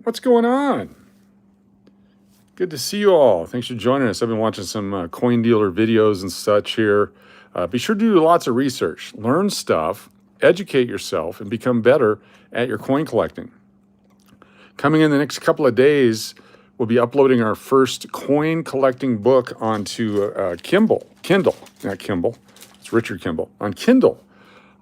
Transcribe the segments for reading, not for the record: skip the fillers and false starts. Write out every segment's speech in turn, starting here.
What's going on? Good to see you all. Thanks for joining us. I've been watching some coin dealer videos and such here. Be sure to do lots of research, learn stuff, educate yourself, and become better at your coin collecting. Coming in the next couple of days, we'll be uploading our first coin collecting book onto Kindle, not Kimball, it's Richard Kimball, on Kindle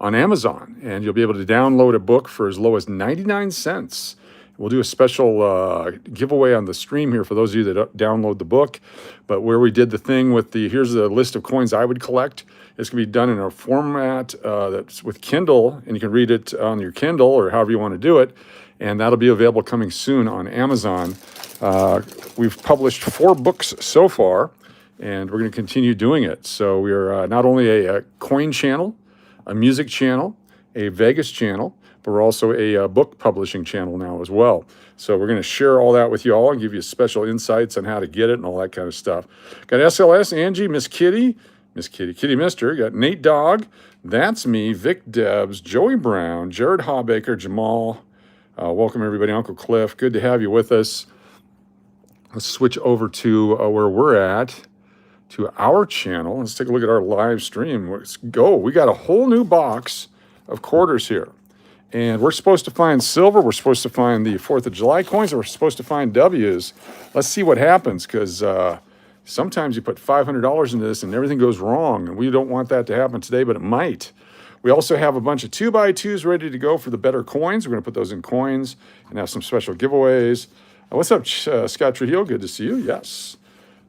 on Amazon. And you'll be able to download a book for as low as 99 cents. We'll do a special giveaway on the stream here for those of you that download the book. But where we did the thing with here's the list of coins I would collect. It's going to be done in a format that's with Kindle, and you can read it on your Kindle or however you want to do it. And that'll be available coming soon on Amazon. We've published 4 books so far, and we're going to continue doing it. So we're not only a coin channel, a music channel, a Vegas channel, but we're also a book publishing channel now as well. So we're going to share all that with you all and give you special insights on how to get it and all that kind of stuff. Got SLS, Angie, Miss Kitty, Kitty Mister. Got Nate Dogg, that's me, Vic Debs, Joey Brown, Jared Hawbaker, Jamal. Welcome everybody, Uncle Cliff. Good to have you with us. Let's switch over to where we're at, to our channel. Let's take a look at our live stream. Let's go. We got a whole new box of quarters here. And we're supposed to find silver. We're supposed to find the 4th of July coins. And we're supposed to find W's. Let's see what happens, because sometimes you put $500 into this and everything goes wrong. And we don't want that to happen today, but it might. We also have a bunch of 2x2s ready to go for the better coins. We're going to put those in coins and have some special giveaways. What's up, Scott Trujillo? Good to see you. Yes.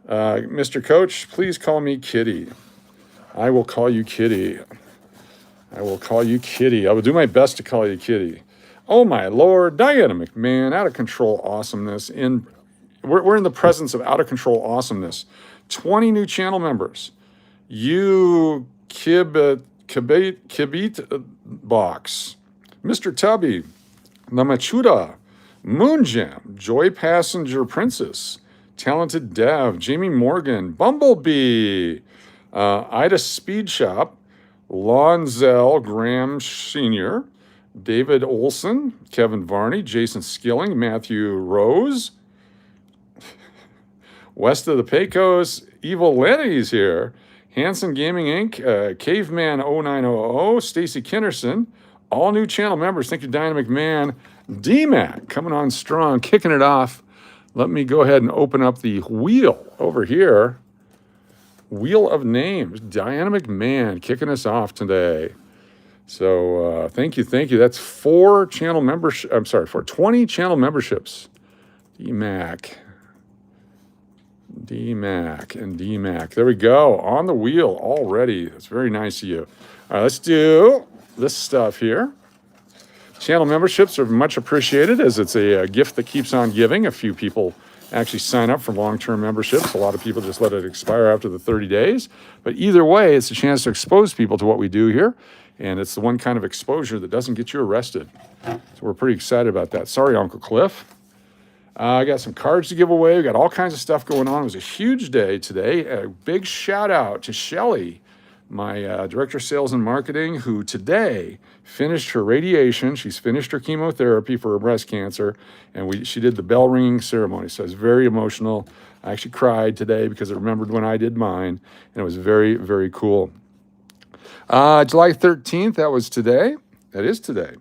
Mr. Coach, please call me Kitty. I will call you Kitty. I will call you Kitty. I will do my best to call you Kitty. Oh my Lord, Diana McMahon, out of control awesomeness. We're in the presence of out of control awesomeness. 20 new channel members. You Kibit Box, Mr. Tubby, Lamachuda, Moonjam, Joy Passenger Princess, Talented Dev, Jamie Morgan, Bumblebee, Ida Speed Shop, Lonzel Graham Sr., David Olson, Kevin Varney, Jason Skilling, Matthew Rose, West of the Pecos, Evil Lenny's here, Hanson Gaming Inc., Caveman 0900, Stacy Kinnerson, all new channel members. Thank you, Dynamic Man. DMAC coming on strong, kicking it off. Let me go ahead and open up the wheel over here. Wheel of names, Dynamic Man kicking us off today. So thank you. That's 4 channel membership. I'm sorry, for 20 channel memberships. DMAC and DMAC. There we go, on the wheel already. That's very nice of you. All right, let's do this stuff here. Channel memberships are much appreciated, as it's a gift that keeps on giving. A few people actually sign up for long-term memberships. A lot of people just let it expire after the 30 days. But either way, it's a chance to expose people to what we do here. And it's the one kind of exposure that doesn't get you arrested. So we're pretty excited about that. Sorry, Uncle Cliff. I got some cards to give away. We got all kinds of stuff going on. It was a huge day today. A big shout out to Shelly, my director of sales and marketing, who today finished her radiation. She's finished her chemotherapy for her breast cancer, and she did the bell ringing ceremony. So it was very emotional. I actually cried today because I remembered when I did mine, and it was very, very cool. July 13th, that was today. That is today.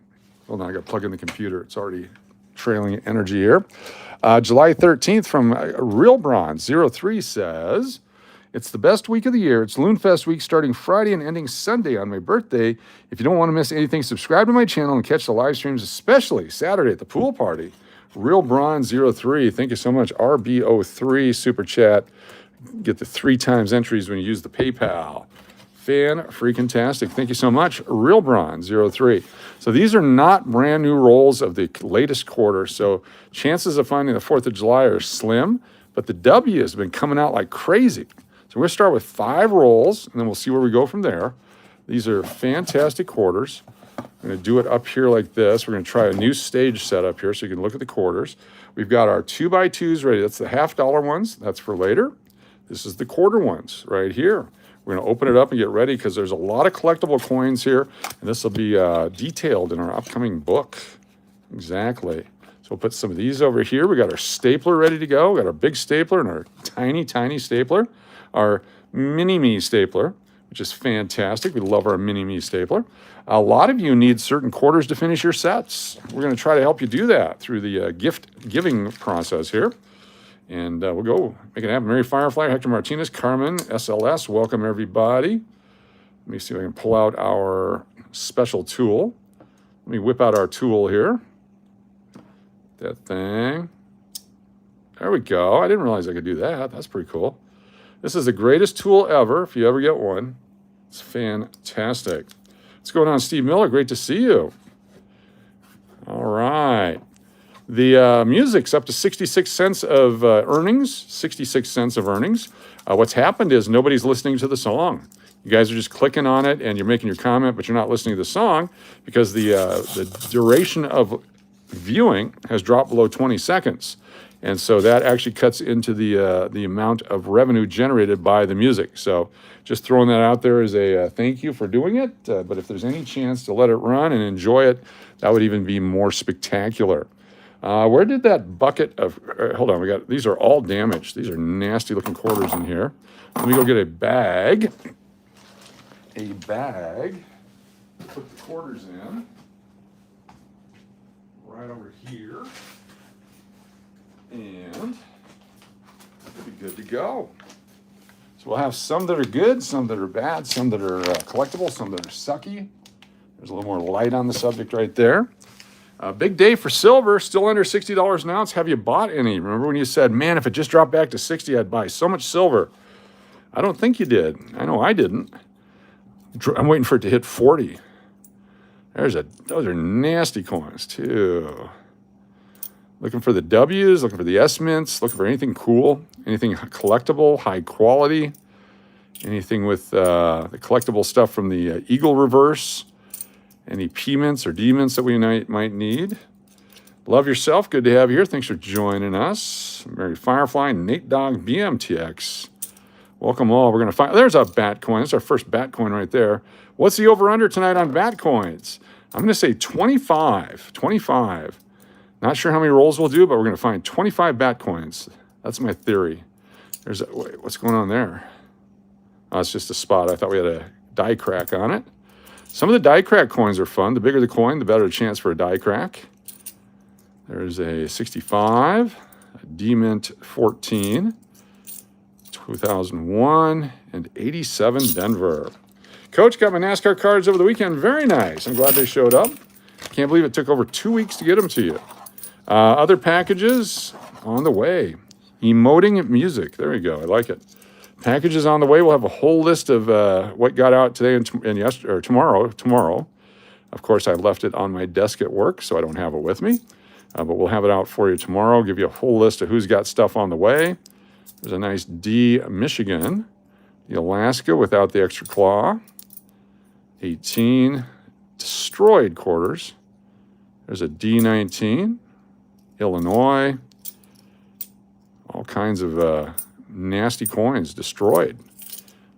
Hold on, I got to plug in the computer. It's already trailing energy here. July 13th from Real Bronze 03 says, it's the best week of the year. It's Loonfest week starting Friday and ending Sunday on my birthday. If you don't want to miss anything, subscribe to my channel and catch the live streams, especially Saturday at the pool party. Real Bronze 03. Thank you so much. RBO3 Super Chat. Get the 3 times entries when you use the PayPal. Fan-freaking-tastic. Thank you so much. Real Bronze 03. So these are not brand new rolls of the latest quarter. So chances of finding the 4th of July are slim, but the W has been coming out like crazy. So we're going to start with 5 rolls, and then we'll see where we go from there. These are fantastic quarters. I'm going to do it up here like this. We're going to try a new stage setup here so you can look at the quarters. We've got our 2x2s ready. That's the $50 ones. That's for later. This is the quarter ones right here. We're going to open it up and get ready because there's a lot of collectible coins here, and this will be detailed in our upcoming book. Exactly. So So we'll put some of these over here. We got our stapler ready to go. We got our big stapler and our tiny, tiny stapler. Our mini-me stapler, which is fantastic. We love our mini-me stapler. A lot of you need certain quarters to finish your sets. We're going to try to help you do that through the gift giving process here. And we'll go make it happen. Mary Firefly, Hector Martinez, Carmen, SLS, welcome everybody. Let me see if I can pull out our special tool. Let me whip out our tool here. That thing. There we go. I didn't realize I could do that. That's pretty cool. This is the greatest tool ever, if you ever get one. It's fantastic. What's going on, Steve Miller? Great to see you. All right. The music's up to 66 cents of earnings. 66 cents of earnings. What's happened is nobody's listening to the song. You guys are just clicking on it and you're making your comment, but you're not listening to the song because the duration of viewing has dropped below 20 seconds. And so that actually cuts into the amount of revenue generated by the music. So just throwing that out there as a thank you for doing it. But if there's any chance to let it run and enjoy it, that would even be more spectacular. Where did that bucket of, hold on, these are all damaged. These are nasty looking quarters in here. Let me go get a bag. To put the quarters in. Right over here. And we'll be good to go. So we'll have some that are good, some that are bad, some that are collectible, some that are sucky. There's a little more light on the subject right there. Big day for silver, still under $60 an ounce. Have you bought any? Remember when you said, man, if it just dropped back to 60, I'd buy so much silver. I don't think you did. I know I didn't. I'm waiting for it to hit 40. Those are nasty coins too. Looking for the W's, looking for the S mints, looking for anything cool, anything collectible, high quality, anything with the collectible stuff from the Eagle reverse, any P mints or D mints that we might need. Love yourself. Good to have you here. Thanks for joining us. Mary Firefly, Nate Dogg, BMTX. Welcome all. We're going to find, there's a bat coin. That's our first bat coin right there. What's the over-under tonight on bat coins? I'm going to say 25. 25. Not sure how many rolls we'll do, but we're going to find 25 bat coins. That's my theory. Wait, what's going on there? Oh, it's just a spot. I thought we had a die crack on it. Some of the die crack coins are fun. The bigger the coin, the better the chance for a die crack. There's a 65, a D-Mint 14, 2001, and 87 Denver. Coach, got my NASCAR cards over the weekend. Very nice. I'm glad they showed up. Can't believe it took over 2 weeks to get them to you. Other packages on the way. Emoting music. There you go. I like it. Packages on the way. We'll have a whole list of what got out today and yesterday or tomorrow. Tomorrow. Of course, I left it on my desk at work, so I don't have it with me. But we'll have it out for you tomorrow. Give you a whole list of who's got stuff on the way. There's a nice D Michigan. The Alaska without the extra claw. 18 destroyed quarters. There's a D19. Illinois. All kinds of nasty coins destroyed.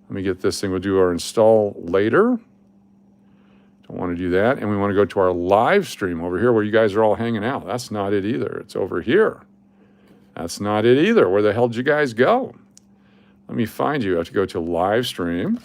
Let me get this thing. We'll do our install later. Don't want to do that. And we want to go to our live stream over here where you guys are all hanging out. That's not it either. It's over here. That's not it either. Where the hell did you guys go? Let me find you. I have to go to live stream.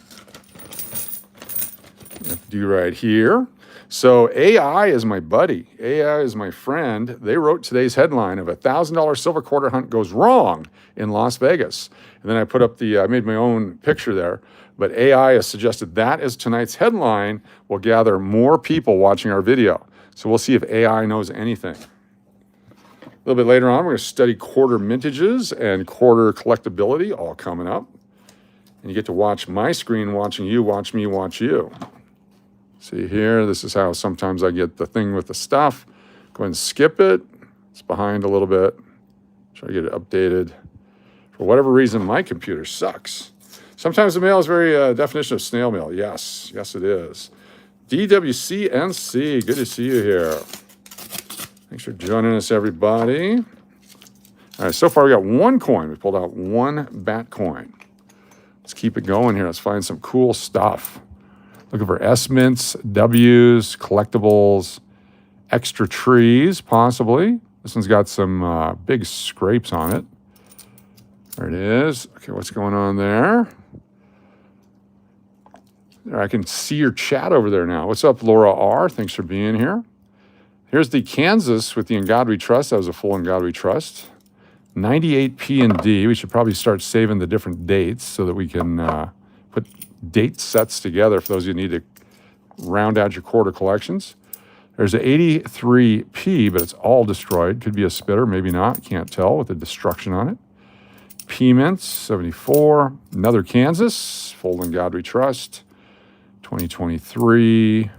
You have to do right here. So AI is my buddy. AI is my friend. They wrote today's headline of $1,000 silver quarter hunt goes wrong in Las Vegas. And then I put up I made my own picture there. But AI has suggested that as tonight's headline will gather more people watching our video. So we'll see if AI knows anything. A little bit later on, we're going to study quarter mintages and quarter collectability, all coming up. And you get to watch my screen watching you, watch me, watch you. See here, this is how sometimes I get the thing with the stuff. Go ahead and skip it. It's behind a little bit. Try to get it updated. For whatever reason, my computer sucks. Sometimes the mail is very definition of snail mail. Yes, yes it is. DWCNC, good to see you here. Thanks for joining us, everybody. All right, so far we got one coin. We pulled out one bat coin. Let's keep it going here. Let's find some cool stuff. Looking for S mints, W's, collectibles, extra trees, possibly. This one's got some big scrapes on it. There it is. Okay, what's going on there? There, I can see your chat over there now. What's up, Laura R? Thanks for being here. Here's the Kansas with the In God We Trust. That was a full In God We Trust. 98 P and D. We should probably start saving the different dates so that we can put date sets together for those of you who need to round out your quarter collections. There's an 83 P, but it's all destroyed. Could be a spitter, maybe not. Can't tell with the destruction on it. P Mints, 74. Another Kansas, full In God We Trust. 2023.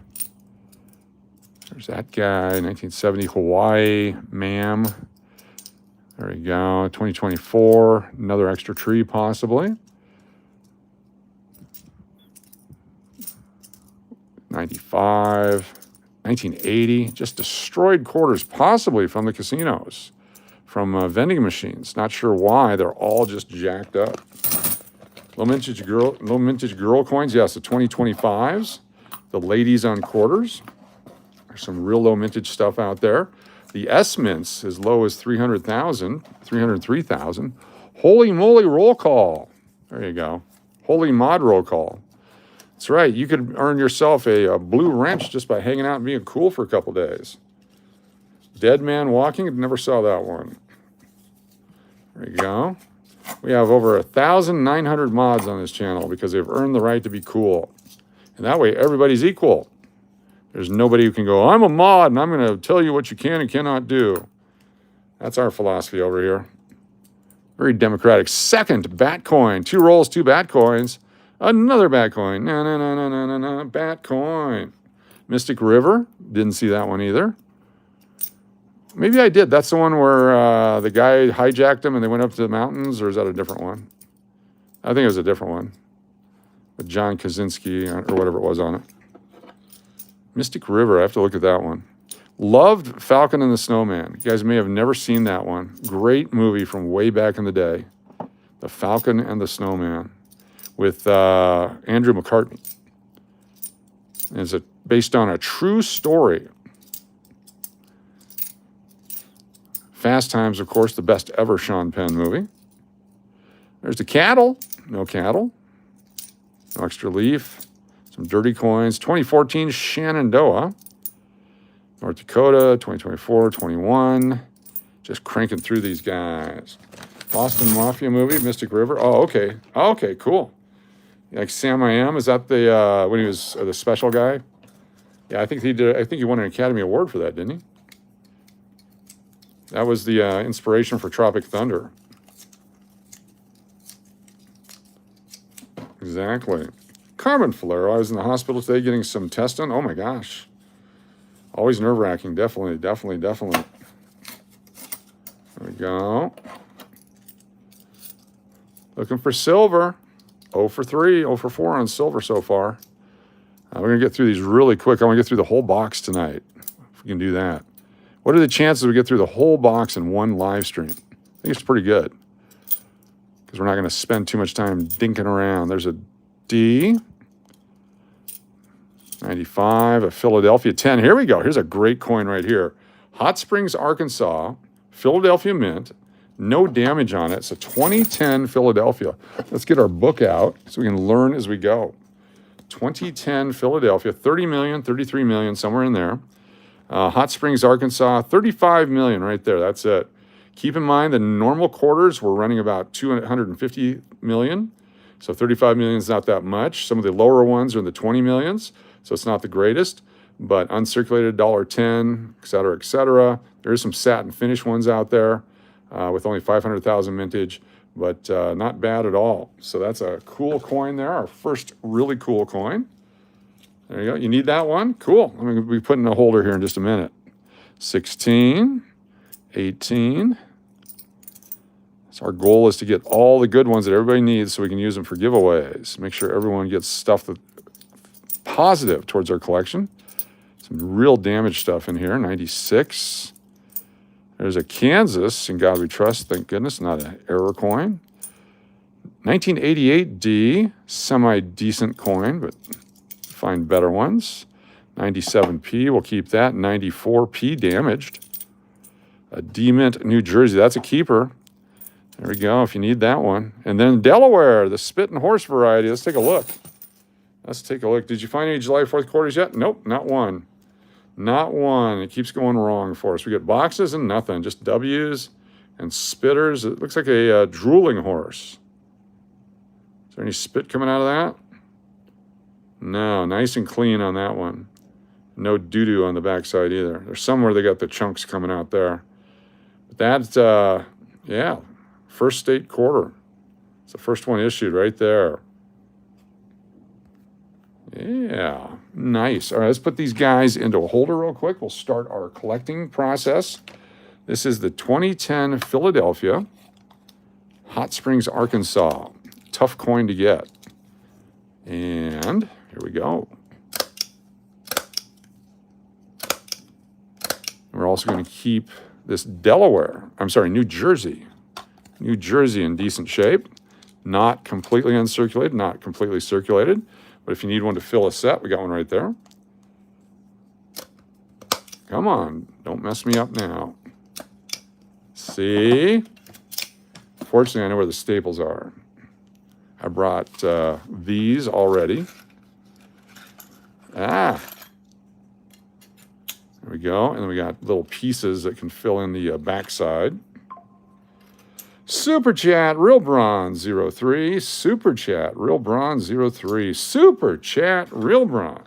There's that guy, 1970 Hawaii, ma'am. There we go. 2024, another extra tree possibly. 95, 1980, just destroyed quarters possibly from the casinos, from vending machines. Not sure why, they're all just jacked up. Low mintage girl coins, yes, the 2025s, the ladies on quarters. There's some real low mintage stuff out there. The S mints as low as 300,000, 303,000. Holy moly roll call. There you go. Holy mod roll call. That's right. You could earn yourself a blue wrench just by hanging out and being cool for a couple days. Dead Man Walking. Never saw that one. There you go. We have over 1,900 mods on this channel because they've earned the right to be cool. And that way everybody's equal. There's nobody who can go, I'm a mod and I'm going to tell you what you can and cannot do. That's our philosophy over here. Very democratic. Second, bat coin. 2 rolls, 2 bat coins. Another bat coin. No. Bat coin. Mystic River. Didn't see that one either. Maybe I did. That's the one where the guy hijacked him and they went up to the mountains, or is that a different one? I think it was a different one. With John Kaczynski or whatever it was on it. Mystic River, I have to look at that one. Loved Falcon and the Snowman. You guys may have never seen that one. Great movie from way back in the day. The Falcon and the Snowman with Andrew McCartney. It's based on a true story. Fast Times, of course, the best ever Sean Penn movie. There's the cattle. No cattle. No extra leaf. Some dirty coins. 2014 Shenandoah. North Dakota, 2024, 21. Just cranking through these guys. Boston Mafia movie, Mystic River. Oh, okay. Oh, okay, cool. Like Sam I Am, is that the when he was the special guy? Yeah, I think he did. I think he won an Academy Award for that, didn't he? That was the inspiration for Tropic Thunder. Exactly. Carmen Falero, I was in the hospital today getting some tests done. Oh my gosh. Always nerve-wracking. Definitely. There we go. Looking for silver. 0 for 3, 0 for 4 on silver so far. We're going to get through these really quick. I want to get through the whole box tonight, if we can do that. What are the chances we get through the whole box in one live stream? I think it's pretty good because we're not going to spend too much time dinking around. There's a D. 95, a Philadelphia 10. Here we go. Here's a great coin right here. Hot Springs, Arkansas, Philadelphia Mint. No damage on it. It's a 2010 Philadelphia. Let's get our book out so we can learn as we go. 2010 Philadelphia, 30 million, 33 million, somewhere in there. Hot Springs, Arkansas, 35 million right there. That's it. Keep in mind the normal quarters were running about 250 million. So 35 million is not that much. Some of the lower ones are in the 20 millions. So it's not the greatest, but uncirculated $1.10, et cetera, et cetera. There is some satin finish ones out there with only 500,000 mintage, but not bad at all. So that's a cool coin there, our first really cool coin. There you go. You need that one? Cool. I'm going to be putting a holder here in just a minute. 16, 18. So our goal is to get all the good ones that everybody needs so we can use them for giveaways. Make sure everyone gets stuff that's positive towards our collection. Some real damage stuff in here. 96. There's a Kansas, in God we trust, thank goodness, not an error coin. 1988 D, semi-decent coin, but find better ones. 97P, we'll keep that. 94P damaged. A Demint, New Jersey. That's a keeper. There we go, if you need that one. And then Delaware, the Spit and Horse variety. Let's take a look. Let's take a look. Did you find any July 4th quarters yet? Nope, not one. Not one. It keeps going wrong for us. We get boxes and nothing, just W's and spitters. It looks like a drooling horse. Is there any spit coming out of that? No, nice and clean on that one. No doo-doo on the backside either. There's somewhere they got the chunks coming out there. But that's, yeah, first state quarter. It's the first one issued right there. Yeah, nice. All right, let's put these guys into a holder real quick. We'll start our collecting process. This is the 2010 Philadelphia, Hot Springs, Arkansas. Tough coin to get. And here we go. We're also going to keep this New Jersey. New Jersey in decent shape. Not completely uncirculated, not completely circulated. But if you need one to fill a set, we got one right there. Come on, don't mess me up now. See? Fortunately, I know where the staples are. I brought these already. There we go. And then we got little pieces that can fill in the backside. Super Chat, Real Bronze 03. Super Chat, Real Bronze 03. Super Chat, Real Bronze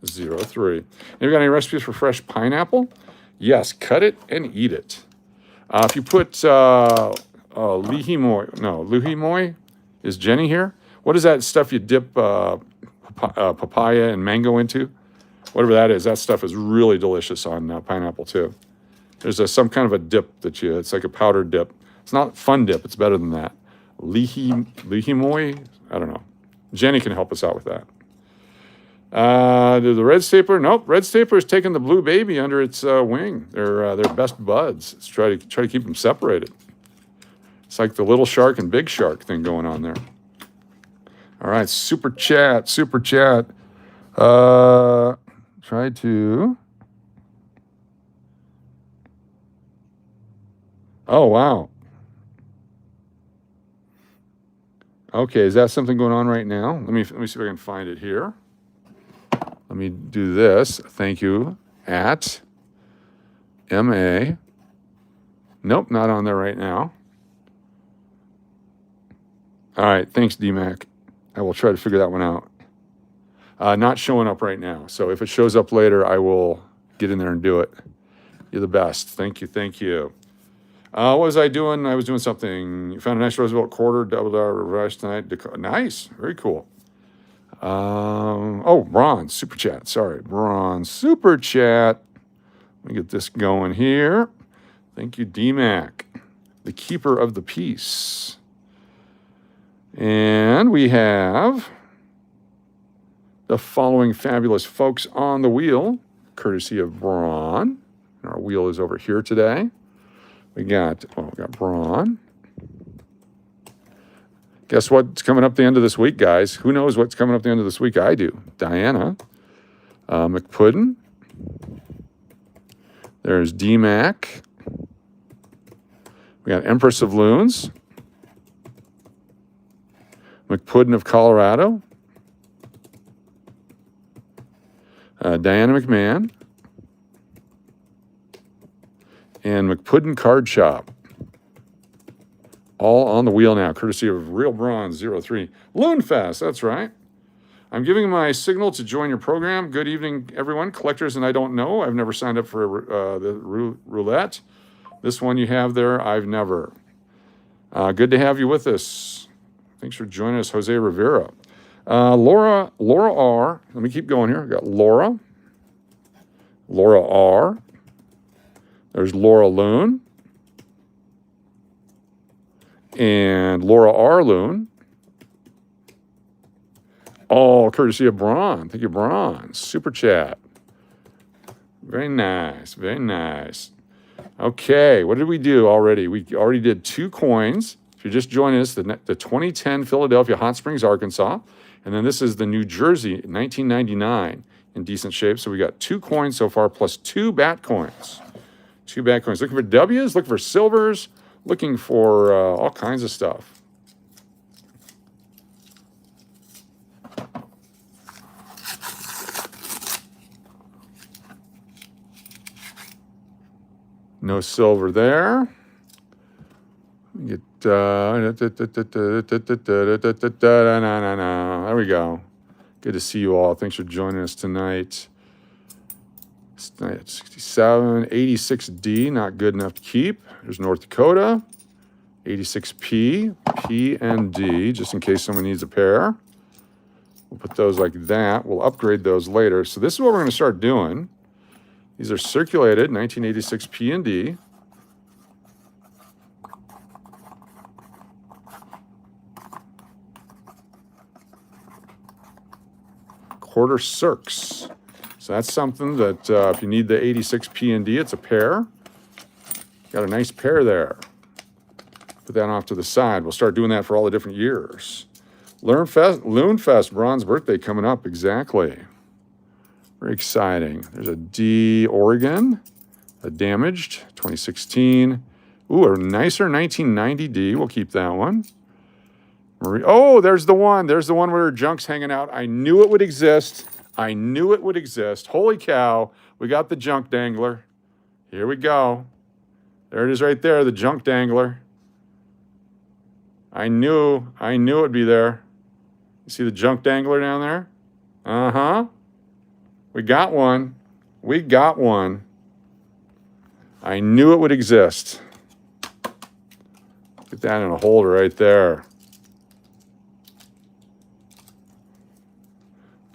03. Have you got any recipes for fresh pineapple? Yes, cut it and eat it. If you put Lihimoy, is Jenny here? What is that stuff you dip papaya and mango into? Whatever that is, that stuff is really delicious on pineapple too. There's some kind of a dip it's like a powdered dip. It's not fun dip, it's better than that. Lihimoy? I don't know. Jenny can help us out with that. The red stapler? Nope, red stapler is taking the blue baby under its wing. They're best buds. Let's try to keep them separated. It's like the little shark and big shark thing going on there. All right, super chat. Try to. Oh, wow. Okay, is that something going on right now? Let me see if I can find it here. Let me do this. Thank you. At MA. Nope, not on there right now. All right, thanks, DMAC. I will try to figure that one out. Not showing up right now. So if it shows up later, I will get in there and do it. You're the best. Thank you. What was I doing? I was doing something. You found a nice Roosevelt quarter, double dollar reverse tonight. Nice. Very cool. Bronze Super Chat. Sorry. Bronze Super Chat. Let me get this going here. Thank you, DMAC. The keeper of the piece. And we have the following fabulous folks on the wheel, courtesy of Braun. Our wheel is over here today. We got Braun. Guess what's coming up the end of this week, guys? Who knows what's coming up the end of this week? I do. Diana. McPuddin. There's DMAC. We got Empress of Loons. McPuddin of Colorado. Diana McMahon. And McPuddin Card Shop. All on the wheel now, courtesy of Real Bronze 03. Loonfest, that's right. I'm giving my signal to join your program. Good evening, everyone. Collectors and I don't know. I've never signed up for the roulette. This one you have there, I've never. Good to have you with us. Thanks for joining us, Jose Rivera. Laura R. Let me keep going here. I got Laura R. There's Laura Loon. And Laura R. Loon. All courtesy of Braun. Thank you, Braun. Super chat. Very nice. Very nice. Okay, what did we do already? We already did 2 coins. If you're just joining us, the 2010 Philadelphia Hot Springs, Arkansas. And then this is the New Jersey 1999 in decent shape. So we got 2 coins so far plus 2 bat coins. 2 bad coins. Looking for W's, looking for silvers, looking for all kinds of stuff. No silver there. Get there we go. Good to see you all. Thanks for joining us tonight. 67, 86D, not good enough to keep. There's North Dakota. 86P, P and D, just in case someone needs a pair. We'll put those like that. We'll upgrade those later. So this is what we're going to start doing. These are circulated, 1986 P and D. Quarter circs. So that's something that if you need the 86 P and D, it's a pair. Got a nice pair there. Put that off to the side. We'll start doing that for all the different years. Loonfest bronze birthday coming up, exactly. Very exciting. There's a D Oregon, a damaged 2016. Ooh, a nicer 1990 D. We'll keep that one. Oh, there's the one. There's the one where junk's hanging out. I knew it would exist. I knew it would exist. Holy cow. We got the junk dangler. Here we go. There it is right there, the junk dangler. I knew it would be there. You see the junk dangler down there? Uh-huh. We got one. We got one. I knew it would exist. Get that in a holder right there.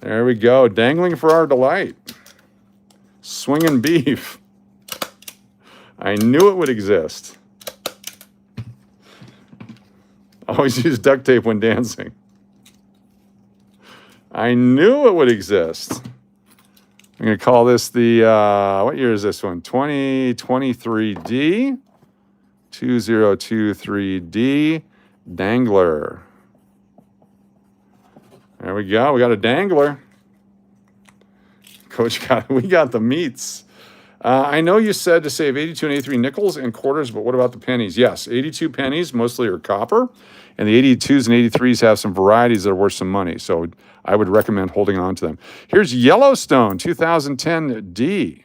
There we go. Dangling for our delight. Swinging beef. I knew it would exist. Always use duct tape when dancing. I knew it would exist. I'm going to call this the, what year is this one? 2023D. 2023D Dangler. There we go. We got a dangler. Coach, we got the meats. I know you said to save 82 and 83 nickels and quarters, but what about the pennies? Yes, 82 pennies mostly are copper, and the 82s and 83s have some varieties that are worth some money. So I would recommend holding on to them. Here's Yellowstone 2010D. Going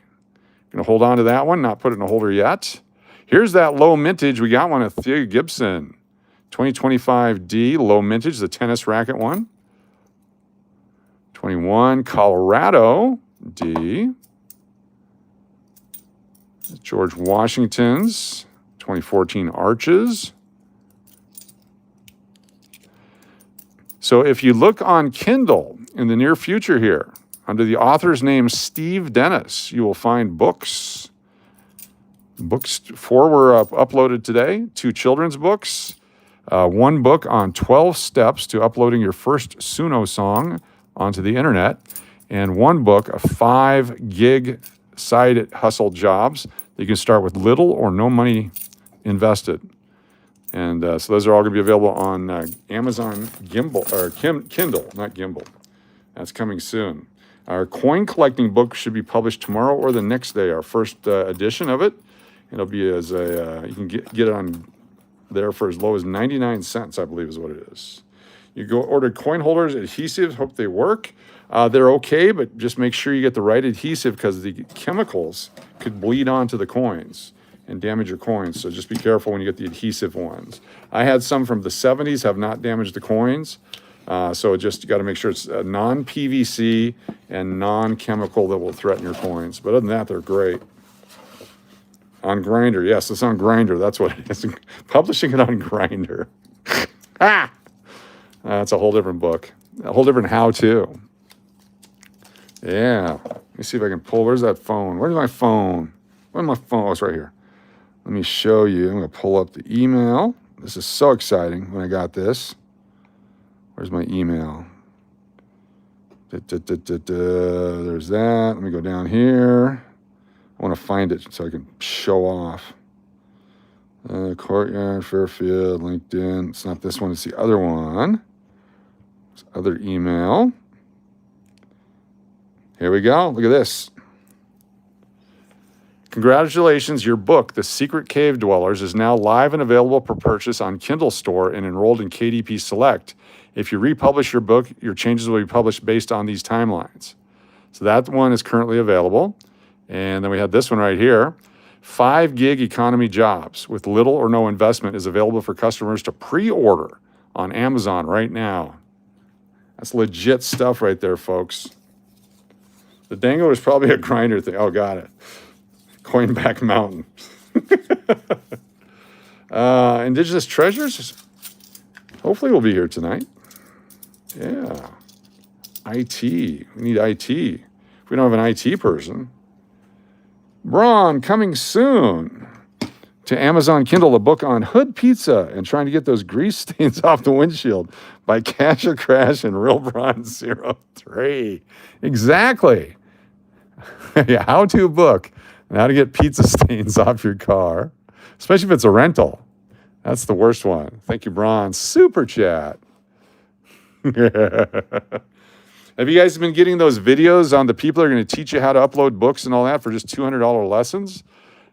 to hold on to that one, not put it in a holder yet. Here's that low mintage. We got one of Thea Gibson. 2025D, low mintage, the tennis racket one. 21, Colorado D. George Washington's 2014 Arches. So if you look on Kindle in the near future here, under the author's name Steve Dennis, you will find books. Books 4 were uploaded today, 2 children's books, 1 book on 12 steps to uploading your first Suno song onto the internet, and 1 book of 5 gig side hustle jobs that you can start with little or no money invested. And so those are all going to be available on Amazon Kindle, not Gimbal. That's coming soon. Our coin collecting book should be published tomorrow or the next day, our first edition of it. It'll be as a, you can get it on there for as low as 99 cents, I believe is what it is. You go order coin holders, adhesives, hope they work. They're okay, but just make sure you get the right adhesive because the chemicals could bleed onto the coins and damage your coins. So just be careful when you get the adhesive ones. I had some from the 70s, have not damaged the coins. So just got to make sure it's non-PVC and non-chemical that will threaten your coins. But other than that, they're great. On Grindr, yes, it's on Grindr. That's what it is. Publishing it on Grindr. That's a whole different book. A whole different how-to. Yeah. Let me see if I can pull. Where's that phone? Where's my phone? Where's my phone? Oh, it's right here. Let me show you. I'm going to pull up the email. This is so exciting when I got this. Where's my email? There's that. Let me go down here. I want to find it so I can show off. Courtyard, Fairfield, LinkedIn. It's not this one. It's the other one. This other email. Here we go. Look at this. Congratulations, your book, The Secret Cave Dwellers, is now live and available for purchase on Kindle Store and enrolled in KDP Select. If you republish your book, your changes will be published based on these timelines. So that one is currently available. And then we have this one right here. 5 gig economy jobs with little or no investment is available for customers to pre-order on Amazon right now. That's legit stuff right there, folks. The Dango is probably a grinder thing. Oh, got it. Coinback Mountain. Indigenous Treasures. Hopefully we'll be here tonight. Yeah. IT. We need IT. If we don't have an IT person. Braun, coming soon to Amazon Kindle, a book on hood pizza and trying to get those grease stains off the windshield by Cash or Crash and Real Braun 03. Exactly. Yeah, how-to book on how to get pizza stains off your car, especially if it's a rental. That's the worst one. Thank you, Braun. Super chat. Have you guys been getting those videos on the people that are going to teach you how to upload books and all that for just $200 lessons?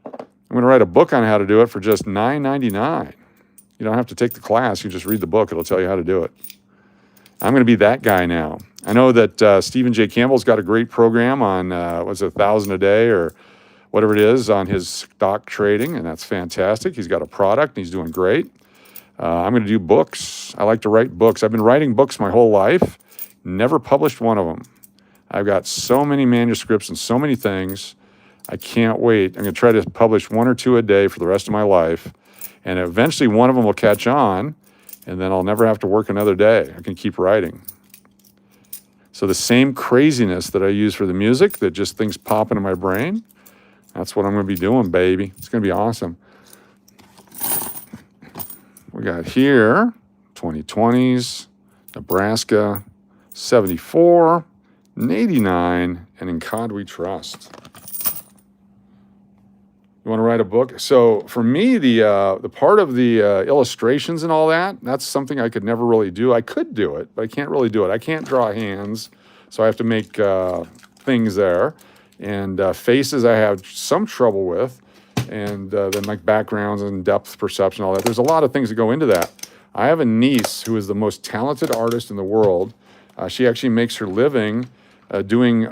I'm going to write a book on how to do it for just $9.99. You don't have to take the class. You just read the book. It'll tell you how to do it. I'm going to be that guy now. I know that Stephen J. Campbell's got a great program on, what's it, 1,000 a day or whatever it is on his stock trading, and that's fantastic. He's got a product, and he's doing great. I'm going to do books. I like to write books. I've been writing books my whole life. Never published one of them. I've got so many manuscripts and so many things. I can't wait. I'm going to try to publish 1 or 2 a day for the rest of my life. And eventually one of them will catch on, and then I'll never have to work another day. I can keep writing. So the same craziness that I use for the music, that just things pop into my brain, that's what I'm going to be doing, baby. It's going to be awesome. We got here, 2020s, Nebraska, 74, and 89, and in God we trust. You want to write a book? So for me, the part of the illustrations and all that, that's something I could never really do. I could do it, but I can't really do it. I can't draw hands, so I have to make things there. And faces I have some trouble with, and then like backgrounds and depth perception, all that. There's a lot of things that go into that. I have a niece who is the most talented artist in the world. She actually makes her living doing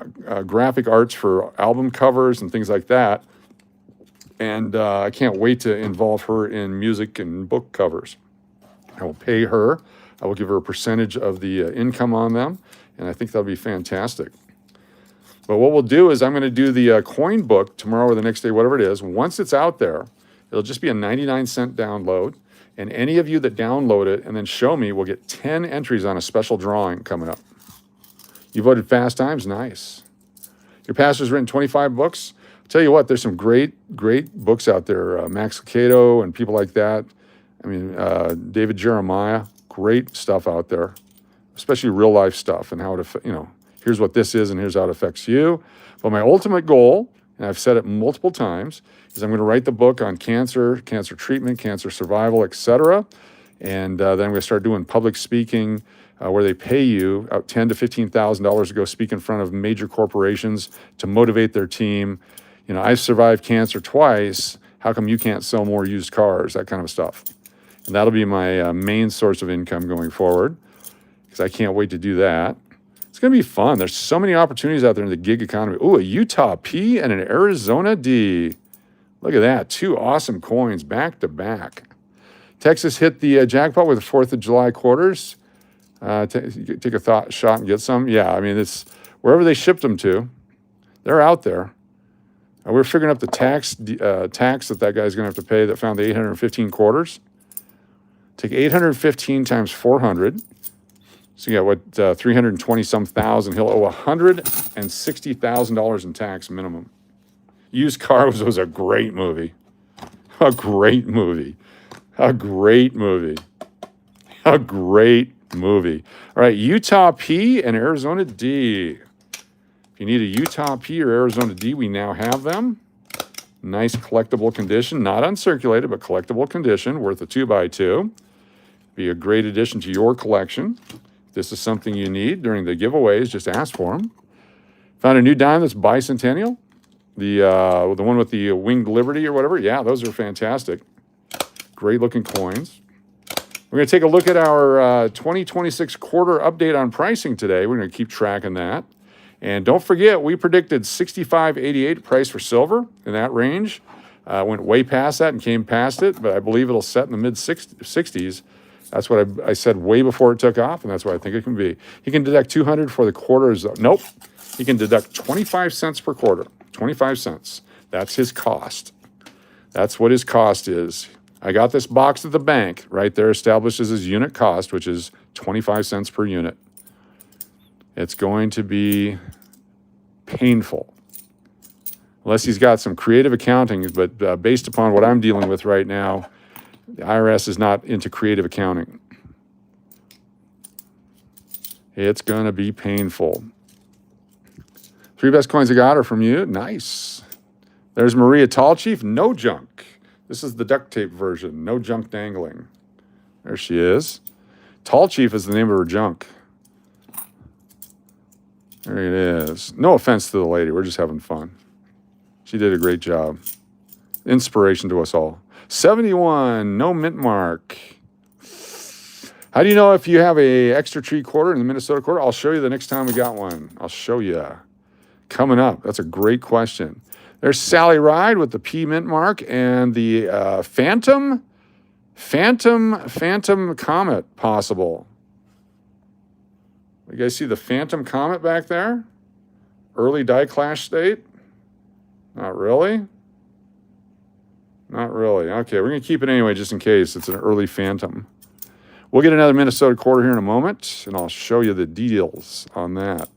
graphic arts for album covers and things like that. And I can't wait to involve her in music and book covers. I will pay her. I will give her a percentage of the income on them. And I think that'll be fantastic. But what we'll do is I'm going to do the coin book tomorrow or the next day, whatever it is. Once it's out there, it'll just be a 99-cent download. And any of you that download it and then show me will get 10 entries on a special drawing coming up. You voted Fast Times? Nice. Your pastor's written 25 books? I'll tell you what, there's some great books out there. Max Lucado and people like that. I mean, David Jeremiah, great stuff out there, especially real life stuff and how it, here's what this is and here's how it affects you. But my ultimate goal, and I've said it multiple times, is I'm going to write the book on cancer, cancer treatment, cancer survival, etc. And then I'm going to start doing public speaking where they pay you $10,000 to $15,000 to go speak in front of major corporations to motivate their team. I survived cancer twice. How come you can't sell more used cars? That kind of stuff. And that'll be my main source of income going forward, because I can't wait to do that. It's going to be fun. There's so many opportunities out there in the gig economy. Ooh, a Utah P and an Arizona D. Look at that. 2 awesome coins back to back. Texas hit the jackpot with the 4th of July quarters. Take a shot and get some. Yeah, I mean, it's wherever they shipped them to, they're out there. We're figuring out the tax that guy's going to have to pay that found the 815 quarters. Take 815 times 400. So you got what, 320-some thousand. He'll owe $160,000 in tax minimum. Used Cars was a great movie. A great movie. A great movie. A great movie. All right, Utah P and Arizona D. If you need a Utah P or Arizona D, we now have them. Nice collectible condition, not uncirculated, but collectible condition, worth a 2x2. Be a great addition to your collection. If this is something you need during the giveaways, just ask for them. Found a new dime that's bicentennial. The one with the winged liberty or whatever. Yeah, those are fantastic. Great looking coins. We're going to take a look at our 2026 quarter update on pricing today. We're going to keep tracking that. And don't forget, we predicted 65.88 price for silver in that range. Went way past that and came past it, but I believe it'll set in the mid 60s. That's what I said way before it took off, and that's what I think it can be. He can deduct 200 for the quarters. Nope. He can deduct 25 cents per quarter. 25 cents. That's his cost. That's what his cost is. I got this box at the bank. Right there establishes his unit cost, which is 25 cents per unit. It's going to be painful. Unless he's got some creative accounting, but based upon what I'm dealing with right now, the IRS is not into creative accounting. It's going to be painful. 3 best coins I got are from you. Nice. There's Maria Tall Chief. No junk. This is the duct tape version. No junk dangling. There she is. Tall Chief is the name of her junk. There it is. No offense to the lady. We're just having fun. She did a great job. Inspiration to us all. 71, no mint mark. How do you know if you have a extra tree quarter in the Minnesota quarter? I'll show you the next time we got one. I'll show you. Coming up. That's a great question. There's Sally Ride with the P mint mark and the Phantom Comet possible. You guys see the Phantom Comet back there? Early die clash state? Not really? Not really. Okay, we're going to keep it anyway just in case. It's an early Phantom. We'll get another Minnesota quarter here in a moment, and I'll show you the deals on that.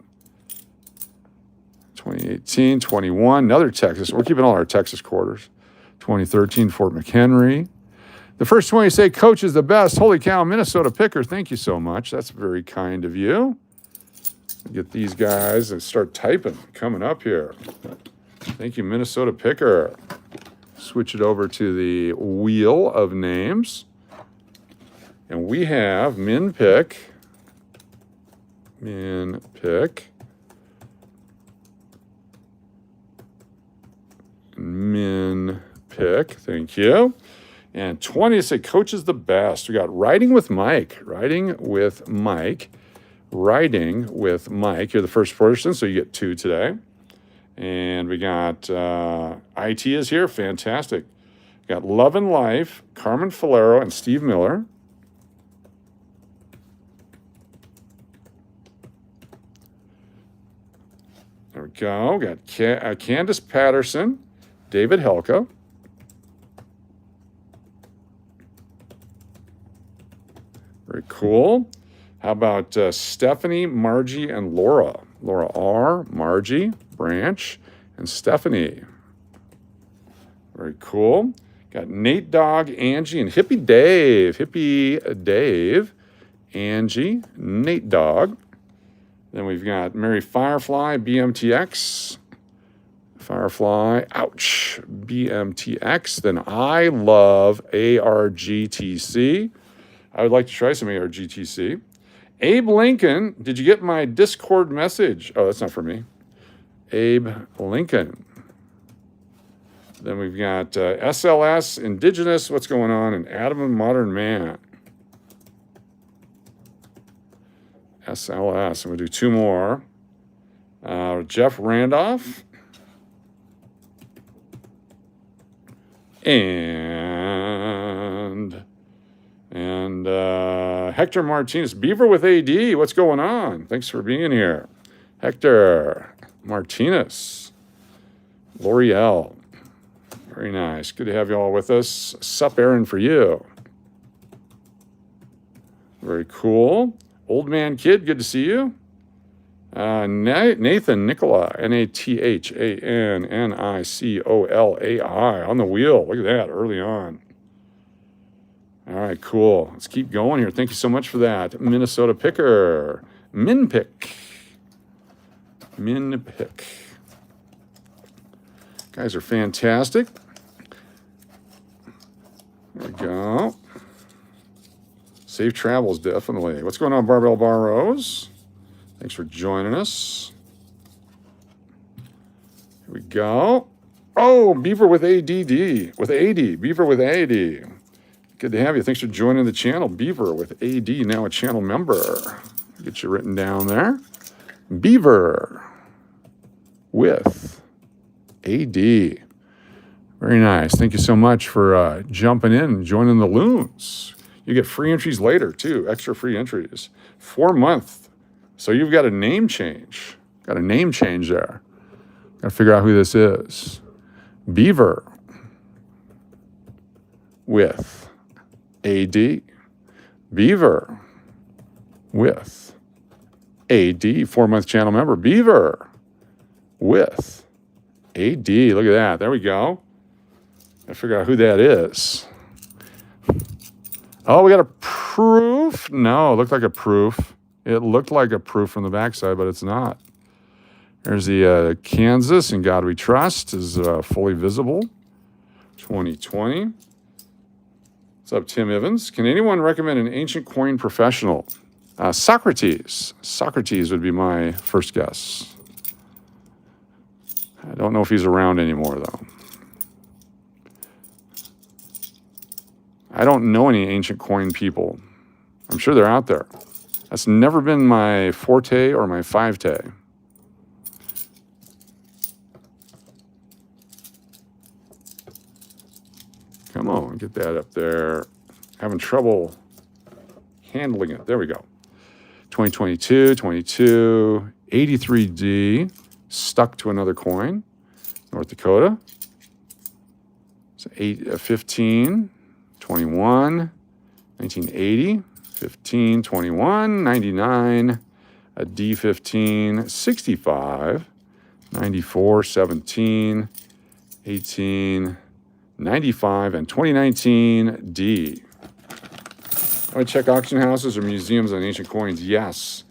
2018, 21, another Texas. We're keeping all our Texas quarters. 2013, Fort McHenry. The first one you say, Coach is the best. Holy cow, Minnesota picker. Thank you so much. That's very kind of you. Get these guys and start typing. Coming up here. Thank you, Minnesota picker. Switch it over to the wheel of names. And we have Min Pick. Min Pick. Min Pick. Thank you. And 20 to say Coach is the best. We got Riding with Mike. Riding with Mike. Riding with Mike. You're the first person, so you get 2 today. And we got IT is here. Fantastic. We got Love and Life, Carmen Falero, and Steve Miller. There we go. We got Candace Patterson, David Helka. Very cool. How about Stephanie, Margie, and Laura? Laura R., Margie, Branch, and Stephanie. Very cool. Got Nate Dog, Angie, and Hippie Dave. Hippie Dave, Angie, Nate Dog. Then we've got Mary Firefly, BMTX. Firefly, ouch, BMTX. Then I love ARGTC. I would like to try some ARGTC. Abe Lincoln, did you get my Discord message? Oh, that's not for me. Abe Lincoln. Then we've got SLS, Indigenous, what's going on, and Adam and Modern Man. SLS, I'm going to do 2 more. Jeff Randolph. And Hector Martinez. Beaver with AD, what's going on? Thanks for being here. Hector Martinez. L'Oreal. Very nice. Good to have you all with us. Sup, Aaron, for you. Very cool. Old Man Kid, good to see you. Nathan Nicola, Nathannicolai, on the wheel. Look at that, early on. All right, cool. Let's keep going here. Thank you so much for that. Minnesota picker. Min Pick. Min Pick. Guys are fantastic. There we go. Safe travels, definitely. What's going on, Barbell Barrows? Thanks for joining us. Here we go. Oh, Beaver with ADD, with AD, Beaver with AD. Good to have you. Thanks for joining the channel. Beaver with AD, now a channel member. Get you written down there. Beaver with AD. Very nice. Thank you so much for jumping in and joining the loons. You get free entries later, too. Extra free entries. 4 month. So you've got a name change. Got a name change there. Got to figure out who this is. Beaver with AD. Beaver with AD. 4 month channel member. Beaver with AD. Look at that. There we go. I figure out who that is. Oh, we got a proof. No, it looked like a proof. It looked like a proof from the backside, but it's not. There's the Kansas and God We Trust is fully visible. 2020. What's up, Tim Evans? Can anyone recommend an ancient coin professional? Socrates. Socrates would be my first guess. I don't know if he's around anymore, though. I don't know any ancient coin people. I'm sure they're out there. That's never been my forte or my five-tay. Come on, get that up there. Having trouble handling it. There we go. 2022, 22, 83D, stuck to another coin. North Dakota. So 15, 21, 1980, 15, 21, 99, a D15, 65, 94, 17, 18, 95, and 2019 D. I would check auction houses or museums on ancient coins. Yes.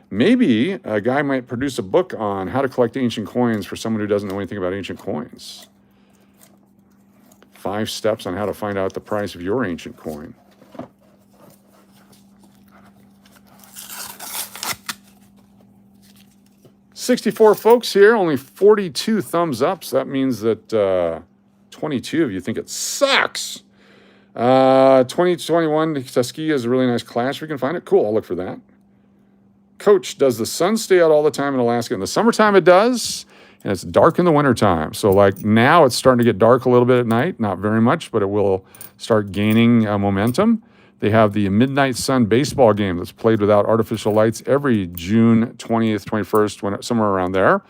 Maybe a guy might produce a book on how to collect ancient coins for someone who doesn't know anything about ancient coins. 5 steps on how to find out the price of your ancient coin. $64 folks here, only 42 thumbs up. So that means that 22 of you think it sucks. 2021 Tuskegee is a really nice class. We can find it. Cool. I'll look for that. Coach, does the sun stay out all the time in Alaska? In the summertime, it does. And it's dark in the wintertime. So like now it's starting to get dark a little bit at night. Not very much, but it will start gaining momentum. They have the Midnight Sun baseball game that's played without artificial lights every June 20th, 21st, somewhere around there.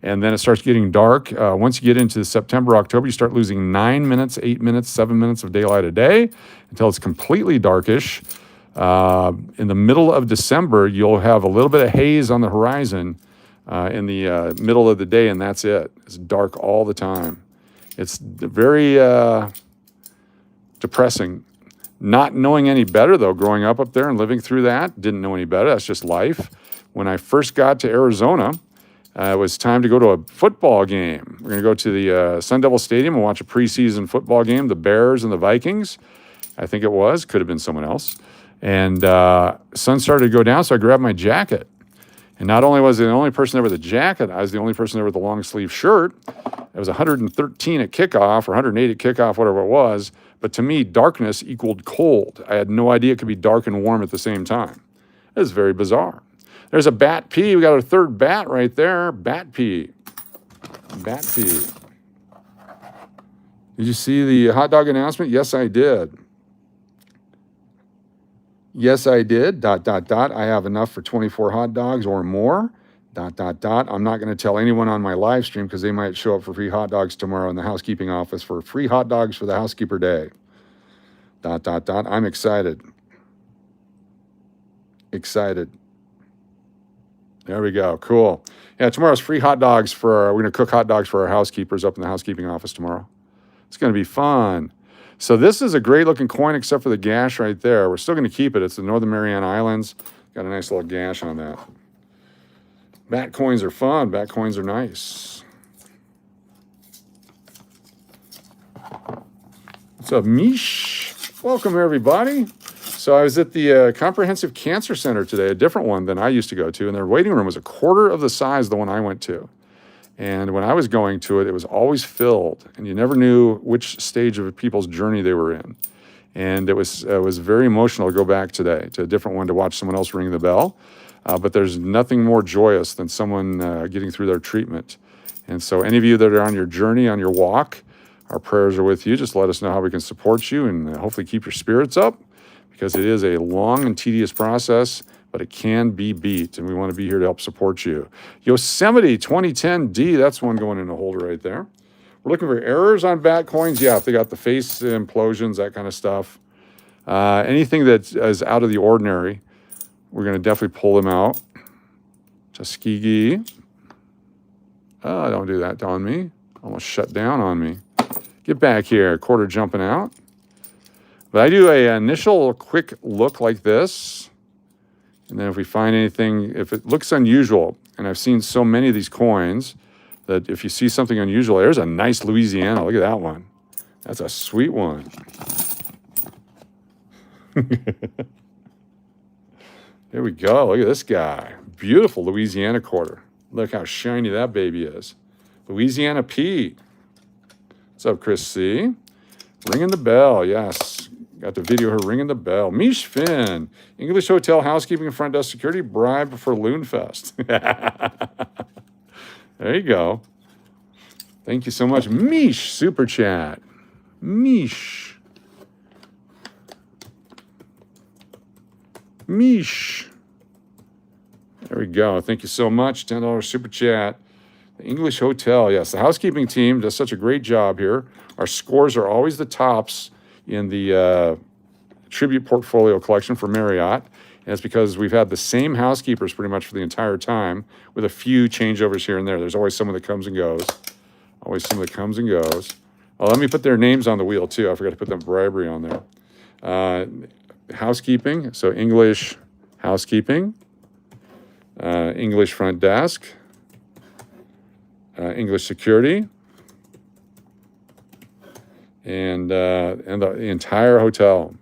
And then it starts getting dark. Once you get into September, October, you start losing 9 minutes, 8 minutes, 7 minutes of daylight a day until it's completely darkish. In the middle of December, you'll have a little bit of haze on the horizon in the middle of the day, and that's it. It's dark all the time. It's very depressing. Not knowing any better, though, growing up there and living through that, didn't know any better. That's just life. When I first got to Arizona, it was time to go to a football game. We're going to go to the Sun Devil Stadium and watch a preseason football game, the Bears and the Vikings. I think it was. Could have been someone else. And sun started to go down, so I grabbed my jacket. And not only was I the only person there with a jacket, I was the only person there with a long sleeve shirt. It was 113 at kickoff or 108 at kickoff, whatever it was. But to me, darkness equaled cold. I had no idea it could be dark and warm at the same time. It was very bizarre. There's a bat pea. We got our third bat right there. Bat pea. Bat pea. Did you see the hot dog announcement? Yes, I did. Yes, I did. ... I have enough for 24 hot dogs or more. ... I'm not going to tell anyone on my live stream because they might show up for free hot dogs tomorrow in the housekeeping office for free hot dogs for the housekeeper day. ... I'm excited. Excited. There we go. Cool. Yeah, tomorrow's free hot dogs we're going to cook hot dogs for our housekeepers up in the housekeeping office tomorrow. It's going to be fun. So this is a great looking coin except for the gash right there. We're still going to keep it. It's the Northern Mariana Islands. Got a nice little gash on that. Bat coins are fun. Bat coins are nice. What's up, Mish? Welcome, everybody. So I was at the Comprehensive Cancer Center today, a different one than I used to go to, and their waiting room was a quarter of the size of the one I went to. And when I was going to it, it was always filled, and you never knew which stage of people's journey they were in. And it was very emotional to go back today to a different one to watch someone else ring the bell. But there's nothing more joyous than someone getting through their treatment. And so any of you that are on your journey, on your walk, our prayers are with you. Just let us know how we can support you and hopefully keep your spirits up, because it is a long and tedious process, but it can be beat, and we want to be here to help support you. Yosemite 2010D, that's one going in a holder right there. We're looking for errors on bat coins. Yeah, if they got the face implosions, that kind of stuff. Anything that is out of the ordinary, we're going to definitely pull them out. Tuskegee. Oh, don't do that on me. Almost shut down on me. Get back here. Quarter jumping out. But I do an initial quick look like this. And then if we find anything, if it looks unusual, and I've seen so many of these coins that if you see something unusual, there's a nice Louisiana. Look at that one. That's a sweet one. There we go. Look at this guy. Beautiful Louisiana quarter. Look how shiny that baby is. Louisiana P. What's up, Chris C? Ringing the bell. Yes. Got the video her ringing the bell. Mish Finn. English hotel housekeeping and front desk security bribe for Loonfest. There you go. Thank you so much. Mish super chat. Mish. Mish. There we go. Thank you so much. $10 super chat. The English Hotel. Yes, the housekeeping team does such a great job here. Our scores are always the tops in the tribute portfolio collection for Marriott. And it's because we've had the same housekeepers pretty much for the entire time, with a few changeovers here and there. There's always someone that comes and goes. Always someone that comes and goes. Oh, let me put their names on the wheel, too. I forgot to put the bribery on there. Housekeeping. So English housekeeping. English front desk. English security. And the entire hotel.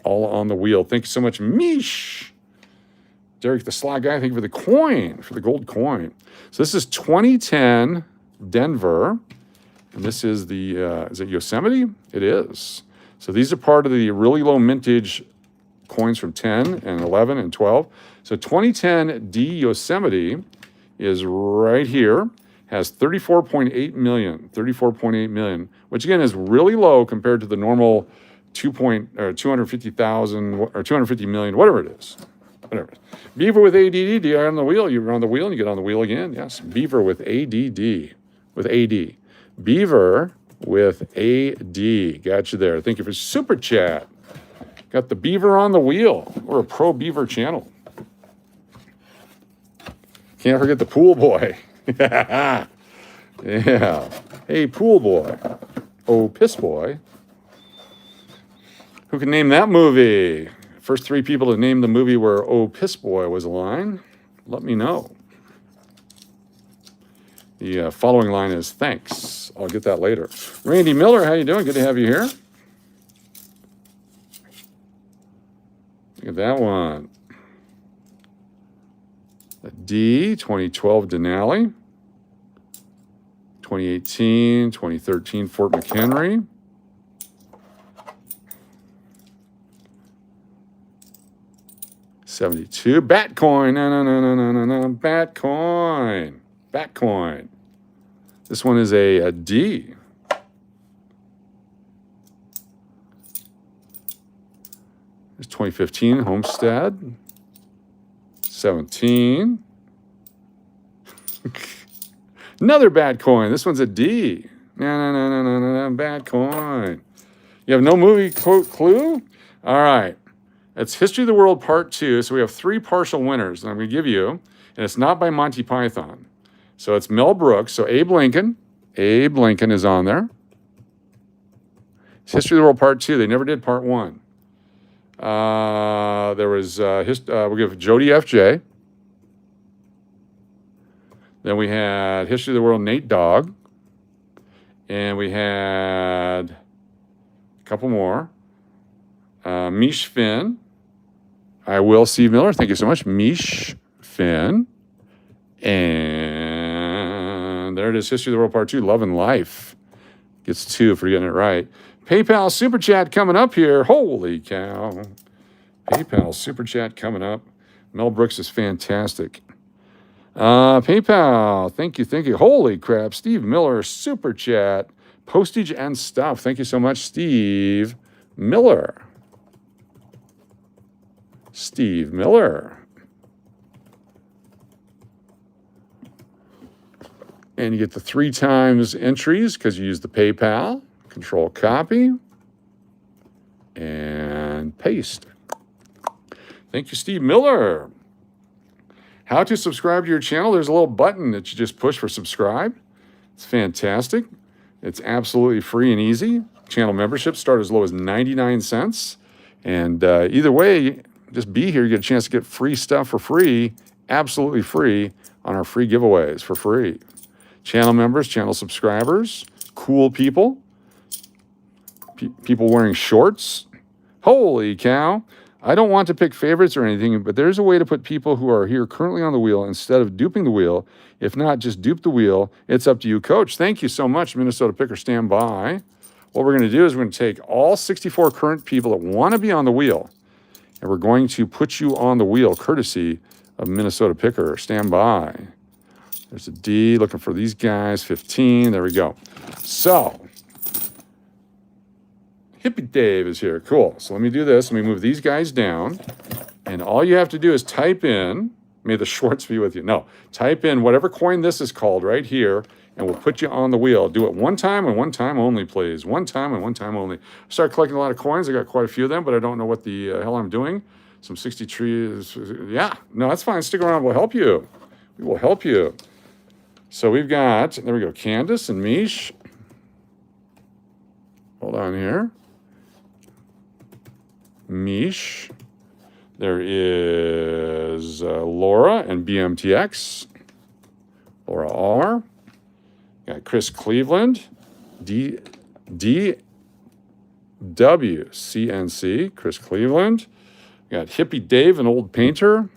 All on the wheel. Thank you so much, Mish. Derek the Sly Guy, thank you for the coin, for the gold coin. So this is 2010 Denver. And this is the, is it Yosemite? It is. So these are part of the really low mintage coins from 10 and 11 and 12. So 2010 D Yosemite is right here. Has 34.8 million, which again is really low compared to the normal 250,000 or 250 million, whatever it is. Whatever it is. Beaver with ADD, you're on the wheel, you're on the wheel and you get on the wheel again. Yes, Beaver with ADD, with AD. Beaver with AD. Got you there. Thank you for super chat. Got the Beaver on the wheel. We're a pro Beaver channel. Can't forget the pool boy. Yeah. Hey, pool boy. Oh, piss boy. Who can name that movie? First three people to name the movie where Oh, piss boy was a line, let me know. The following line is thanks. I'll get that later. Randy Miller, how you doing? Good to have you here. Look at that one. A D, 2012 Denali. 2018, 2013 Fort McHenry. $72. Batcoin. No. Batcoin. Batcoin. This one is a D. There's 2015 Homestead. 17. Another Batcoin. This one's a D. No. Batcoin. You have no movie quote clue? All right. It's History of the World Part 2. So we have 3 partial winners that I'm going to give you. And it's not by Monty Python. So it's Mel Brooks. So Abe Lincoln. Abe Lincoln is on there. It's History of the World Part 2. They never did Part 1. There was, we'll give Jody F.J. Then we had History of the World, Nate Dogg. And we had a couple more. Mish Finn. I will Steve Miller. Thank you so much. Mish Finn. And And there it is, History of the World Part 2, Love and Life. Gets 2 for getting it right. PayPal Super Chat coming up here. Holy cow. PayPal Super Chat coming up. Mel Brooks is fantastic. PayPal, thank you. Holy crap, Steve Miller, Super Chat. Postage and stuff. Thank you so much, Steve Miller. Steve Miller. And you get the 3 times entries because you use the PayPal. Control copy. And paste. Thank you, Steve Miller. How to subscribe to your channel. There's a little button that you just push for subscribe. It's fantastic. It's absolutely free and easy. Channel memberships start as low as 99 cents. And either way, just be here. You get a chance to get free stuff for free, absolutely free, on our free giveaways for free. Channel members, channel subscribers, cool people, people wearing shorts. Holy cow. I don't want to pick favorites or anything, but there's a way to put people who are here currently on the wheel instead of duping the wheel. If not, just dupe the wheel. It's up to you, Coach. Thank you so much, Minnesota Picker. Stand by. What we're going to do is we're going to take all 64 current people that want to be on the wheel, and we're going to put you on the wheel courtesy of Minnesota Picker. Stand by. There's a D, looking for these guys, 15. There we go. So, Hippie Dave is here. Cool. So let me do this. Let me move these guys down. And all you have to do is type in, may the Schwartz be with you. No, type in whatever coin this is called right here, and we'll put you on the wheel. Do it one time and one time only, please. One time and one time only. I started collecting a lot of coins. I got quite a few of them, but I don't know what the hell I'm doing. Some 60 trees. Yeah, no, that's fine. Stick around. We'll help you. We will help you. So we've got, there we go, Candace and Mish. Hold on here. Mish. There is Laura and BMTX. Laura R. Got Chris Cleveland. DWCNC. Chris Cleveland. Got Hippie Dave, an old painter.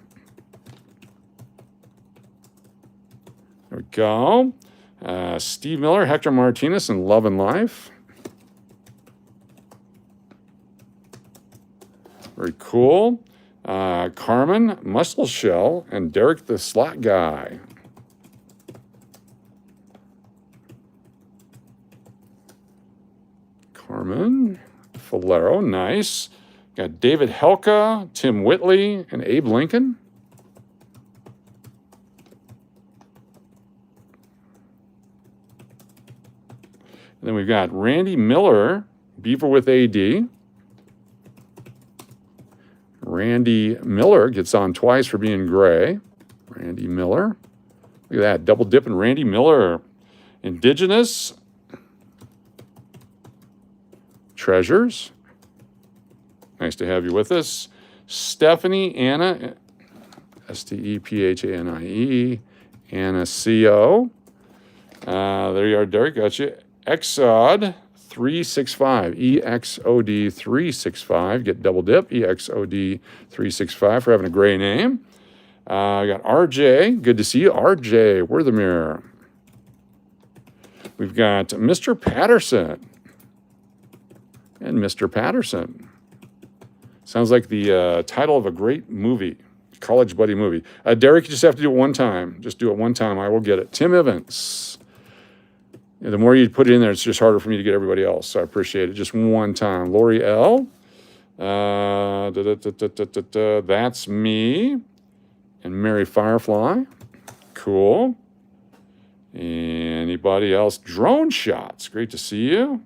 There we go. Steve Miller, Hector Martinez, and Love and Life. Very cool. Carmen, Muscle Shell, and Derek the Slot Guy. Carmen, Falero, nice. Got David Helka, Tim Whitley, and Abe Lincoln. And then we've got Randy Miller, Beaver with AD. Randy Miller gets on twice for being gray. Randy Miller. Look at that, double dipping Randy Miller. Indigenous Treasures. Nice to have you with us. Stephanie Anna, Stephanie, Anna CO. There you are, Derek, got you. Exod 365, EXOD 365. Get double dip, EXOD 365 for having a gray name. I got RJ, good to see you. RJ Worthermere. We've got Mr. Patterson. And Mr. Patterson. Sounds like the title of a great movie, college buddy movie. Derek, you just have to do it one time. Just do it one time. I will get it. Tim Evans. Yeah, the more you put it in there, it's just harder for me to get everybody else. So I appreciate it. Just one time. Lori L. That's me. And Mary Firefly. Cool. Anybody else? Drone Shots. Great to see you.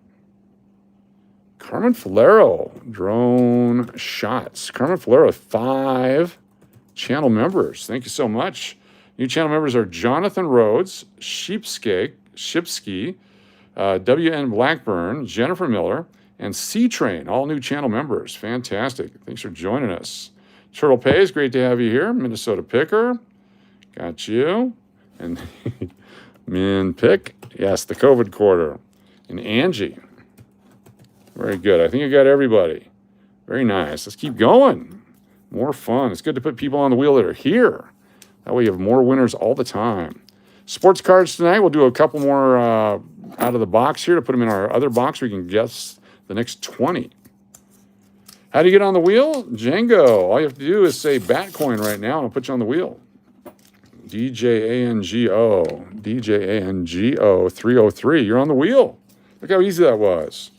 Carmen Falero, Drone Shots. Carmen Falero, 5 channel members. Thank you so much. New channel members are Jonathan Rhodes, Shipski, W.N. Blackburn, Jennifer Miller, and C-Train, all new channel members. Fantastic. Thanks for joining us. Turtle Pays, great to have you here. Minnesota Picker, got you. And Min Pick, yes, the COVID quarter. And Angie. Very good. I think I got everybody. Very nice. Let's keep going. More fun. It's good to put people on the wheel that are here. That way you have more winners all the time. Sports cards tonight. We'll do a couple more out of the box here to put them in our other box. We can guess the next 20. How do you get on the wheel? Django. All you have to do is say Batcoin right now, and I'll put you on the wheel. DJANGO. DJANGO 303. You're on the wheel. Look how easy that was.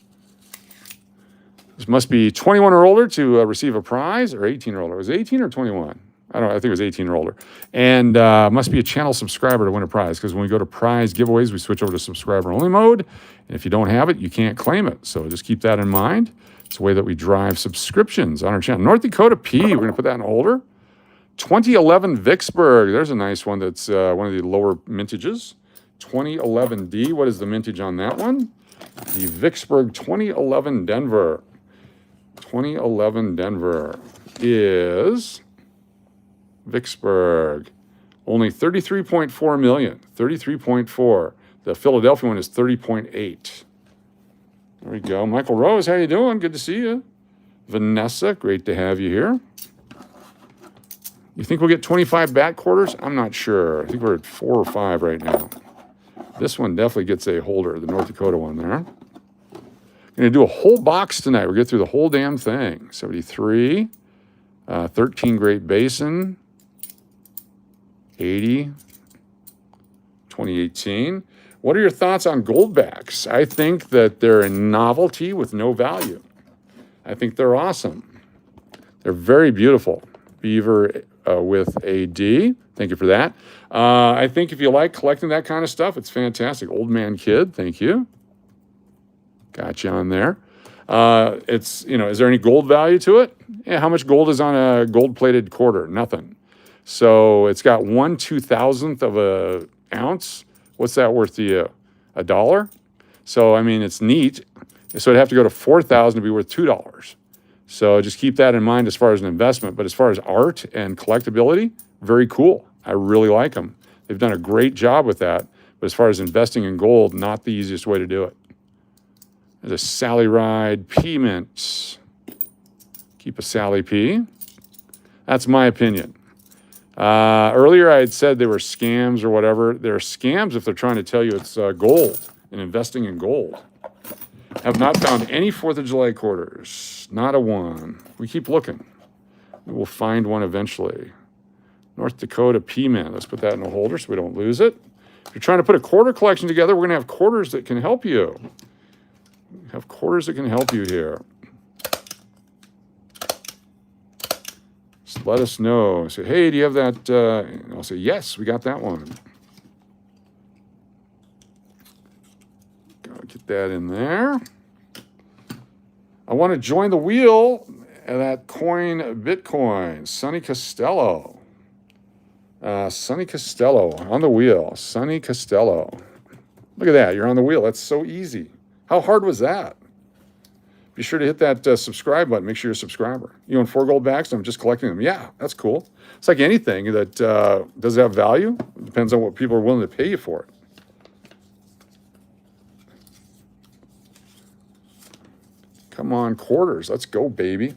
This must be 21 or older to receive a prize, or 18 or older. Was it 18 or 21? I don't know. I think it was 18 or older. And must be a channel subscriber to win a prize, because when we go to prize giveaways, we switch over to subscriber-only mode. And if you don't have it, you can't claim it. So just keep that in mind. It's a way that we drive subscriptions on our channel. North Dakota P, we're going to put that in a holder. 2011 Vicksburg. There's a nice one that's one of the lower mintages. 2011 D. What is the mintage on that one? The Vicksburg 2011 Denver. 2011 Denver is Vicksburg. Only 33.4 million. 33.4. The Philadelphia one is 30.8. There we go. Michael Rose, how you doing? Good to see you. Vanessa, great to have you here. You think we'll get 25 bat quarters? I'm not sure. I think we're at 4 or 5 right now. This one definitely gets a holder, the North Dakota one there. Going to do a whole box tonight. We'll get through the whole damn thing. 73, 13 Great Basin, 80, 2018. What are your thoughts on goldbacks? I think that they're a novelty with no value. I think they're awesome. They're very beautiful. Beaver with a D. Thank you for that. I think if you like collecting that kind of stuff, it's fantastic. Old Man Kid, thank you. Got you on there. Is there any gold value to it? Yeah, how much gold is on a gold-plated quarter? Nothing. So it's got 1/2000th of an ounce. What's that worth to you? $1? So, I mean, it's neat. So it'd have to go to 4,000 to be worth $2. So just keep that in mind as far as an investment. But as far as art and collectability, very cool. I really like them. They've done a great job with that. But as far as investing in gold, not the easiest way to do it. There's a Sally Ride P Mint. Keep a Sally P. That's my opinion. Earlier, I had said they were scams or whatever. They're scams if they're trying to tell you it's gold and investing in gold. Have not found any 4th of July quarters. Not a one. We keep looking. We will find one eventually. North Dakota P-Man. Let's put that in a holder so we don't lose it. If you're trying to put a quarter collection together, we're going to have quarters that can help you. Have quarters that can help you here. Just let us know. Say, hey, do you have that? And I'll say, yes, we got that one. Get that in there. I want to join the wheel of that coin Bitcoin. Sonny Costello. Sonny Costello on the wheel. Sonny Costello. Look at that. You're on the wheel. That's so easy. How hard was that? Be sure to hit that subscribe button. Make sure you're a subscriber. You own 4 gold backs? I'm just collecting them. Yeah, that's cool. It's like anything that does have value. It depends on what people are willing to pay you for it. Come on, quarters. Let's go, baby.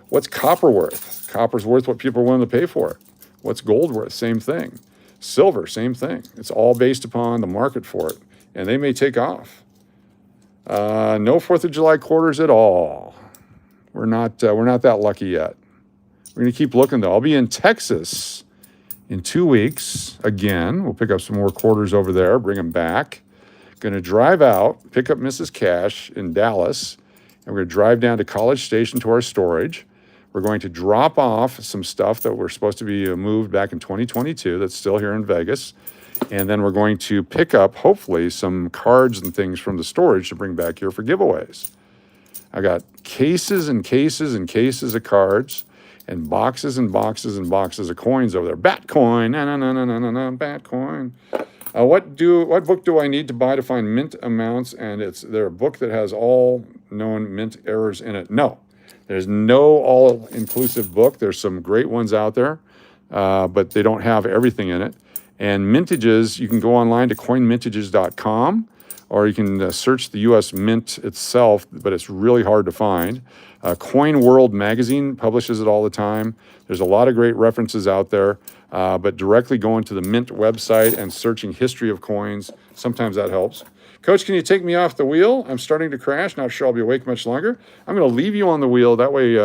What's copper worth? Copper's worth what people are willing to pay for it. What's gold worth? Same thing. Silver, same thing. It's all based upon the market for it. And they may take off. No 4th of July quarters at all. We're not that lucky yet. We're going to keep looking, though. I'll be in Texas in 2 weeks. Again, we'll pick up some more quarters over there, bring them back. Going to drive out, pick up Mrs. Cash in Dallas, and we're going to drive down to College Station to our storage. We're going to drop off some stuff that were supposed to be moved back in 2022 that's still here in Vegas. And then we're going to pick up, hopefully, some cards and things from the storage to bring back here for giveaways. I got cases and cases and cases of cards and boxes and boxes and boxes of coins over there. Batcoin, Batcoin. What book do I need to buy to find mint amounts? And it's there a book that has all known mint errors in it? No, there's no all-inclusive book. There's some great ones out there, but they don't have everything in it. And mintages, you can go online to coinmintages.com, or you can search the U.S. Mint itself, but it's really hard to find. Coin World magazine publishes it all the time. There's a lot of great references out there, but directly going to the Mint website and searching history of coins, sometimes that helps. Coach, can you take me off the wheel? I'm starting to crash. Not sure I'll be awake much longer. I'm going to leave you on the wheel. That way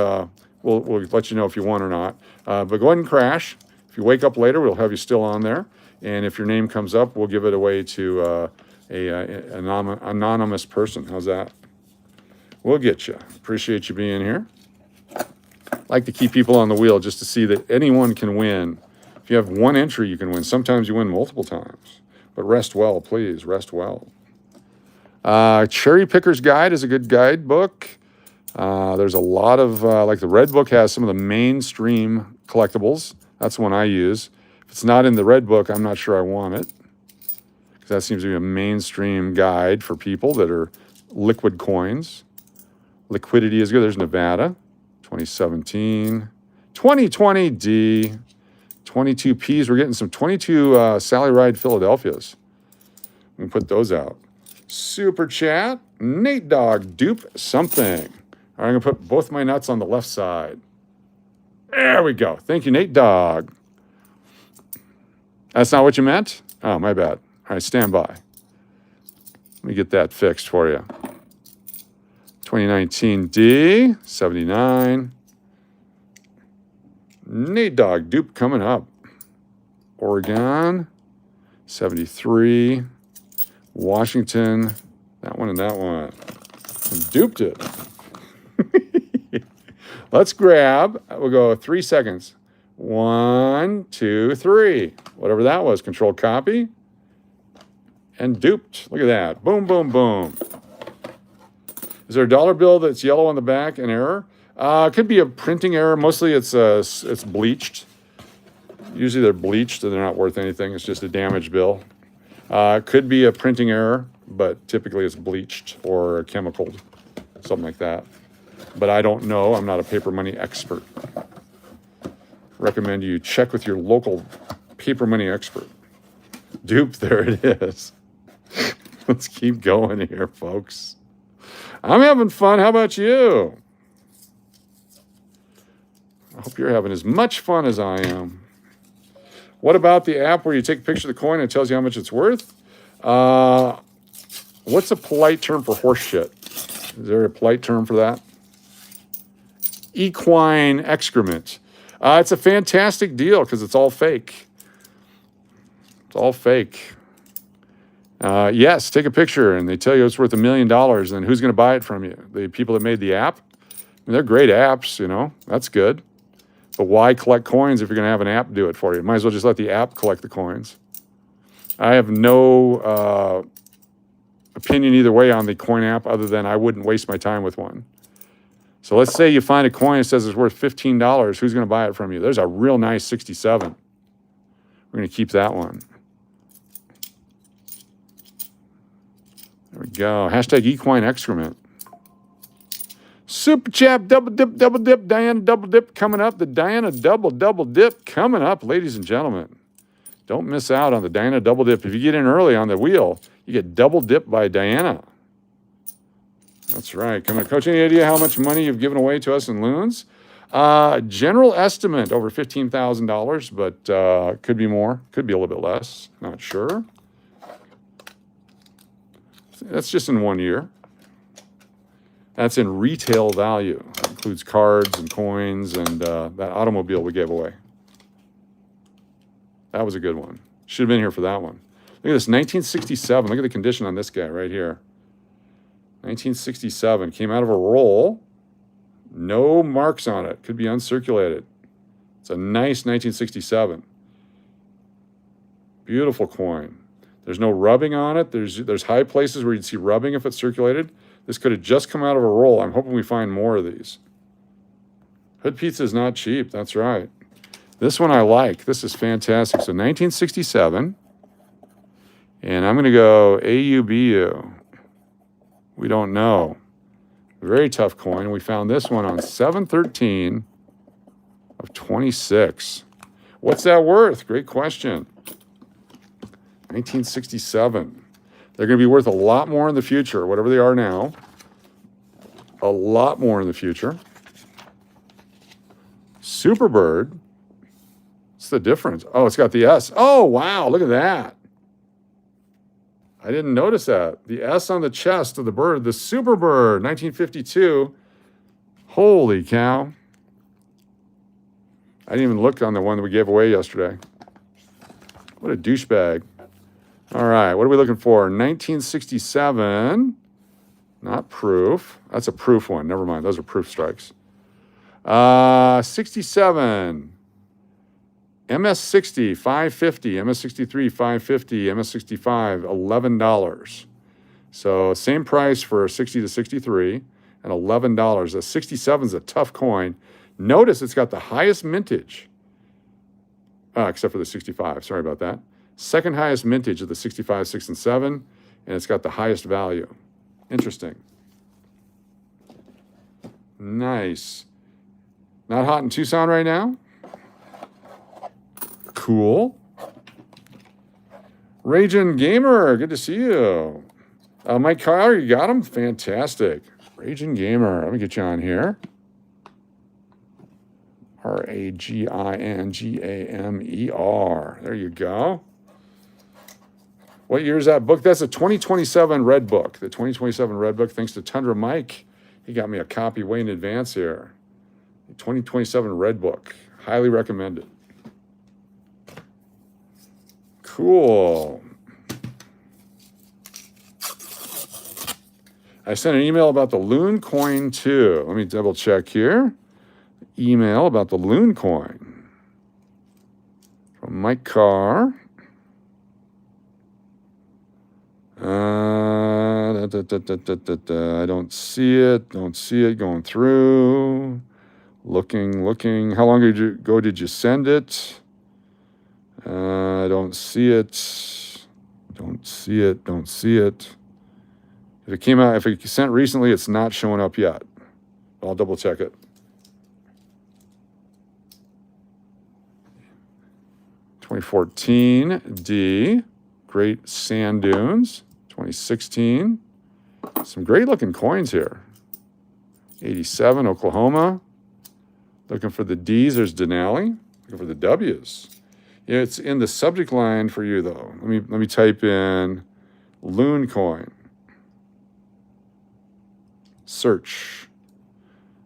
we'll let you know if you won or not. But go ahead and crash. If you wake up later, we'll have you still on there. And if your name comes up, we'll give it away to an anonymous person. How's that? We'll get you. Appreciate you being here. Like to keep people on the wheel just to see that anyone can win. If you have one entry, you can win. Sometimes you win multiple times. But rest well, please. Rest well. Cherry Picker's Guide is a good guidebook. There's a lot of, like the Red Book has some of the mainstream collectibles. That's the one I use. If it's not in the Red Book, I'm not sure I want it. Because that seems to be a mainstream guide for people that are liquid coins. Liquidity is good. There's Nevada, 2017. 2020D, 22Ps. We're getting some 22 Sally Ride Philadelphias. We can put those out. Super chat, Nate Dogg, dupe something. All right, I'm going to put both my nuts on the left side. There we go. Thank you, Nate Dogg. That's not what you meant? Oh, my bad. All right, stand by. Let me get that fixed for you. 2019 D, 79. Nate Dogg, dupe coming up. Oregon, 73. Washington, that one and that one. Duped it. Let's grab, we'll go 3 seconds. 1, 2, 3. Whatever that was, control copy. And duped. Look at that. Boom, boom, boom. Is there a dollar bill that's yellow on the back, an error? It could be a printing error. Mostly it's bleached. Usually they're bleached and they're not worth anything. It's just a damaged bill. Could be a printing error, but typically it's bleached or chemicaled, something like that. But I don't know. I'm not a paper money expert. Recommend you check with your local paper money expert. Dupe, there it is. Let's keep going here, folks. I'm having fun. How about you? I hope you're having as much fun as I am. What about the app where you take a picture of the coin and it tells you how much it's worth? What's a polite term for horse shit? Is there a polite term for that? Equine excrement. It's a fantastic deal because it's all fake. It's all fake. Yes, take a picture and they tell you it's worth $1 million. And who's going to buy it from you? The people that made the app? I mean, they're great apps, you know. That's good. But why collect coins if you're going to have an app do it for you? Might as well just let the app collect the coins. I have no opinion either way on the coin app other than I wouldn't waste my time with one. So let's say you find a coin that says it's worth $15. Who's going to buy it from you? There's a real nice 67. We're going to keep that one. There we go. Hashtag equine excrement. Super Chat, double dip, Diana double dip coming up. The Diana double dip coming up, ladies and gentlemen. Don't miss out on the Diana double dip. If you get in early on the wheel, you get double dipped by Diana. That's right. Come on, Coach, any idea how much money you've given away to us in loons? General estimate over $15,000, but could be more. Could be a little bit less. Not sure. That's just in 1 year. That's in retail value. That includes cards and coins and that automobile we gave away. That was a good one. Should have been here for that one. Look at this, 1967. Look at the condition on this guy right here. 1967. Came out of a roll. No marks on it. Could be uncirculated. It's a nice 1967. Beautiful coin. There's no rubbing on it. There's high places where you'd see rubbing if it's circulated. This could have just come out of a roll. I'm hoping we find more of these. Hood pizza is not cheap. That's right. This one I like. This is fantastic. So 1967. And I'm going to go AUBU. We don't know. Very tough coin. We found this one on 7/13 of 26. What's that worth? Great question. 1967. They're going to be worth a lot more in the future, whatever they are now. A lot more in the future. Superbird. What's the difference? Oh, it's got the S. Oh, wow. Look at that. I didn't notice that. The S on the chest of the bird, the Superbird, 1952. Holy cow. I didn't even look on the one that we gave away yesterday. What a douchebag. All right, what are we looking for? 1967. Not proof. That's a proof one. Never mind. Those are proof strikes. 67. MS60, $5.50. MS63, $5.50. MS65, $11. So same price for 60 to 63 and $11. The 67 is a tough coin. Notice it's got the highest mintage, except for the 65. Sorry about that. Second highest mintage of the 65, 6, and 7, and it's got the highest value. Interesting. Nice. Not hot in Tucson right now? Cool. Raging Gamer, good to see you. Mike Kyle, you got him? Fantastic. Raging Gamer, let me get you on here. RAGINGAMER. There you go. What year is that book? That's a 2027 Red Book. The 2027 Red Book, thanks to Tundra Mike. He got me a copy way in advance here. The 2027 Red Book. Highly recommended. Cool. I sent an email about the Loon coin too. Let me double check here. Email about the Loon coin from Mike Carr. I don't see it. Don't see it going through. Looking. How long ago did you send it? I don't see it. Don't see it. If it came out, if it sent recently, it's not showing up yet. I'll double check it. 2014 D, great sand dunes. 2016, some great looking coins here. 87 Oklahoma. Looking for the D's, there's Denali. Looking for the W's. Yeah, it's in the subject line for you though. Let me type in Loon coin. Search.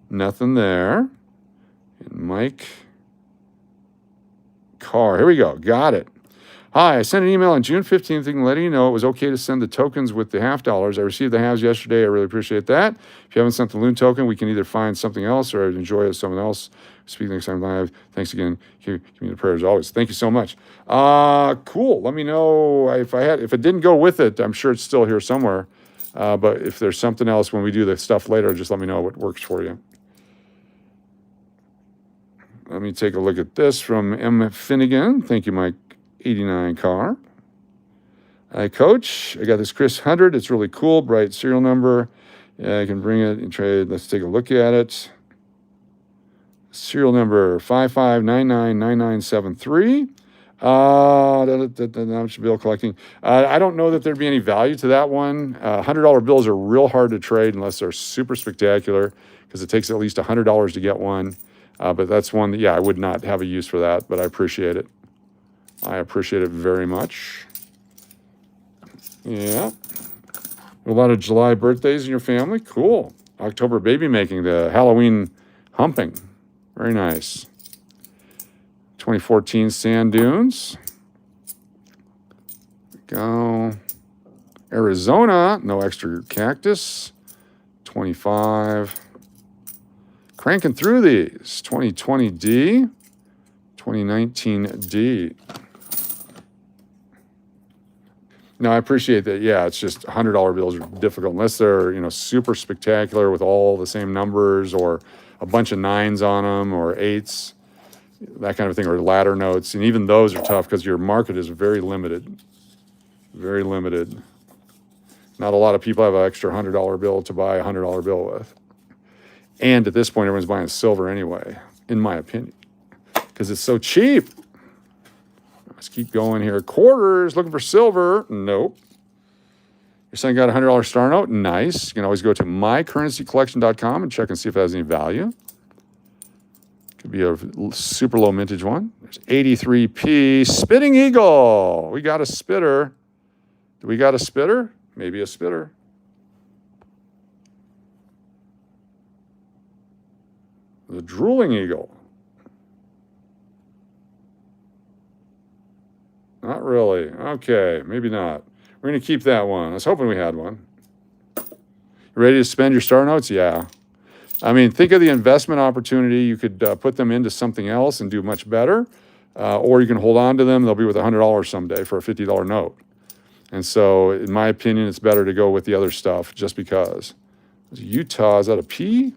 Nothing there. And Mike Carr. Here we go. Got it. Hi, I sent an email on June 15th letting you know it was okay to send the tokens with the $50. I received the halves yesterday. I really appreciate that. If you haven't sent the Loon token, we can either find something else or enjoy it with someone else. Speak next time live. Thanks again. Give me the prayers always. Thank you so much. Cool. Let me know if it didn't go with it. I'm sure it's still here somewhere. But if there's something else when we do the stuff later, just let me know what works for you. Let me take a look at this from M. Finnegan. Thank you, Mike. 89 Car. Hi, Coach. I got this Chris 100. It's really cool. Bright serial number. I can bring it and trade. Let's take a look at it. Serial number 55999973. How much bill collecting? I don't know that there'd be any value to that one. $100 bills are real hard to trade unless they're super spectacular because it takes at least $100 to get one. But that's one that, yeah, I would not have a use for that, but I appreciate it. I appreciate it very much. Yeah. A lot of July birthdays in your family. Cool. October baby making, the Halloween humping. Very nice. 2014 sand dunes. Go. Arizona, no extra cactus. 25. Cranking through these. 2020 D. 2019 D. No, I appreciate that. Yeah, it's just $100 bills are difficult unless they're, super spectacular with all the same numbers or a bunch of 9s on them or 8s, that kind of thing, or ladder notes. And even those are tough because your market is very limited. Very limited. Not a lot of people have an extra $100 bill to buy a $100 bill with. And at this point, everyone's buying silver anyway, in my opinion, because it's so cheap. Let's keep going here. Quarters, looking for silver. Nope. Your son got a $100 star note. Nice. You can always go to mycurrencycollection.com and check and see if it has any value. Could be a super low mintage one. There's 83p Spitting Eagle. We got a spitter. Do we got a spitter? Maybe a spitter. The Drooling Eagle. Not really. Okay, maybe not. We're going to keep that one. I was hoping we had one. You ready to spend your star notes? Yeah. I mean, think of the investment opportunity. You could put them into something else and do much better, or you can hold on to them. They'll be worth $100 someday for a $50 note. And so, in my opinion, it's better to go with the other stuff just because. Utah, is that a P?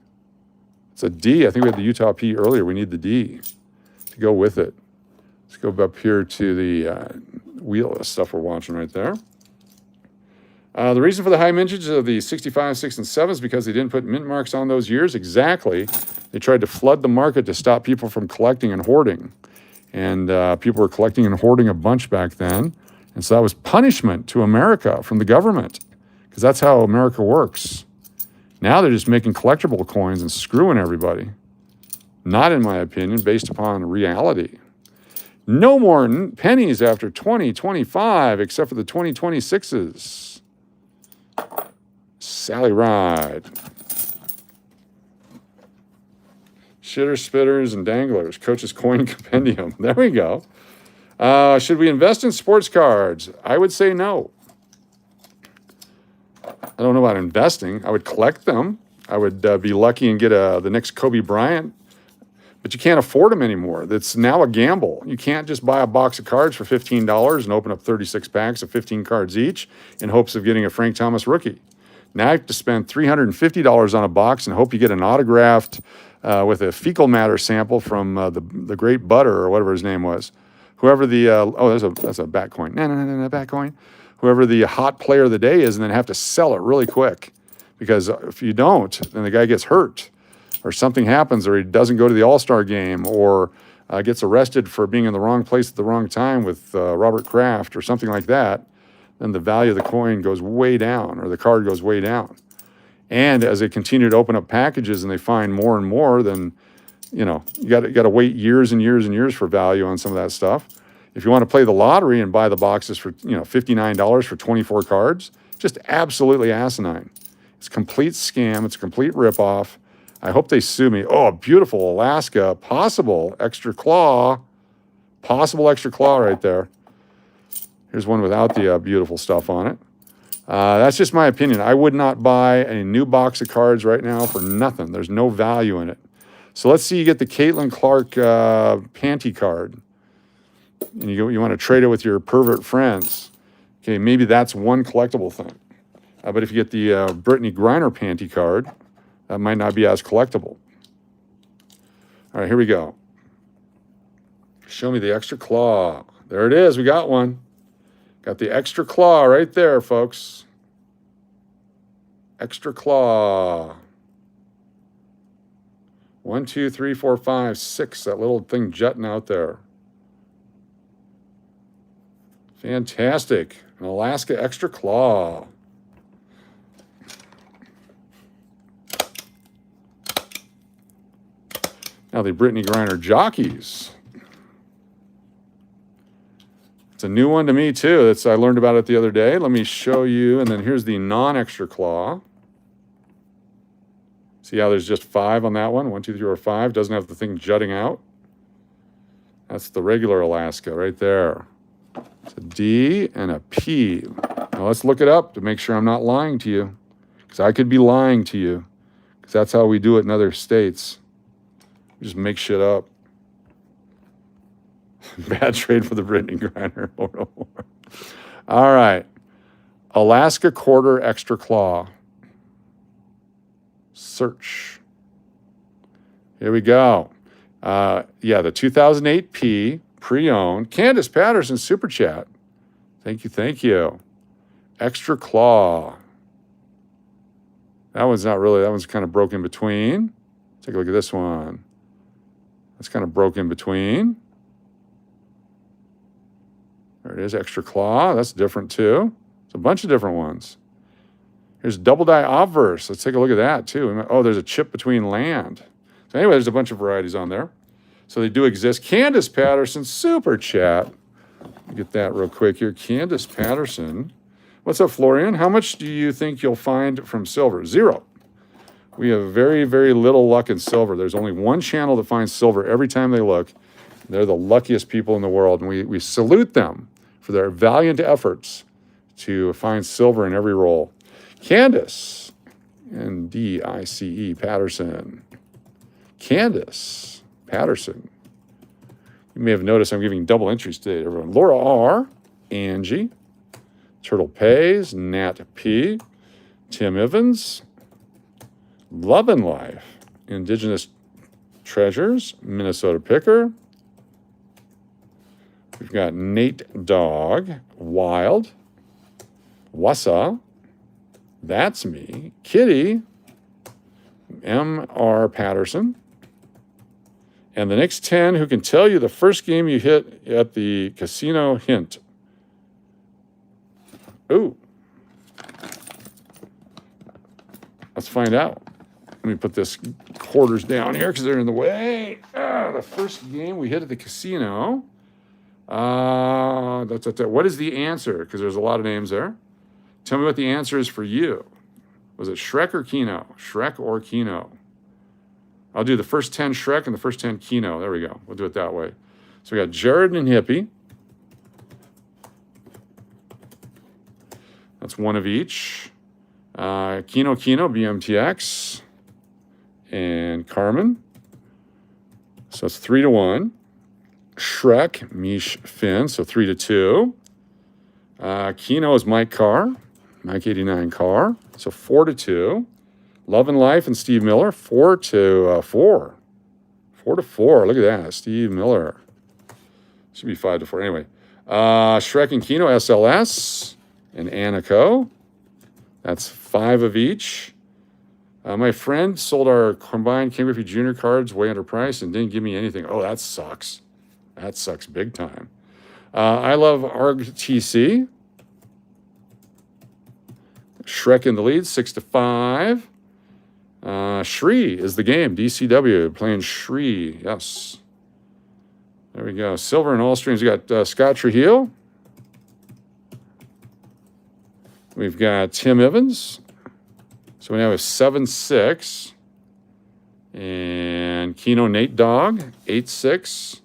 It's a D. I think we had the Utah P earlier. We need the D to go with it. Let's go up here to the wheel of stuff we're watching right there. The reason for the high mintage of the 65, 6, and 7 is because they didn't put mint marks on those years. Exactly. They tried to flood the market to stop people from collecting and hoarding. And people were collecting and hoarding a bunch back then. And so that was punishment to America from the government, because that's how America works. Now they're just making collectible coins and screwing everybody. Not, in my opinion, based upon reality. No more pennies after 2025, except for the 2026s. Sally Ride. Shitters, spitters, and danglers. Coach's Coin Compendium. There we go. Should we invest in sports cards? I would say no. I don't know about investing. I would collect them. I would be lucky and get the next Kobe Bryant. But you can't afford them anymore. It's now a gamble. You can't just buy a box of cards for $15 and open up 36 packs of 15 cards each in hopes of getting a Frank Thomas rookie. Now you have to spend $350 on a box and hope you get an autographed with a fecal matter sample from the great Butter or whatever his name was. Whoever the that's a bat coin. No, bat coin. Whoever the hot player of the day is, and then have to sell it really quick, because if you don't, then the guy gets hurt, or something happens, or he doesn't go to the All-Star game, or gets arrested for being in the wrong place at the wrong time with Robert Kraft or something like that. Then the value of the coin goes way down, or the card goes way down. And as they continue to open up packages and they find more and more, then you got to wait years and years and years for value on some of that stuff. If you want to play the lottery and buy the boxes for $59 for 24 cards, just absolutely asinine. It's a complete scam. It's a complete ripoff. I hope they sue me. Oh, a beautiful Alaska, possible extra claw right there. Here's one without the beautiful stuff on it. That's just my opinion. I would not buy a new box of cards right now for nothing. There's no value in it. So let's see you get the Caitlin Clark panty card, and you want to trade it with your pervert friends. Okay, maybe that's one collectible thing. But if you get the Brittany Griner panty card, that might not be as collectible. All right, here we go. Show me the extra claw. There it is. We got one. Got the extra claw right there, folks. Extra claw. 1, 2, 3, 4, 5, 6. That little thing jutting out there. Fantastic. An Alaska extra claw. Now the Brittany Griner jockeys. It's a new one to me too. I learned about it the other day. Let me show you. And then here's the non-extra claw. See how there's just 5 on that one? 1, 2, 3, 4, 5. Doesn't have the thing jutting out. That's the regular Alaska right there. It's a D and a P. Now let's look it up to make sure I'm not lying to you, because I could be lying to you, because that's how we do it in other states. We just make shit up. Bad trade for the Brittany Griner. All right. Alaska quarter extra claw. Search. Here we go. The 2008 P, pre-owned. Candace Patterson, Super Chat. Thank you. Extra claw. That one's not really, that one's kind of broken between. Take a look at this one. That's kind of broken between. There it is, extra claw. That's different too. It's a bunch of different ones. Here's double die obverse. Let's take a look at that too. Oh, there's a chip between land. So anyway, there's a bunch of varieties on there. So they do exist. Candace Patterson, super chat. Get that real quick here. Candace Patterson. What's up, Florian? How much do you think you'll find from silver? 0. We have very, very little luck in silver. There's only one channel that finds silver every time they look. They're the luckiest people in the world, and we salute them for their valiant efforts to find silver in every roll. Candace, N-D-I-C-E, Patterson. Candace Patterson. You may have noticed I'm giving double entries today, everyone. Laura R., Angie, Turtle Pays, Nat P., Tim Evans, Love and Life, Indigenous Treasures, Minnesota Picker. We've got Nate Dog, Wild, Wassa, That's Me, Kitty, M.R. Patterson. And the next 10 who can tell you the first game you hit at the casino hint. Ooh. Let's find out. Let me put this quarters down here because they're in the way. The first game we hit at the casino. What is the answer? Because there's a lot of names there. Tell me what the answer is for you. Was it Shrek or Keno? Shrek or Keno? I'll do the first 10 Shrek and the first 10 Keno. There we go. We'll do it that way. So we got Jared and Hippie. That's one of each. Keno, BMTX. And Carmen. So it's 3-1. Shrek, Mish, Finn. So 3-2. Keno is Mike Carr. Mike 89 Carr. So 4-2. Love and Life and Steve Miller, 4-4. 4-4. Look at that. Steve Miller. Should be 5-4. Anyway. Shrek and Keno, SLS. And Anico. That's 5 of each. My friend sold our combined King Griffey Jr. cards way underpriced and didn't give me anything. Oh, that sucks. That sucks big time. I love RTC. Shrek in the lead, 6-5. Shri is the game. DCW playing Shri. Yes. There we go. Silver and all streams. We got Scott Trujillo. We've got Tim Evans. So we now have 7-6. And Keno Nate Dog, 8-6.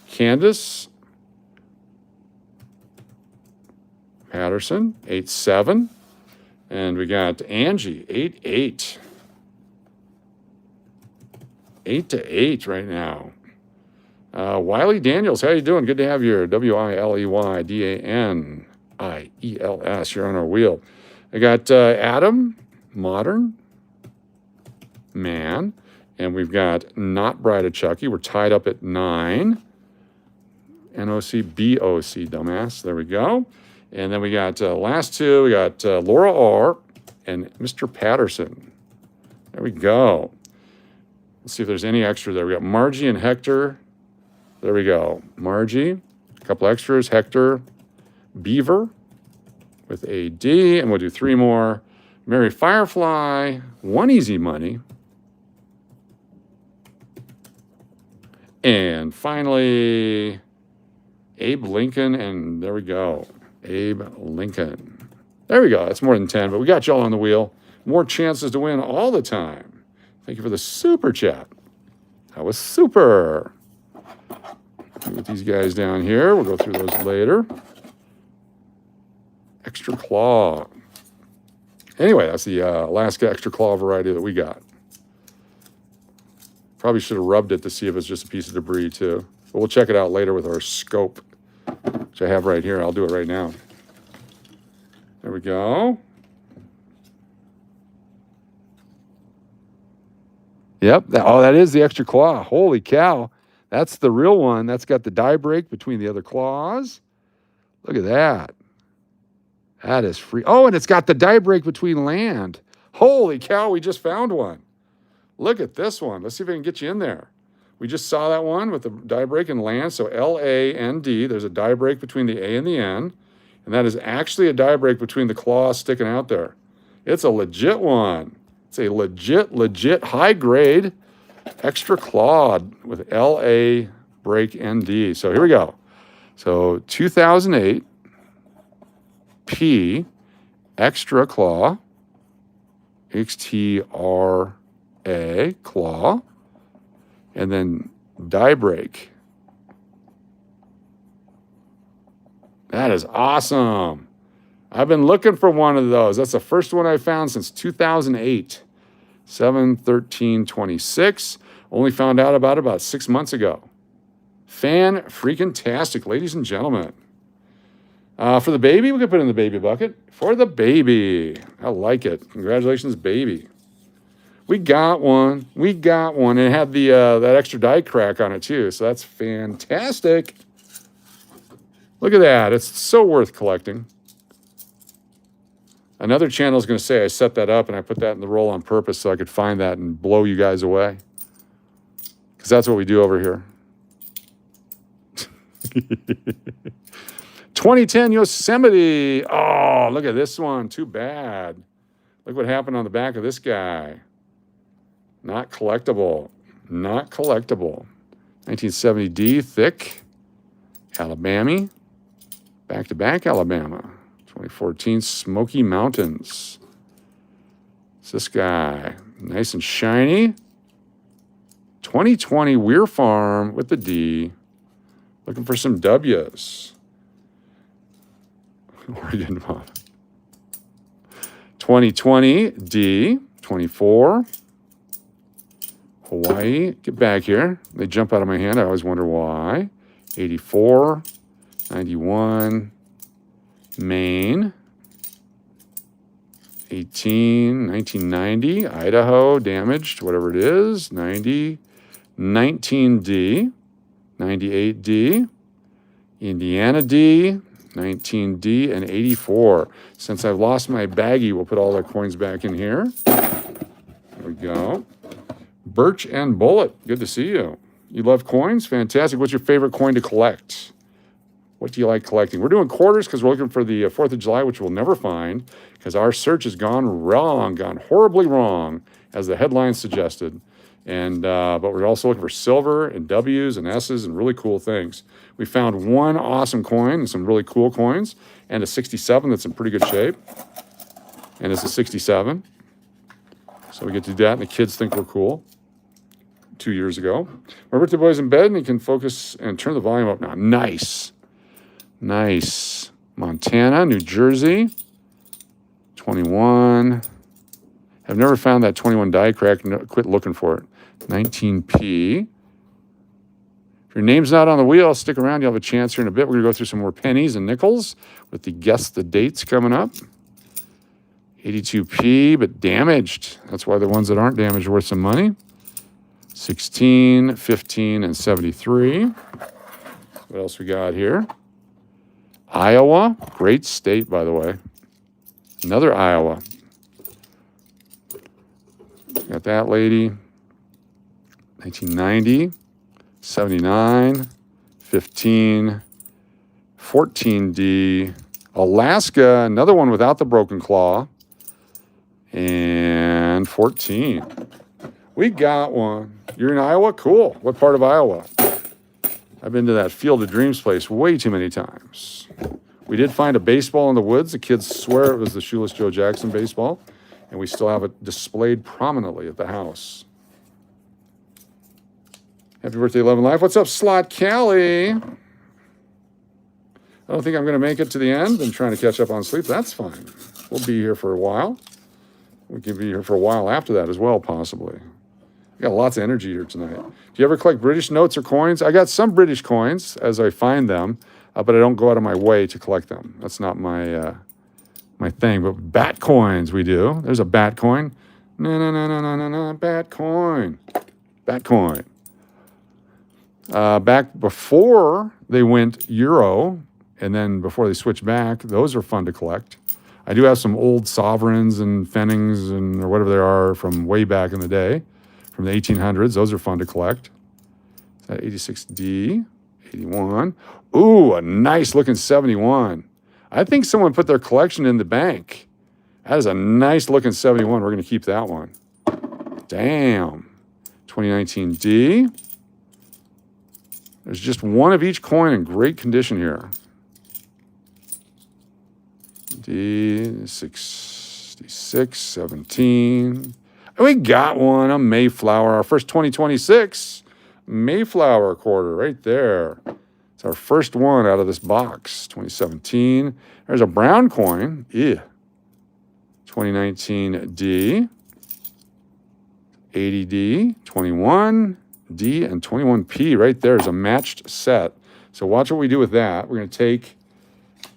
Candace Patterson, 8-7. And we got Angie, 8-8. 8-8 right now. Wiley Daniels, how you doing? Good to have you here. WILEYDANIELS. You're on our wheel. I got Adam, Modern Man. And we've got Not Bride of Chucky. We're tied up at 9. NOC, BOC, dumbass. There we go. And then we got last two. We got Laura R. and Mr. Patterson. There we go. Let's see if there's any extra there. We got Margie and Hector. There we go. Margie. A couple extras. Hector. Beaver with a D. And we'll do 3 more. Mary Firefly. 1 easy money. And finally, Abe Lincoln. And there we go. Abe Lincoln. There we go. That's more than 10, but we got y'all on the wheel. More chances to win all the time. Thank you for the super chat. That was super. Get these guys down here. We'll go through those later. Extra claw. Anyway, that's the Alaska extra claw variety that we got. Probably should have rubbed it to see if it's just a piece of debris too. But we'll check it out later with our scope, which I have right here. I'll do it right now. There we go. Yep. That is the extra claw. Holy cow. That's the real one. That's got the die break between the other claws. Look at that. That is free. Oh, and it's got the die break between land. Holy cow, we just found one. Look at this one. Let's see if I can get you in there. We just saw that one with the die break and land. So L-A-N-D. There's a die break between the A and the N. And that is actually a die break between the claws sticking out there. It's a legit one. It's a legit high grade Extra clawed with LA break ND. So here we go. So 2008 P extra claw, XTRA claw, and then die break. That is awesome. I've been looking for one of those. That's the first one I found since 2008. 7/13/26. Only found out about 6 months ago. Fan-freaking-tastic, ladies and gentlemen. For the baby, we can put it in the baby bucket. For the baby. I like it. Congratulations, baby. We got one. We got one. And it had the that extra die crack on it, too. So that's fantastic. Look at that. It's so worth collecting. Another channel is going to say I set that up and I put that in the roll on purpose so I could find that and blow you guys away. Because that's what we do over here. 2010 Yosemite. Oh, look at this one. Too bad. Look what happened on the back of this guy. Not collectible. Not collectible. 1970D, thick. Alabama. Back-to-back Alabama. 2014 Smoky Mountains. It's this guy. Nice and shiny. 2020 Weir Farm with the D. Looking for some W's. Oregon Mom. 2020 D. 24. Hawaii. Get back here. They jump out of my hand. I always wonder why. 84. 91. Maine. 1990, Idaho, damaged, whatever it is. 90. 19D. 98D. Indiana D. 19D and 84. Since I've lost my baggie, we'll put all the coins back in here. There we go. Birch and Bullet. Good to see you. You love coins? Fantastic. What's your favorite coin to collect? What do you like collecting? We're doing quarters because we're looking for the 4th of July, which we'll never find because our search has gone wrong, gone horribly wrong, as the headline suggested. And but we're also looking for silver and W's and S's and really cool things. We found one awesome coin and some really cool coins and a 67 that's in pretty good shape. And it's a 67. So we get to do that and the kids think we're cool. 2 years ago. My birthday boy's in bed and he can focus and turn the volume up now. Nice. Nice. Montana, New Jersey, 21. I've never found that 21 die crack. No, quit looking for it. 19P. If your name's not on the wheel, stick around. You'll have a chance here in a bit. We're going to go through some more pennies and nickels with the guess the dates coming up. 82P, but damaged. That's why the ones that aren't damaged are worth some money. 16, 15, and 73. What else we got here? Iowa, great state, by the way. Another Iowa. Got that lady. 1990, 79, 15, 14D. Alaska, another one without the broken claw. And 14. We got one. You're in Iowa? Cool. What part of Iowa? I've been to that Field of Dreams place way too many times. We did find a baseball in the woods. The kids swear it was the Shoeless Joe Jackson baseball, and we still have it displayed prominently at the house. Happy birthday, Love and Life. What's up, Slot Callie? I don't think I'm going to make it to the end. I'm trying to catch up on sleep. That's fine. We'll be here for a while. We can be here for a while after that as well, possibly. I got lots of energy here tonight. Do you ever collect British notes or coins? I got some British coins as I find them, but I don't go out of my way to collect them. That's not my my thing. But bat coins we do. There's a bat coin. No, bat coin. Bat coin. Back before they went euro, and then before they switched back, those are fun to collect. I do have some old sovereigns and Fennings and or whatever they are from way back in the day. From the 1800s, those are fun to collect. Is that 86D, 81. Ooh, a nice looking 71. I think someone put their collection in the bank. That is a nice looking 71. We're going to keep that one. Damn. 2019D. There's just one of each coin in great condition here. D6617. And we got one, a Mayflower, our first 2026 Mayflower quarter right there. It's our first one out of this box, 2017. There's a brown coin, 2019D, 80D, 21D, and 21P right there is a matched set. So watch what we do with that. We're going to take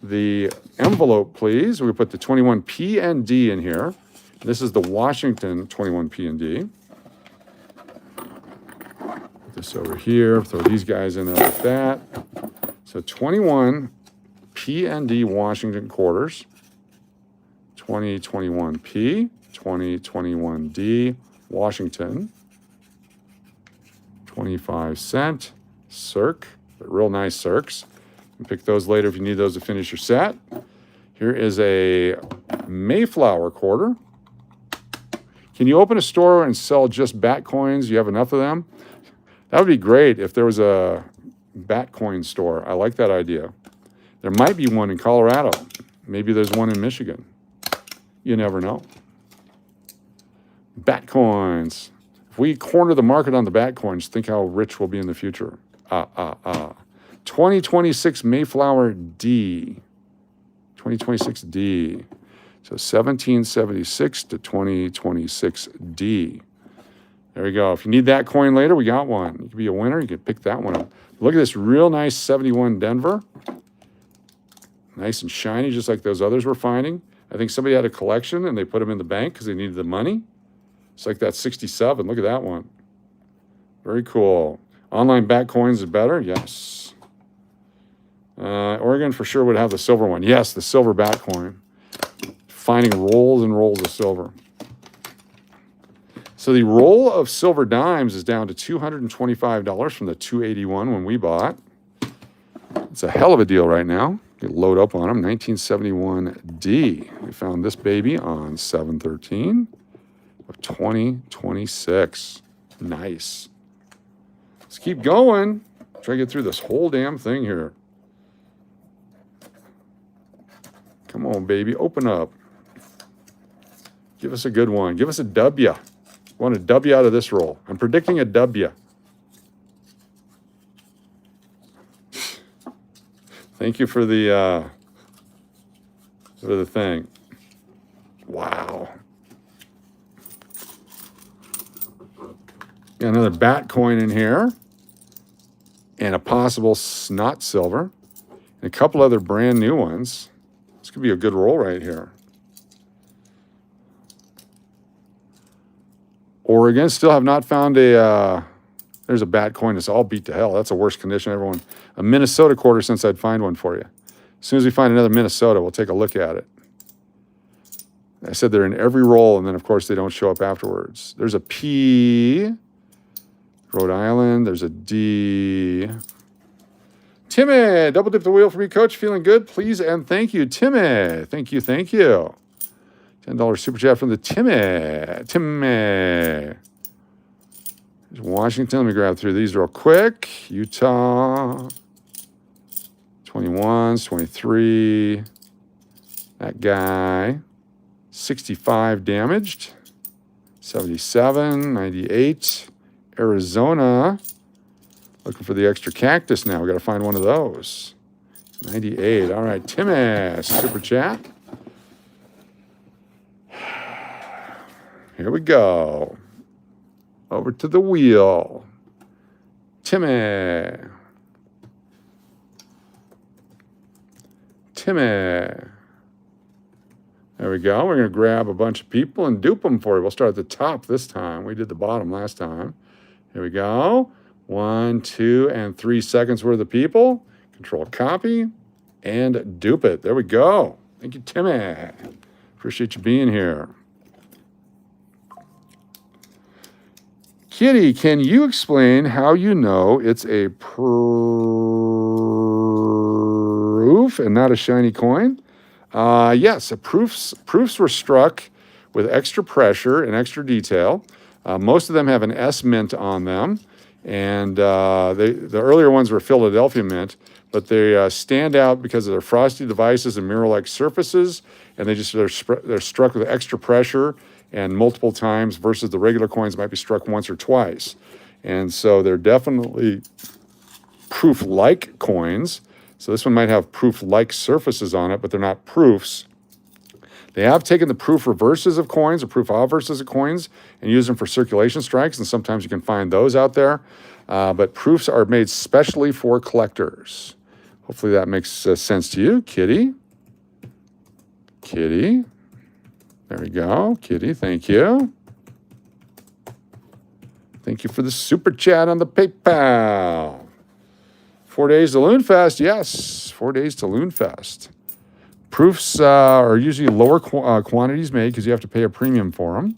the envelope, please. We put the 21P and D in here. This is the Washington 21P and D. Put this over here. Throw these guys in there like that. So 21P and D Washington quarters. 2021P, 2021D Washington. 25-cent Circ. They're real nice Circs. You can pick those later if you need those to finish your set. Here is a Mayflower quarter. Can you open a store and sell just bat coins? You have enough of them? That would be great if there was a bat coin store. I like that idea. There might be one in Colorado. Maybe there's one in Michigan. You never know. Bat coins. If we corner the market on the bat coins, think how rich we'll be in the future. 2026 Mayflower D. 2026D. So 1776 to 2026D. There we go. If you need that coin later, we got one. You could be a winner. You could pick that one up. Look at this real nice 71 Denver. Nice and shiny, just like those others we're finding. I think somebody had a collection and they put them in the bank because they needed the money. It's like that 67. Look at that one. Very cool. Online bat coins is better? Yes. Oregon for sure would have the silver one. Yes, the silver bat coin. Finding rolls and rolls of silver. So the roll of silver dimes is down to $225 from the $281 when we bought. It's a hell of a deal right now. You load up on them. 1971D. We found this baby on 7/13 of 2026. Nice. Let's keep going. Try to get through this whole damn thing here. Come on, baby. Open up. Give us a good one. Give us a W. Want a W out of this roll. I'm predicting a W. Thank you for the thing. Wow. Got another bat coin in here. And a possible snot silver. And a couple other brand new ones. This could be a good roll right here. Oregon, still have not found there's a bat coin that's all beat to hell. That's the worst condition, everyone. A Minnesota quarter since I'd find one for you. As soon as we find another Minnesota, we'll take a look at it. I said they're in every roll, and then, of course, they don't show up afterwards. There's a P, Rhode Island. There's a D. Timmy, double dip the wheel for me, Coach. Feeling good? Please and thank you, Timmy. Thank you, thank you. $10 super chat from the Timmy. Timmy. There's Washington. Let me grab through these real quick. Utah. 21s, 23. That guy. 65 damaged. 77, 98. Arizona. Looking for the extra cactus now. We got to find one of those. 98. All right, Timmy. Super chat. Here we go. Over to the wheel. Timmy. Timmy. There we go. We're going to grab a bunch of people and dupe them for you. We'll start at the top this time. We did the bottom last time. Here we go. 1, 2, and 3 seconds worth of people. Control copy and dupe it. There we go. Thank you, Timmy. Appreciate you being here. Kitty, can you explain how you know it's a proof and not a shiny coin? Yes, proofs were struck with extra pressure and extra detail. Most of them have an S mint on them, and the earlier ones were Philadelphia mint, but they stand out because of their frosty devices and mirror-like surfaces, and they're struck with extra pressure and multiple times versus the regular coins might be struck once or twice. And so they're definitely proof-like coins. So this one might have proof-like surfaces on it, but they're not proofs. They have taken the proof reverses of coins or proof obverses of coins and used them for circulation strikes, and sometimes you can find those out there. But proofs are made specially for collectors. Hopefully that makes sense to you, Kitty. Kitty. There we go. Kitty, thank you. Thank you for the super chat on the PayPal. 4 days to Loonfest. Yes, 4 days to Loonfest. Proofs are usually lower quantities made because you have to pay a premium for them.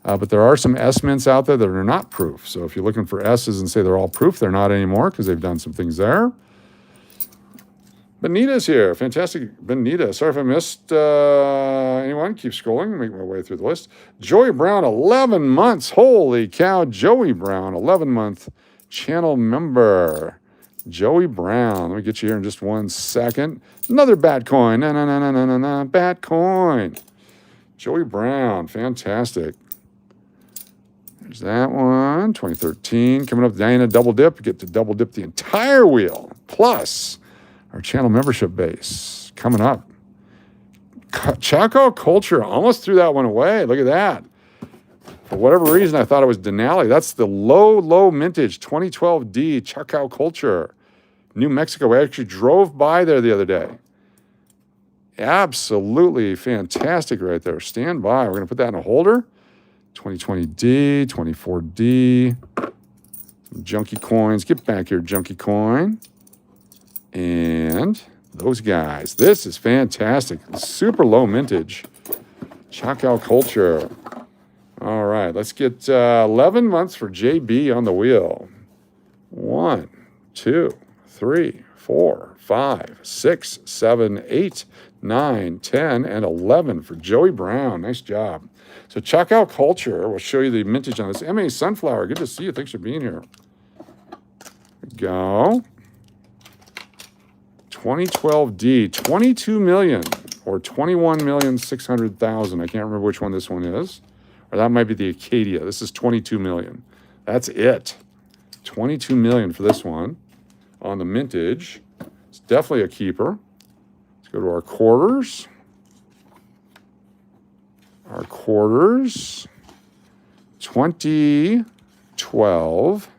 But there are some S mints out there that are not proof. So if you're looking for S's and say they're all proof, they're not anymore because they've done some things there. Benita's here. Fantastic, Benita. Sorry if I missed anyone. Keep scrolling. Make my way through the list. Joey Brown, 11 months. Holy cow. Joey Brown, 11-month channel member. Joey Brown. Let me get you here in just 1 second. Another bat coin. Bat coin. Joey Brown. Fantastic. There's that one. 2013. Coming up, Diana Double Dip. Get to double dip the entire wheel. Plus our channel membership base. Coming up. Chaco Culture. Almost threw that one away. Look at that. For whatever reason, I thought it was Denali. That's the low mintage 2012D Chaco Culture. New Mexico. We actually drove by there the other day. Absolutely fantastic right there. Stand by. We're going to put that in a holder. 2020D, 24D. Some junky coins. Get back here, junky coin. And those guys. This is fantastic. Super low mintage. Chaco Culture. All right, let's get 11 months for JB on the wheel. 1, 2, 3, 4, 5, 6, 7, 8, 9, 10, and 11 for Joey Brown. Nice job. So Chaco Culture, we'll show you the mintage on this. MA Sunflower, good to see you. Thanks for being here. There we go. 2012D, 22 million or 21,600,000. I can't remember which one this one is. Or that might be the Acadia. This is 22 million. That's it. 22 million for this one on the mintage. It's definitely a keeper. Let's go to our quarters. Our quarters. 2012.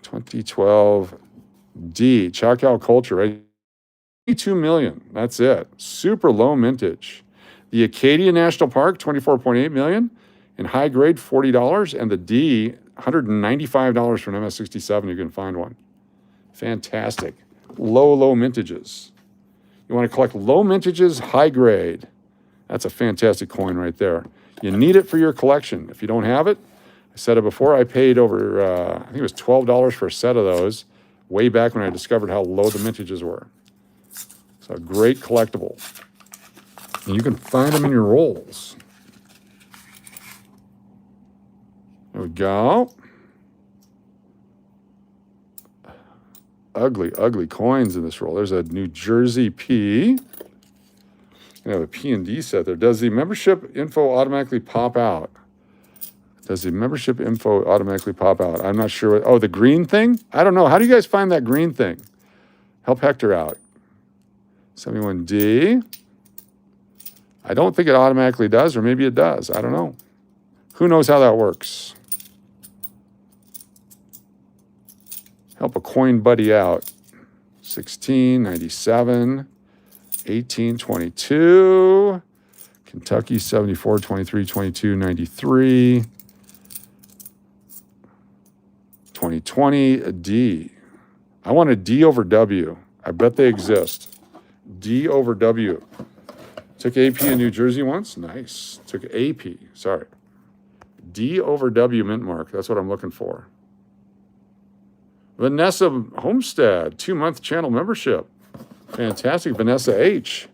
2012D. Chaco Culture, right? 22 million. That's it. Super low mintage. The Acadia National Park, 24.8 million. In high grade, $40. And the D, $195 for an MS67. You can find one. Fantastic. Low mintages. You want to collect low mintages, high grade. That's a fantastic coin right there. You need it for your collection. If you don't have it, I said it before, I paid over, I think it was $12 for a set of those way back when I discovered how low the mintages were. So a great collectible. And you can find them in your rolls. There we go. Ugly coins in this roll. There's a New Jersey P. I have a P&D set there. Does the membership info automatically pop out? Does the membership info automatically pop out? I'm not sure. Oh, the green thing? I don't know. How do you guys find that green thing? Help Hector out. 71D. I don't think it automatically does, or maybe it does. I don't know. Who knows how that works? Help a coin buddy out. 1697, 1822, Kentucky 74, 23, 22, 93, 2020, a D. I want a D over W. I bet they exist. D over W. Took AP in New Jersey once. Nice. Took AP. Sorry. D over W mint mark. That's what I'm looking for. Vanessa Homestead, 2-month channel membership. Fantastic. Vanessa H.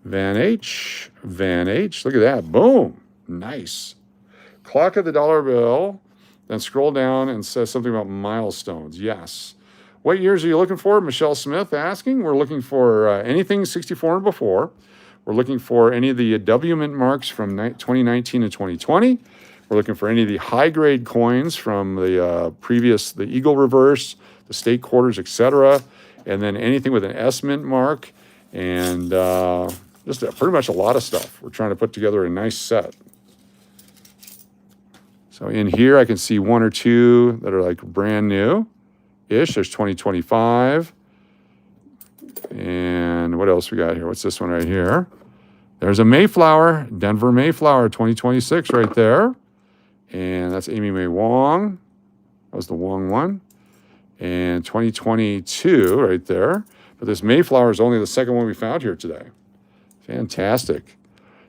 Van H. Look at that. Boom. Nice. Clock of the dollar bill. Then scroll down and says something about milestones. Yes. What years are you looking for? Michelle Smith asking. We're looking for anything 64 and before. We're looking for any of the W mint marks from 2019 and 2020. We're looking for any of the high-grade coins from the the Eagle Reverse, the state quarters, etc. And then anything with an S mint mark, and just pretty much a lot of stuff. We're trying to put together a nice set. So in here, I can see one or two that are like brand new-ish. There's 2025. And what else we got here? What's this one right here? There's a Mayflower, Denver Mayflower 2026 right there. And that's Amy Mae Wong. That was the Wong one. And 2022 right there. But this Mayflower is only the second one we found here today. Fantastic.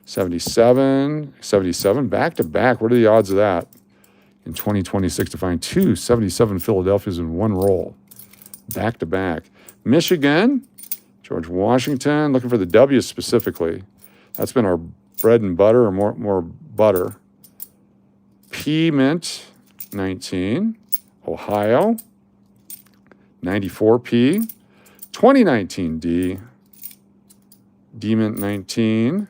77, 77, back to back. What are the odds of that in 2026 to find two 77 Philadelphias in one roll? Back to back. Michigan, George Washington, looking for the W specifically. That's been our bread and butter, or more butter. P Mint 19, Ohio, 94P, 2019 D, D Mint 19.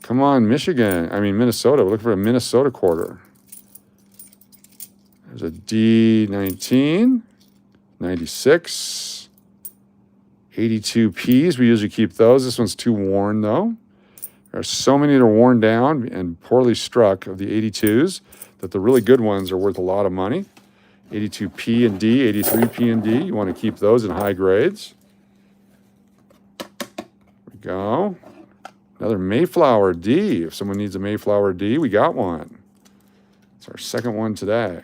Come on, Minnesota. We're looking for a Minnesota quarter. There's a D19, 96, 82 Ps. We usually keep those. This one's too worn, though. There are so many that are worn down and poorly struck of the 82s that the really good ones are worth a lot of money. 82P and D, 83P and D. You want to keep those in high grades. There we go. Another Mayflower D. If someone needs a Mayflower D, we got one. It's our second one today.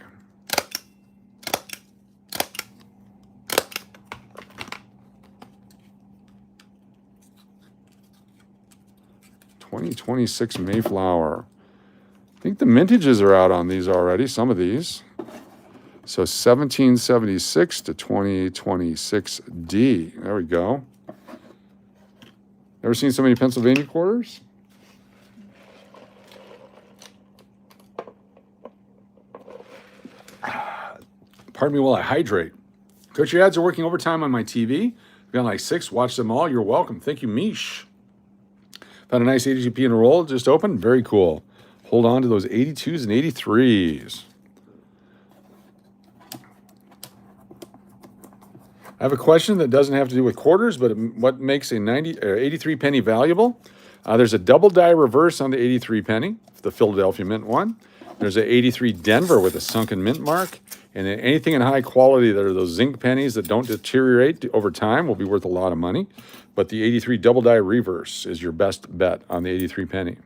'26 Mayflower. I think the mintages are out on these already, some of these. So 1776 to 2026 D. There we go. Ever seen so many Pennsylvania quarters? Pardon me while I hydrate. Coach, your ads are working overtime on my TV. I've got like 6. Watch them all. You're welcome. Thank you, Mish. Found a nice 82P in a roll. Just opened. Very cool. Hold on to those 82s and 83s. I have a question that doesn't have to do with quarters, but what makes a 83 penny valuable? There's a double die reverse on the 83 penny, the Philadelphia Mint one. There's an 83 Denver with a sunken mint mark. And then anything in high quality that are those zinc pennies that don't deteriorate over time will be worth a lot of money. But the 83 double die reverse is your best bet on the 83 penny.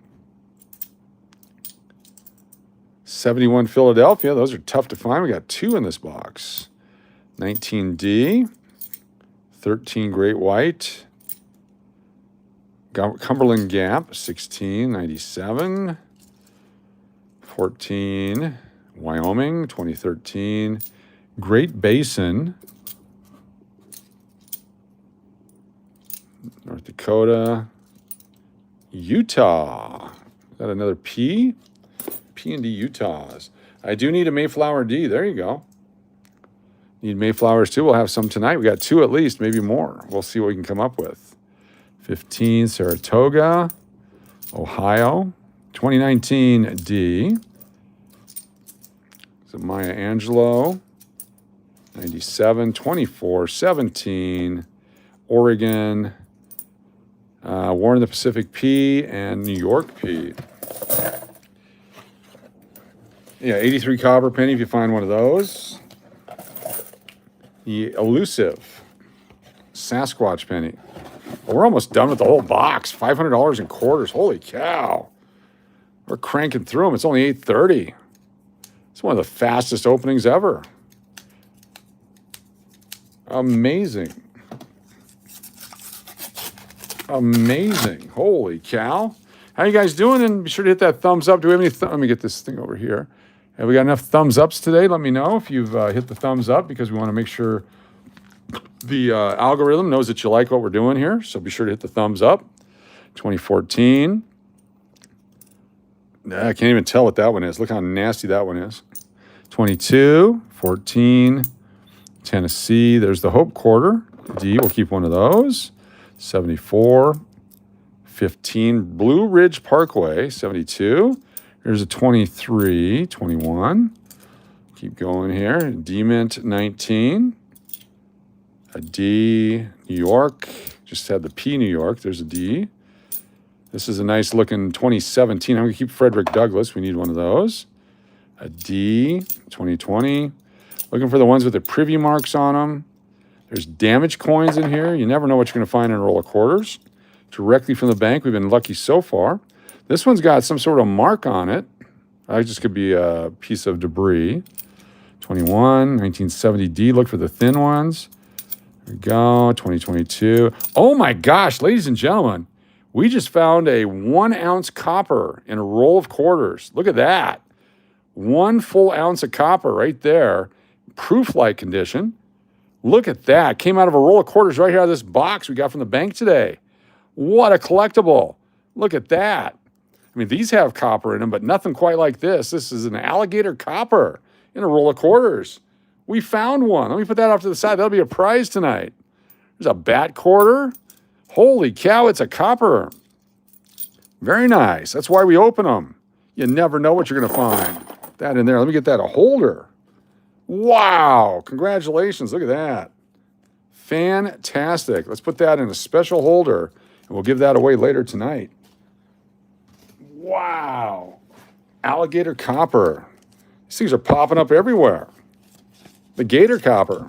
71 Philadelphia, those are tough to find. We got 2 in this box. 19D, 13 Great White, Cumberland Gap, 1697, 14 Wyoming, 2013, Great Basin, North Dakota, Utah. Is that another P? P and D Utahs. I do need a Mayflower D. There you go. Need Mayflowers too. We'll have some tonight. We got 2 at least, maybe more. We'll see what we can come up with. 15 Saratoga, Ohio, 2019 D. So Maya Angelou, 97, 24, 17, Oregon, War in the Pacific P, and New York P. Yeah, 83 copper penny if you find one of those. The elusive Sasquatch penny. Well, we're almost done with the whole box. $500 in quarters. Holy cow. We're cranking through them. It's only 8:30. It's one of the fastest openings ever. Amazing. Amazing. Holy cow. How you guys doing? And be sure to hit that thumbs up. Do we have any let me get this thing over here. Have we got enough thumbs ups today? Let me know if you've hit the thumbs up, because we want to make sure the algorithm knows that you like what we're doing here. So be sure to hit the thumbs up. 2014. I can't even tell what that one is. Look how nasty that one is. 22, 14, Tennessee. There's the Hope Quarter. D, we'll keep one of those. 74, 15, Blue Ridge Parkway, 72. Here's a 23, 21. Keep going here. D-Mint, 19. A D, New York. Just had the P, New York. There's a D. This is a nice looking 2017. I'm going to keep Frederick Douglass. We need one of those. A D, 2020. Looking for the ones with the privy marks on them. There's damaged coins in here. You never know what you're going to find in a roll of quarters. Directly from the bank. We've been lucky so far. This one's got some sort of mark on it. That just could be a piece of debris. 21, 1970D. Look for the thin ones. There we go. 2022. Oh my gosh, ladies and gentlemen. We just found a 1 ounce copper in a roll of quarters. Look at that. 1 full ounce of copper right there. Proof-like condition. Look at that. Came out of a roll of quarters right here out of this box we got from the bank today. What a collectible. Look at that. I mean, these have copper in them, but nothing quite like this. This is an alligator copper in a roll of quarters. We found one. Let me put that off to the side. That'll be a prize tonight. There's a bat quarter. Holy cow, it's a copper. Very nice. That's why we open them. You never know what you're going to find. That in there. Let me get that a holder. Wow. Congratulations. Look at that. Fantastic. Let's put that in a special holder, and we'll give that away later tonight. Wow. Alligator copper. These things are popping up everywhere. The gator copper.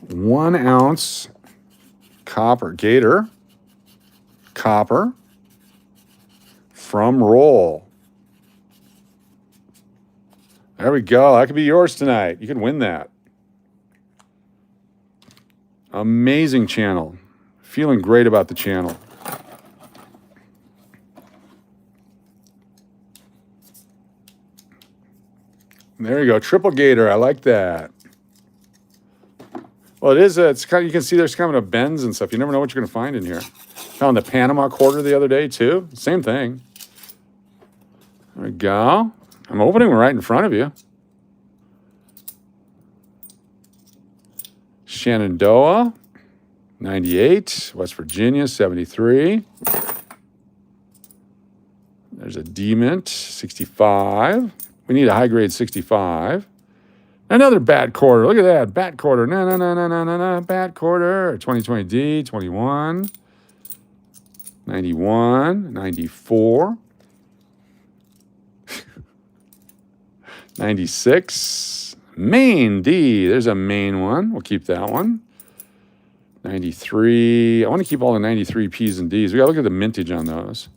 1 ounce copper. Gator copper from roll. There we go. That could be yours tonight. You can win that. Amazing channel. Feeling great about the channel. There you go. Triple gator. I like that. Well, it is. It's kind of, you can see there's kind of bends and stuff. You never know what you're going to find in here. Found the Panama quarter the other day, too. Same thing. There we go. I'm opening right in front of you. Shenandoah, 98. West Virginia, 73. There's a D-Mint, 65. We need a high-grade 65. Another bat quarter. Look at that. Bat quarter. No. Bat quarter. 2020 D, 21. 91. 94. 96. Maine D. There's a Maine one. We'll keep that one. 93. I want to keep all the 93 P's and D's. We got to look at the mintage on those.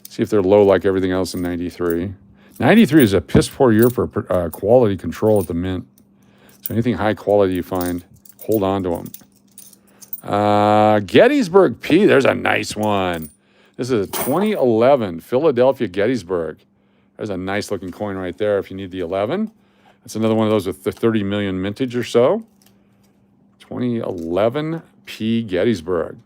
See if they're low like everything else in 93. 93 is a piss poor year for quality control at the mint. So anything high quality you find, hold on to them. Gettysburg P, there's a nice one. This is a 2011 Philadelphia Gettysburg. There's a nice looking coin right there if you need the 11. That's another one of those with the 30 million mintage or so. 2011 P Gettysburg.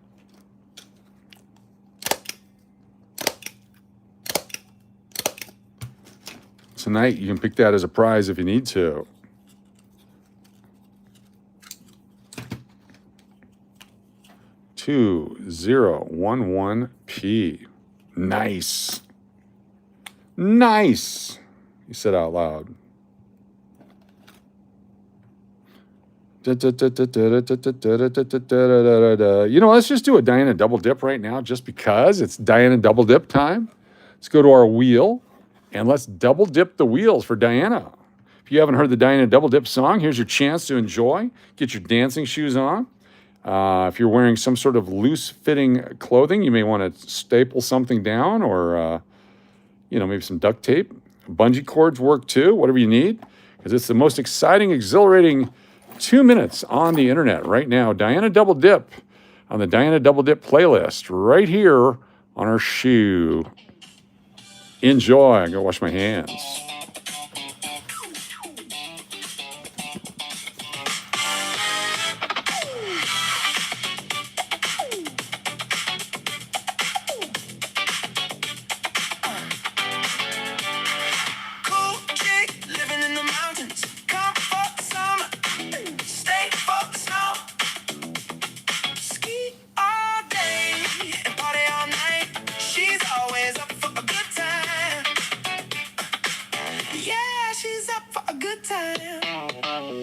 Tonight, you can pick that as a prize if you need to. $2011P. Nice. Nice. You said out loud. You know, let's just do a Diana double dip right now just because it's Diana double dip time. Let's go to our wheel. And let's double dip the wheels for Diana. If you haven't heard the Diana double dip song, here's your chance to enjoy. Get your dancing shoes on. If you're wearing some sort of loose-fitting clothing, you may want to staple something down or, maybe some duct tape. Bungee cords work too, whatever you need, because it's the most exciting, exhilarating 2 minutes on the internet right now. Diana double dip on the Diana double dip playlist right here on our shoe. Enjoy. I'm going to wash my hands. good time. Diana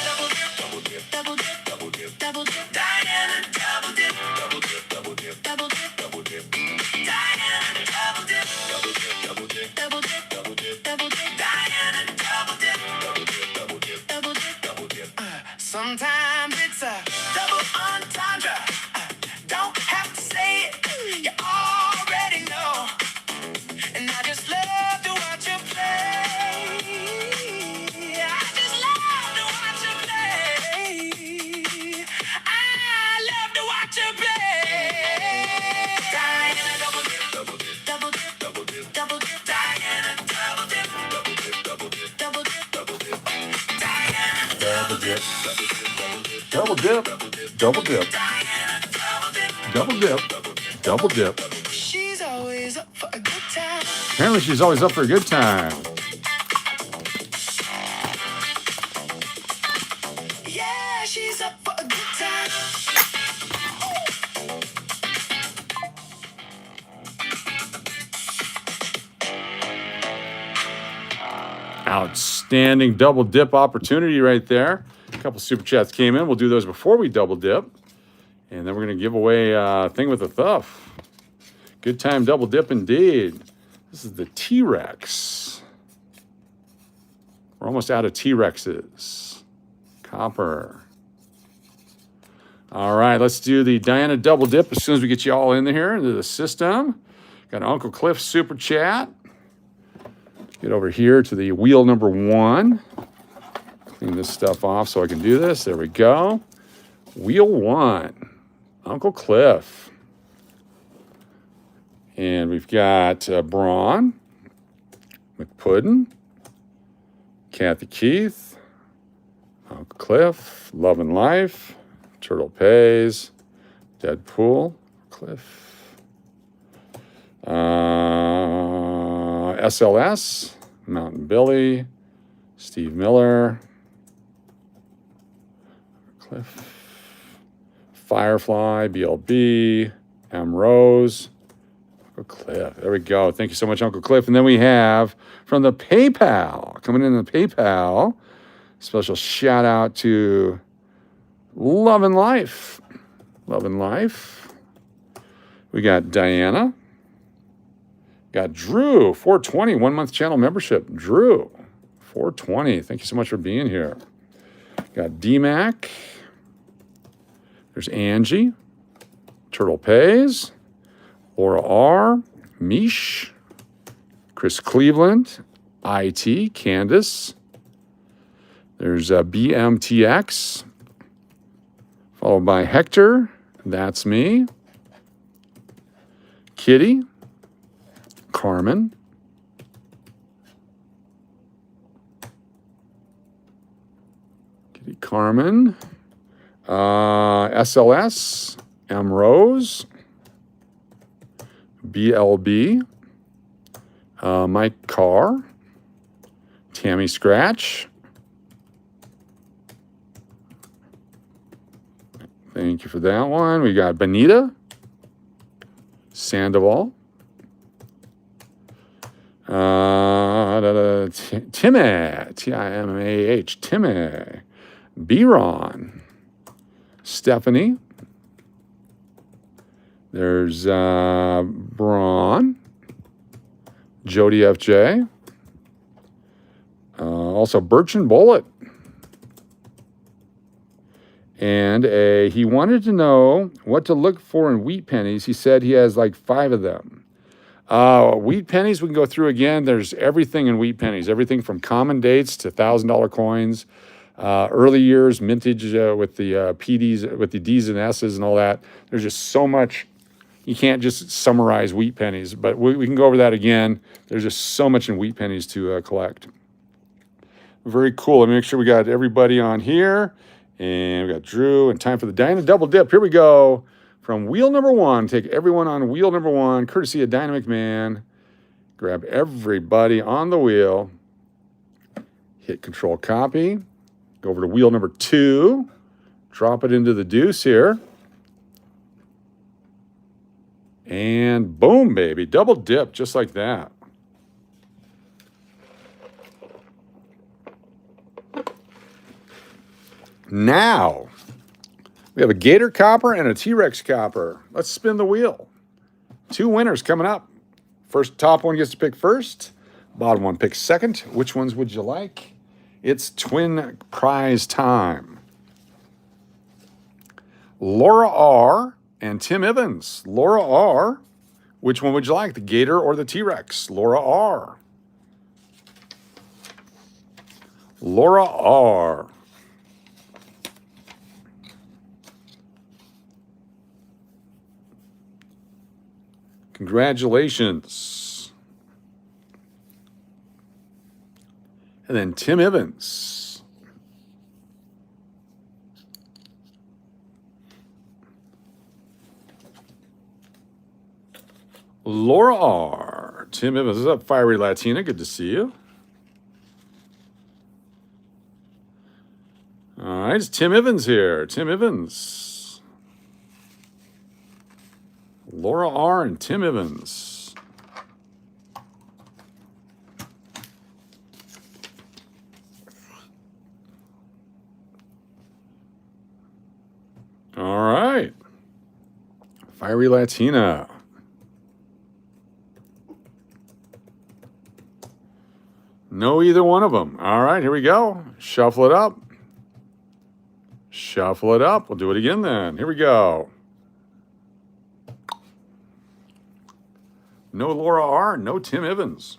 double dip, double dip, double dip, double dip, double dip. Diana double dip, double dip, double dip, double dip, double dip. Diana double dip, double dip, double dip, double dip, double dip, double dip. Diana double dip, double dip, double dip, double dip, double dip. Sometimes it's a double entendre. Don't have to say it, you already know. And I just love to watch you play. I just love to watch you play. I love to watch you play. Diana double dip, double dip, double dip, double dip, double dip. Diana double dip, double dip, double dip, double dip, double dip. Diana double dip, double dip, double dip, double dip, double dip. She's always up for a good time. Apparently, she's always up for a good time. Yeah, she's up for a good time. Outstanding double dip opportunity right there. A couple super chats came in. We'll do those before we double dip. And then we're going to give away a thing with a thuff. Good time double dip indeed. This is the T-Rex. We're almost out of T-Rexes. Copper. All right, let's do the Diana double dip as soon as we get you all in here into the system. Got Uncle Cliff super chat. Get over here to the wheel number 1. Clean this stuff off so I can do this. There we go. Wheel 1. Uncle Cliff. And we've got Braun, McPuddin, Kathy Keith, Uncle Cliff, Love and Life, Turtle Pays, Deadpool, Cliff, SLS, Mountain Billy, Steve Miller, Cliff, Firefly, BLB, M. Rose, Uncle Cliff. There we go. Thank you so much, Uncle Cliff. And then we have from the PayPal, coming in the PayPal, special shout out to Love and Life. Love and Life. We got Diana. Got Drew, 420, 1 month channel membership. Drew, 420. Thank you so much for being here. Got DMAC. There's Angie. Turtle Pays. Laura R. Mish. Chris Cleveland. IT. Candace. There's BMTX. Followed by Hector. That's me. Kitty. Carmen. Kitty Carmen. SLS. M. Rose. BLB. Mike Carr. Tammy Scratch. Thank you for that one. We got Benita. Sandoval. Timmy. Timah. Timmy. B-Ron. Stephanie. There's Braun. Jody FJ. Also Birchin Bullet. And he wanted to know what to look for in wheat pennies. He said he has like 5 of them. Wheat pennies, we can go through again. There's everything in wheat pennies, everything from common dates to $1,000 coins, early years, mintage with the PDs, with the Ds and S's and all that. There's just so much. You can't just summarize wheat pennies, but we can go over that again. There's just so much in wheat pennies to collect. Very cool. Let me make sure we got everybody on here. And we got Drew, and time for the Diana Double Dip. Here we go. From wheel number 1, take everyone on wheel number 1, courtesy of Dynamic Man. Grab everybody on the wheel. Hit Control Copy. Go over to wheel number 2. Drop it into the deuce here. And boom, baby. Double dip, just like that. Now, we have a Gator copper and a T-Rex copper. Let's spin the wheel. 2 winners coming up. First, top one gets to pick first. Bottom one picks second. Which ones would you like? It's twin prize time. Laura R. and Tim Evans. Laura R. Which one would you like, the Gator or the T-Rex? Laura R. Laura R. Congratulations. And then Tim Evans. Laura R. Tim Evans. What's up, Fiery Latina? Good to see you. All right, it's Tim Evans here. Tim Evans. Laura R. and Tim Evans. All right. Fiery Latina. No, either one of them. All right, here we go. Shuffle it up. Shuffle it up. We'll do it again then. Here we go. No Laura R., no Tim Evans.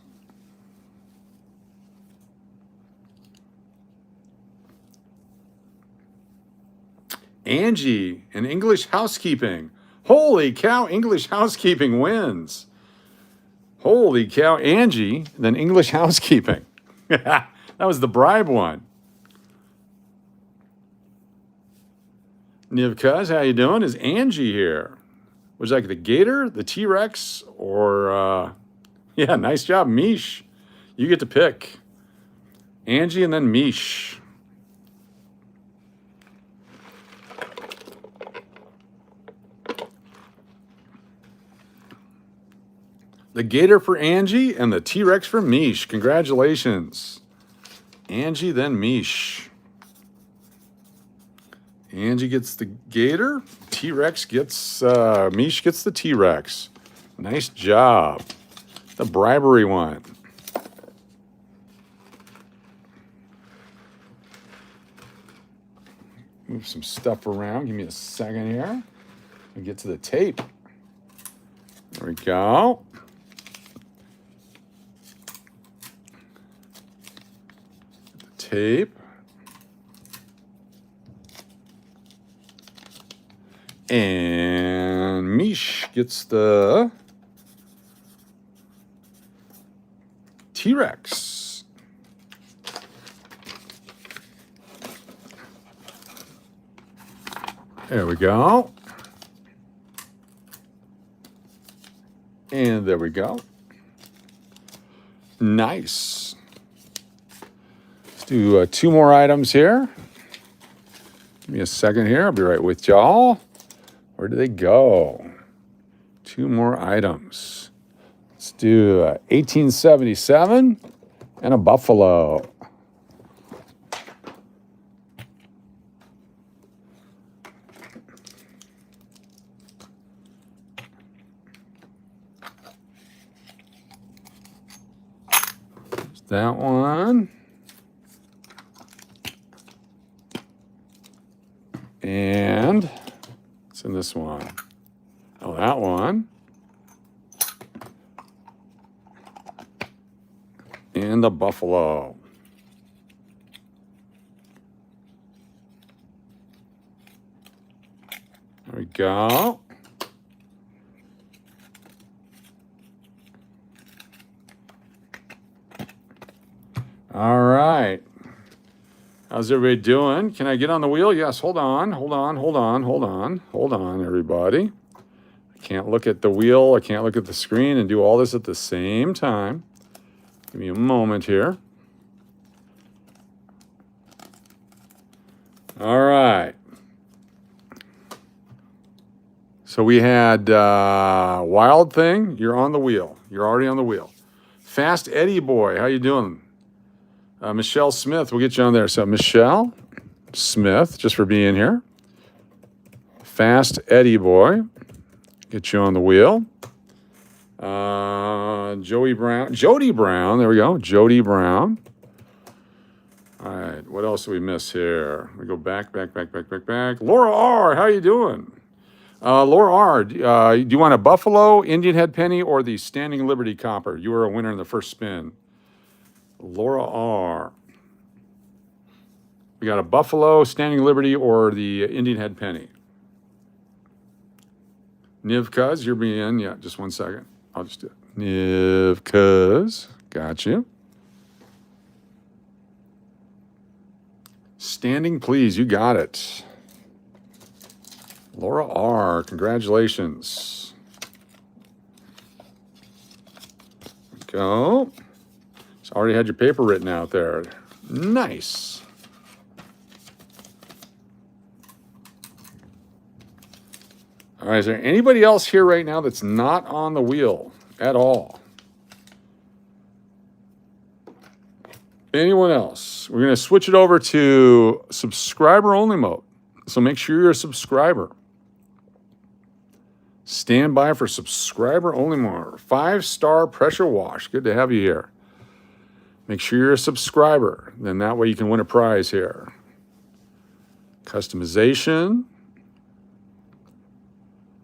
Angie in English Housekeeping. Holy cow, English Housekeeping wins. Holy cow, Angie, then English Housekeeping. That was the bribe one. Nivkaz, how you doing? Is Angie here? Was like the Gator, the T-Rex, or yeah, nice job, Mish. You get to pick. Angie and then Mish. The Gator for Angie and the T-Rex for Mish. Congratulations. Angie, then Mish. Angie gets the Gator. T-Rex gets, Mish gets the T-Rex. Nice job. The bribery one. Move some stuff around. Give me a second here. And get to the tape. There we go. The tape. And Mish gets the T-Rex. There we go. And there we go. Nice. Let's do 2 more items here. Give me a second here. I'll be right with y'all. Where do they go? 2 more items. Let's do 1877 and a buffalo. There's that one. And what's in this one? Oh, that one. And the buffalo. There we go. All right. How's everybody doing? Can I get on the wheel? Yes, hold on, everybody. I can't look at the wheel, I can't look at the screen and do all this at the same time. Give me a moment here. All right. So we had Wild Thing, you're on the wheel. You're already on the wheel. Fast Eddie Boy, how you doing? Michelle Smith, we'll get you on there. So Michelle, Smith, just for being here. Fast Eddie boy, get you on the wheel. Jody Brown, there we go, Jody Brown. All right, what else do we miss here? We go back. Laura R., how you doing? Laura R., do you want a Buffalo, Indian Head Penny, or the Standing Liberty Copper? You were a winner in the first spin. Laura R. We got a Buffalo, Standing Liberty, or the Indian Head Penny. Niv Cuz, you're being, yeah, just 1 second. I'll just do it. Niv Cuz, got you. Standing, please, you got it. Laura R., congratulations. Go. It's already had your paper written out there. Nice. All right, is there anybody else here right now that's not on the wheel at all? Anyone else? We're going to switch it over to subscriber only mode. So make sure you're a subscriber. Stand by for subscriber only mode. 5-star pressure wash. Good to have you here. Make sure you're a subscriber. Then that way you can win a prize here. Customization.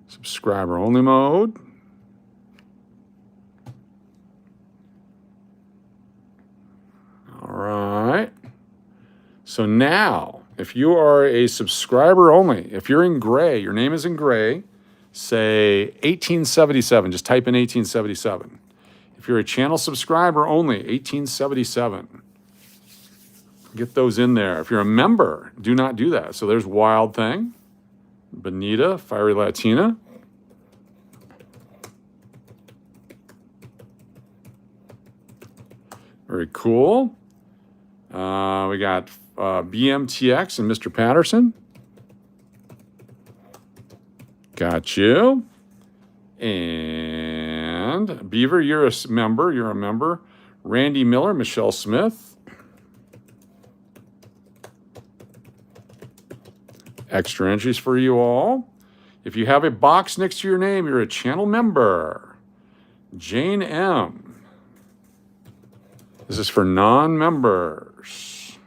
Subscriber only mode. All right. So now, if you are a subscriber only, if you're in gray, your name is in gray, say 1877, just type in 1877. If you're a channel subscriber only, 1877. Get those in there. If you're a member, do not do that. So there's Wild Thing, Benita, Fiery Latina. Very cool. We got BMTX and Mr. Patterson. Got you. And Beaver, you're a member. You're a member. Randy Miller, Michelle Smith. Extra entries for you all. If you have a box next to your name, you're a channel member. Jane M. This is for non-members.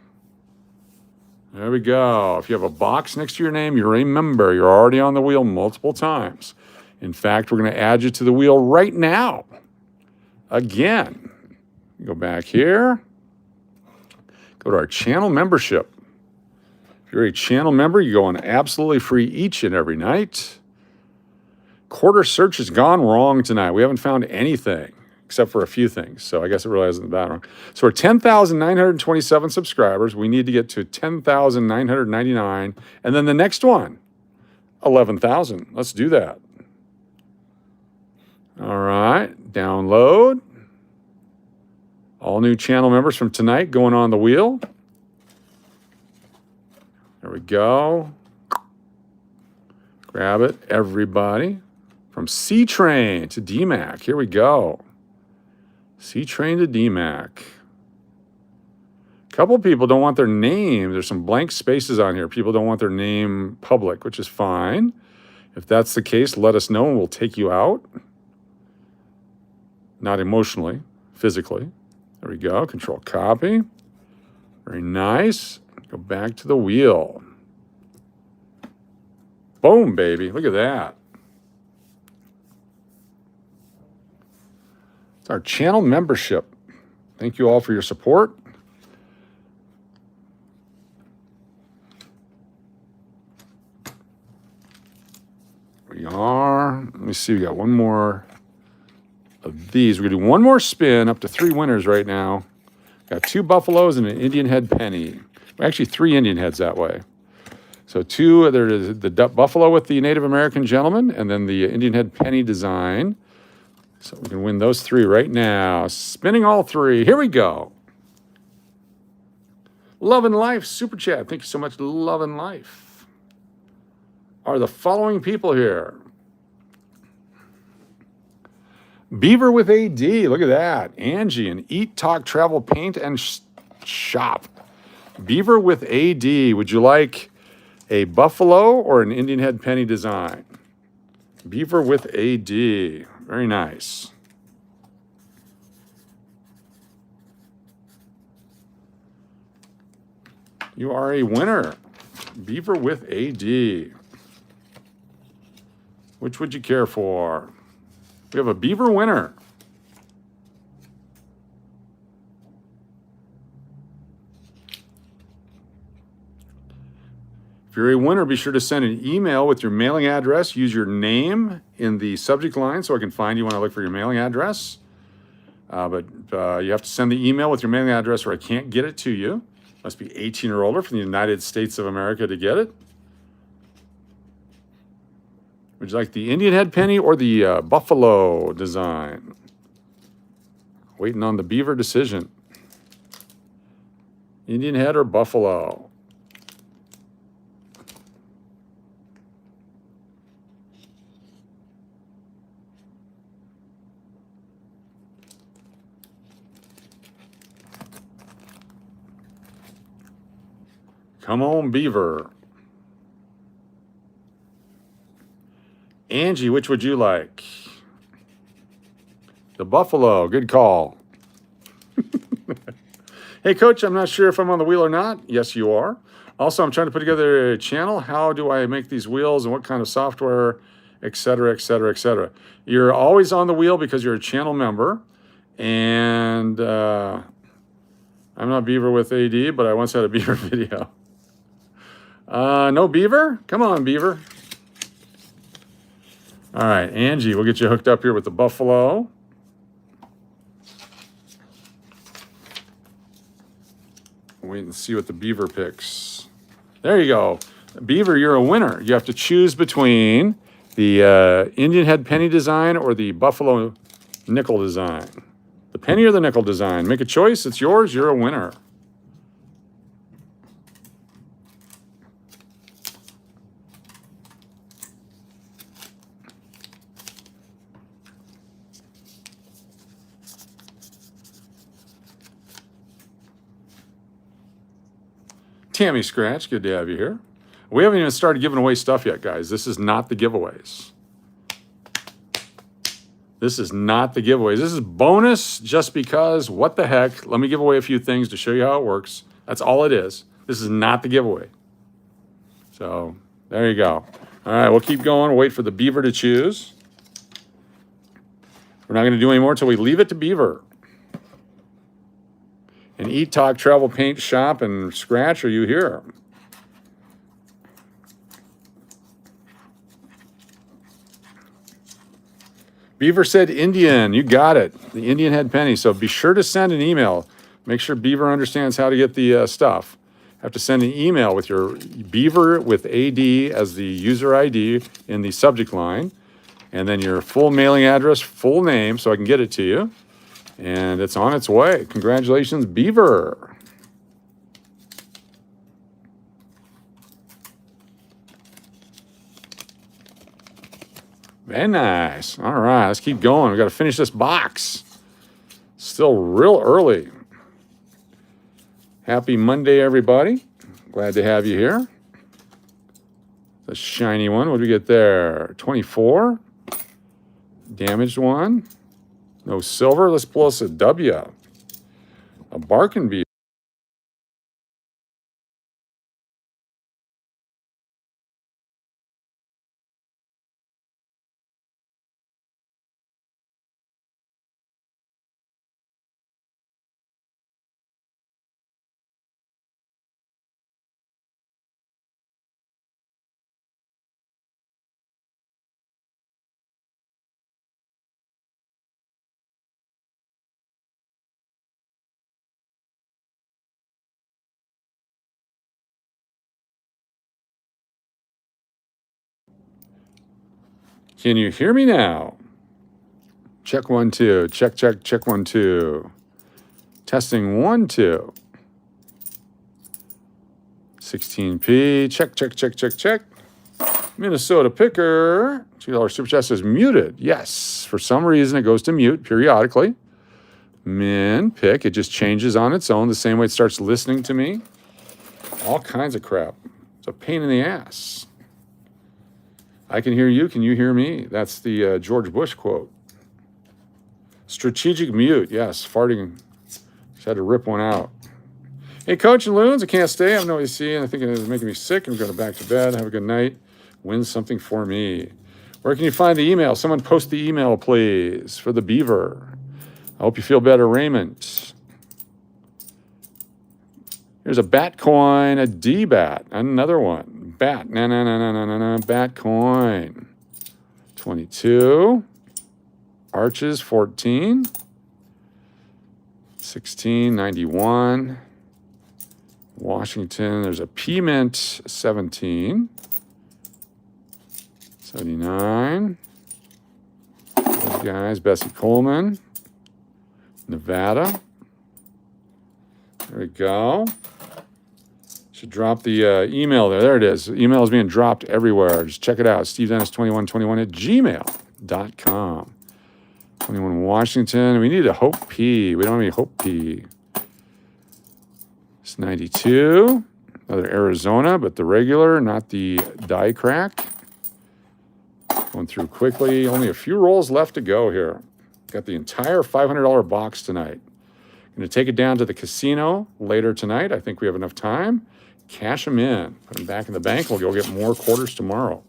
There we go. If you have a box next to your name, you're a member. You're already on the wheel multiple times. In fact, we're going to add you to the wheel right now. Again, go back here. Go to our channel membership. If you're a channel member, you go on absolutely free each and every night. Quarter search has gone wrong tonight. We haven't found anything except for a few things. So I guess it really isn't that wrong. So we're 10,927 subscribers. We need to get to 10,999. And then the next one, 11,000. Let's do that. All right, download. All new channel members from tonight going on the wheel. There we go. Grab it, everybody. From C-Train to DMAC. Here we go. C-Train to DMAC. A couple people don't want their name. There's some blank spaces on here. People don't want their name public, which is fine. If that's the case, let us know and we'll take you out. Not emotionally, physically. There we go. Control copy. Very nice. Go back to the wheel. Boom, baby. Look at that. It's our channel membership. Thank you all for your support. We are. Let me see. We got one more of these. We're going to do one more spin, up to 3 winners right now. Got 2 buffaloes and an Indian head penny. Actually, 3 Indian heads that way. So 2, there's the buffalo with the Native American gentleman, and then the Indian head penny design. So we can win those 3 right now. Spinning all 3. Here we go. Love and Life Super Chat. Thank you so much, Love and Life. Are the following people here. Beaver with AD. Look at that. Angie and Eat, Talk, Travel, Paint, and Shop. Beaver with AD. Would you like a buffalo or an Indian head penny design? Beaver with AD. Very nice. You are a winner. Beaver with AD. Which would you care for? We have a beaver winner. If you're a winner, be sure to send an email with your mailing address. Use your name in the subject line so I can find you when I look for your mailing address. But you have to send the email with your mailing address or I can't get it to you. Must be 18 or older from the United States of America to get it. Would you like the Indian head penny or the buffalo design? Waiting on the beaver decision. Indian head or buffalo? Come on, beaver. Angie, which would you like? The buffalo. Good call. Hey, Coach, I'm not sure if I'm on the wheel or not. Yes, you are. Also, I'm trying to put together a channel. How do I make these wheels and what kind of software, et cetera, et cetera, et cetera. You're always on the wheel because you're a channel member. And I'm not Beaver with AD, but I once had a Beaver video. No Beaver? Come on, Beaver. All right, Angie, we'll get you hooked up here with the buffalo. Wait and see what the beaver picks. There you go. Beaver, you're a winner. You have to choose between the Indian head penny design or the buffalo nickel design. The penny or the nickel design. Make a choice. It's yours. You're a winner. Tammy Scratch, good to have you here. We haven't even started giving away stuff yet, guys. This is not the giveaways. This is not the giveaways. This is bonus just because, what the heck? Let me give away a few things to show you how it works. That's all it is. This is not the giveaway. So there you go. All right, we'll keep going. We'll wait for the beaver to choose. We're not going to do any more until we leave it to beaver. And eat, talk, travel, paint, shop, and scratch, are you here? Beaver said Indian. You got it. The Indian head penny. So be sure to send an email. Make sure Beaver understands how to get the stuff. Have to send an email with your Beaver with AD as the user ID in the subject line. And then your full mailing address, full name, so I can get it to you. And it's on its way. Congratulations, Beaver. Very nice. All right, let's keep going. We got to finish this box. Still real early. Happy Monday, everybody. Glad to have you here. The shiny one. What do we get there? 24. Damaged one. No silver. Let's pull us a W. A barking beaver. Can you hear me now? Check 1, 2. Check, check, check 1, 2. Testing 1, 2. 16p. Check, check, check, check, check. Minnesota Picker. $2 super chat says muted. Yes. For some reason, it goes to mute periodically. Min pick. It just changes on its own the same way it starts listening to me. All kinds of crap. It's a pain in the ass. I can hear you. Can you hear me? That's the George Bush quote. Strategic mute. Yes, farting. Just had to rip one out. Hey, Coach and Loons, I can't stay. I have no AC, and I think it is making me sick. I'm going back to bed. Have a good night. Win something for me. Where can you find the email? Someone post the email, please, for the beaver. I hope you feel better, Raymond. Here's a bat coin, a D-bat, another one. Bat, bat coin. 22. Arches, 14. 16, 91. Washington, there's a P-mint, 17. 79. Those guys, Bessie Coleman. Nevada. There we go. Should drop the email there. There it is. The email is being dropped everywhere. Just check it out. SteveDennis2121@gmail.com. 21 Washington. We need a Hope P. We don't have any Hope P. It's 92. Another Arizona, but the regular, not the die crack. Going through quickly. Only a few rolls left to go here. Got the entire $500 box tonight. Going to take it down to the casino later tonight. I think we have enough time. Cash them in. Put them back in the bank. We'll go get more quarters tomorrow.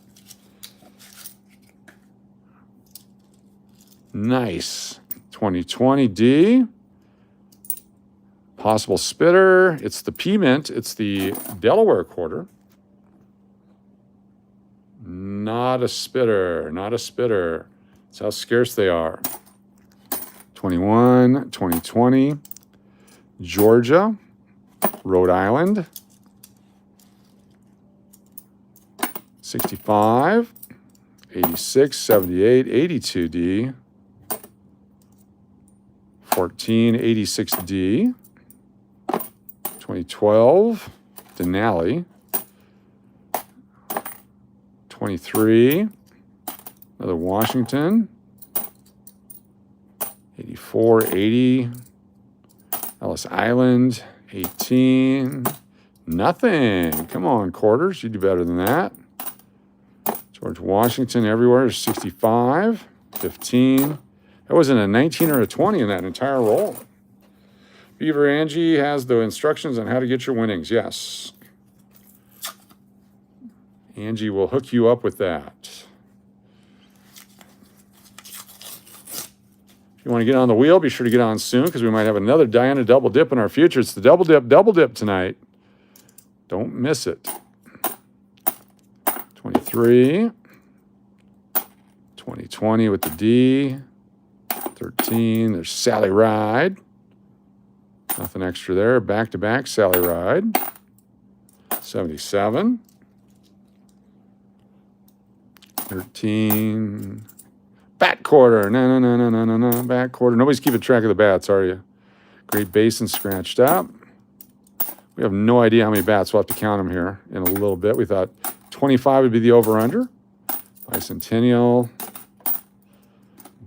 Nice. 2020 D. Possible spitter. It's the P-mint. It's the Delaware quarter. Not a spitter. Not a spitter. That's how scarce they are. 21, 2020. Georgia. Rhode Island. 65. 86, 78, 82D. 14, 86D. 2012, Denali. 23, another Washington. 84, 80. Ellis Island. 18. Nothing. Come on, quarters. You do better than that. George Washington everywhere is 65. 15. That wasn't a 19 or a 20 in that entire roll. Beaver Angie has the instructions on how to get your winnings. Yes. Angie will hook you up with that. If you want to get on the wheel, be sure to get on soon because we might have another Diana double dip in our future. It's the double dip tonight. Don't miss it. 23. 2020 with the D. 13. There's Sally Ride. Nothing extra there. Back to back, Sally Ride. 77. 13. Bat quarter. No. Bat quarter. Nobody's keeping track of the bats, are you? Great Basin scratched up. We have no idea how many bats. We'll have to count them here in a little bit. We thought 25 would be the over-under. Bicentennial.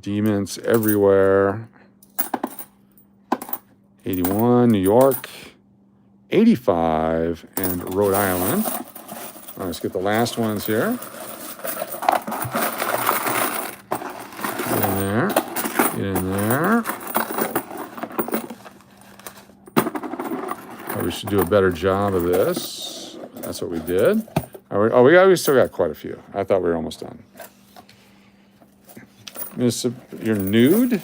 Demons everywhere. 81, New York. 85, and Rhode Island. All right, let's get the last ones here. Get in there. Get in there. We should do a better job of this. That's what we did. We still got quite a few. I thought we were almost done. You're nude?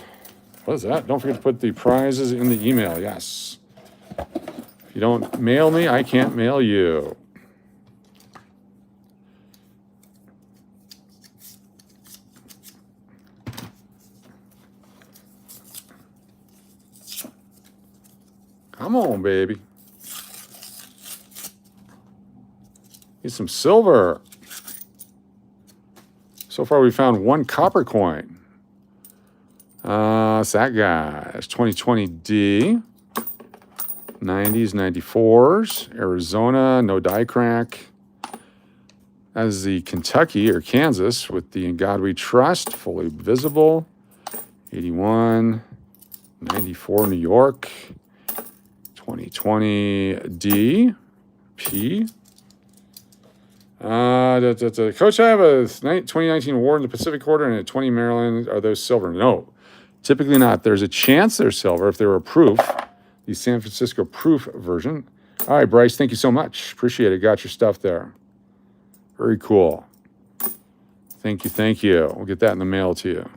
What is that? Don't forget to put the prizes in the email. Yes. If you don't mail me, I can't mail you. Come on, baby. Get some silver. So far, we found one copper coin. It's that guy. It's 2020D. 90s, 94s. Arizona, no die crack. That is the Kentucky or Kansas with the In God We Trust, fully visible. 81, 94 New York. 2020D. P. Coach, I have a 2019 award in the Pacific Order and a 20 Maryland. Are those silver? No, typically not. There's a chance they're silver if they were a proof, the San Francisco proof version. All right, Bryce, thank you so much. Appreciate it. Got your stuff there. Very cool. Thank you, thank you. We'll get that in the mail to you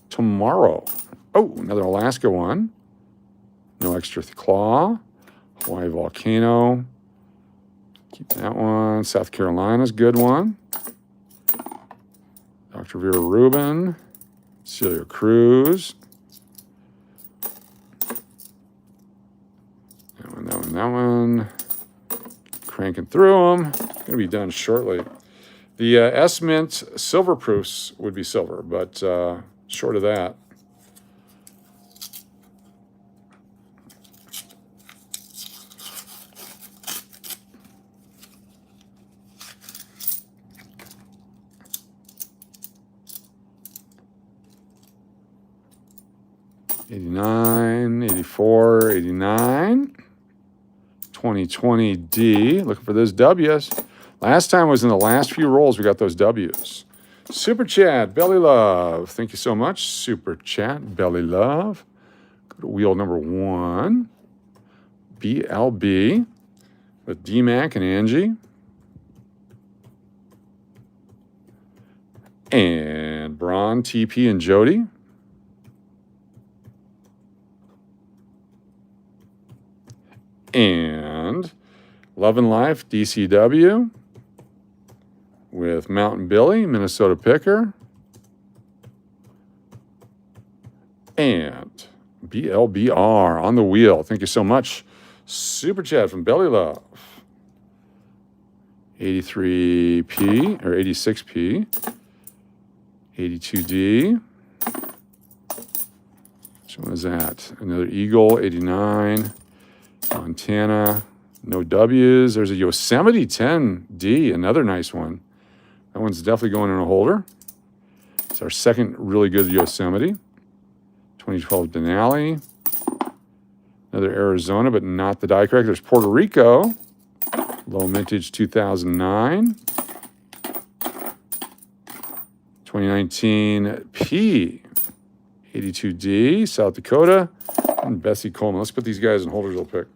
tomorrow. Oh, another Alaska one. No extra claw. Hawaii volcano. Keep that one. South Carolina's good one. Dr. Vera Rubin. Celia Cruz. That one. Cranking through them. Going to be done shortly. The S-Mint silver proofs would be silver, but short of that. '89, '84, '89, 2020 D. Looking for those W's. Last time was in the last few rolls we got those W's. Super Chat, Belly Love. Thank you so much. Super Chat, Belly Love. Go to wheel number 1. BLB with DMAC and Angie. And Braun, TP, and Jody. And Love and Life, DCW. With Mountain Billy, Minnesota Picker. And BLBR on the wheel. Thank you so much. Super Chat from Belly Love. 83P, or 86P. 82D. Which one is that? Another Eagle, 89. Montana, no W's. There's a Yosemite 10D, another nice one. That one's definitely going in a holder. It's our second really good Yosemite. 2012 Denali. Another Arizona, but not the die correct. There's Puerto Rico. Low mintage 2009. 2019 P. 82D, South Dakota. And Bessie Coleman. Let's put these guys in holders real quick.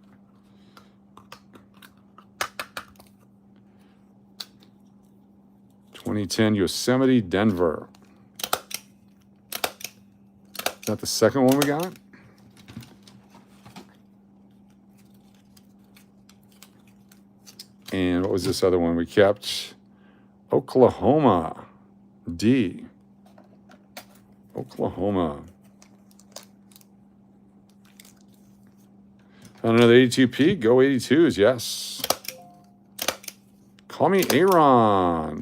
'10 Yosemite, Denver. Is that the second one we got? And what was this other one we kept? Oklahoma, D. Oklahoma. Found another 82P. Go 82s, yes. Call me Aaron.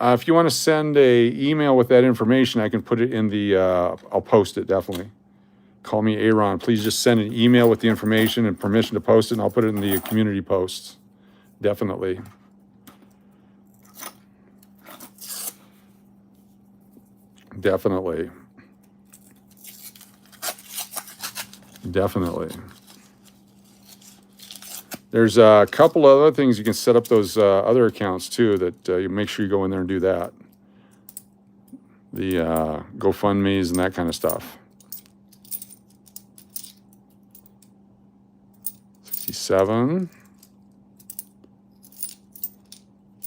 If you want to send a email with that information, I can put it in the, I'll post it definitely. Call me Aaron. Please just send an email with the information and permission to post it, and I'll put it in the community posts. Definitely. Definitely. Definitely. There's a couple of other things you can set up those other accounts too that you make sure you go in there and do that. The GoFundMe's and that kind of stuff. 67.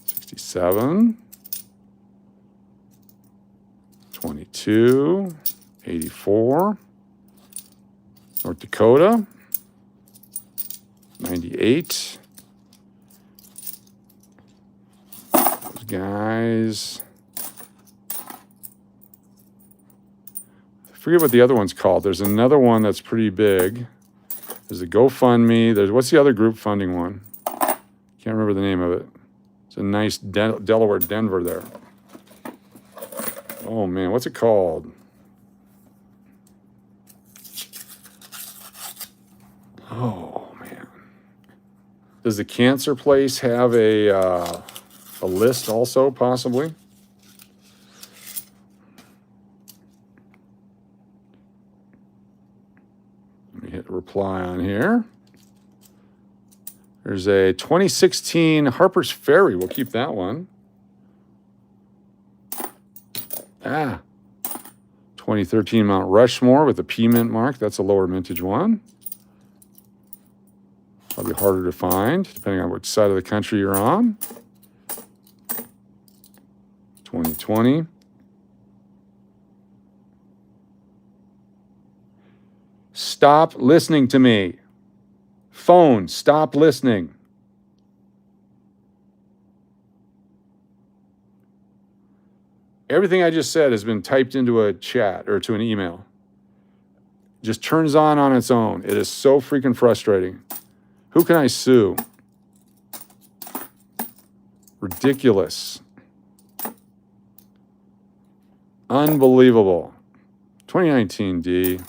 67. 22. 84. North Dakota. 98. Those guys. I forget what the other one's called. There's another one that's pretty big. There's the GoFundMe. There's, what's the other group funding one? Can't remember the name of it. It's a nice Delaware, Denver there. Oh man, what's it called? Oh man. Does the cancer place have a list also, possibly? Let me hit reply on here. There's a 2016 Harper's Ferry. We'll keep that one. 2013 Mount Rushmore with the P mint mark. That's a lower mintage one. Probably harder to find, depending on which side of the country you're on. 2020. Stop listening to me. Phone, stop listening. Everything I just said has been typed into a chat or to an email. Just turns on its own. It is so freaking frustrating. Who can I sue? Ridiculous. Unbelievable. 2019 D.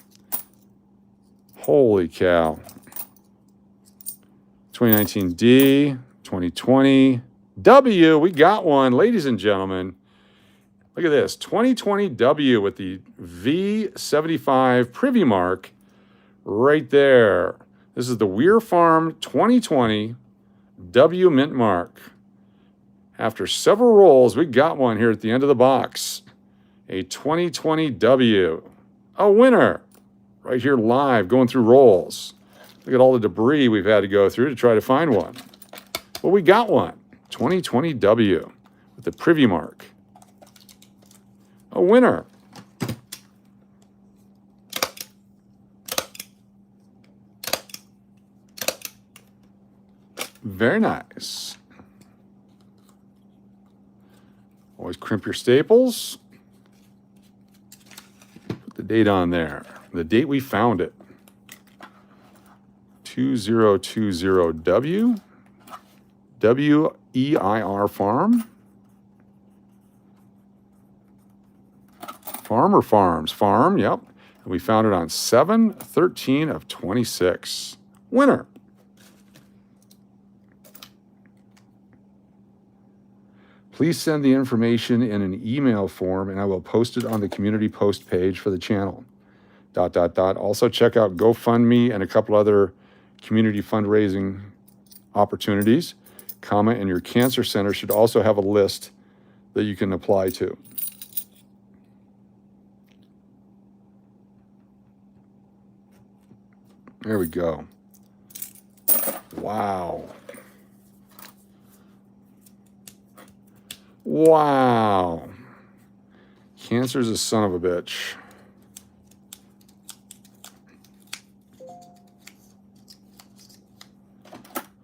Holy cow. 2019 D. 2020 W. We got one, ladies and gentlemen. Look at this, 2020 W with the V75 privy mark right there. This is the Weir Farm 2020 W mint mark. After several rolls, we got one here at the end of the box. A 2020 W. A winner. Right here live, going through rolls. Look at all the debris we've had to go through to try to find one. Well, we got one. 2020 W with the privy mark. A winner. Very nice. Always crimp your staples. Put the date on there. The date we found it. 2020W. WEIR Farm. Farm or Farms? Farm, yep. And we found it on 7/13 of 26. Winner. Please send the information in an email form and I will post it on the community post page for the channel. ... Also check out GoFundMe and a couple other community fundraising opportunities. And your cancer center should also have a list that you can apply to. There we go. Wow. Wow. Cancer's a son of a bitch.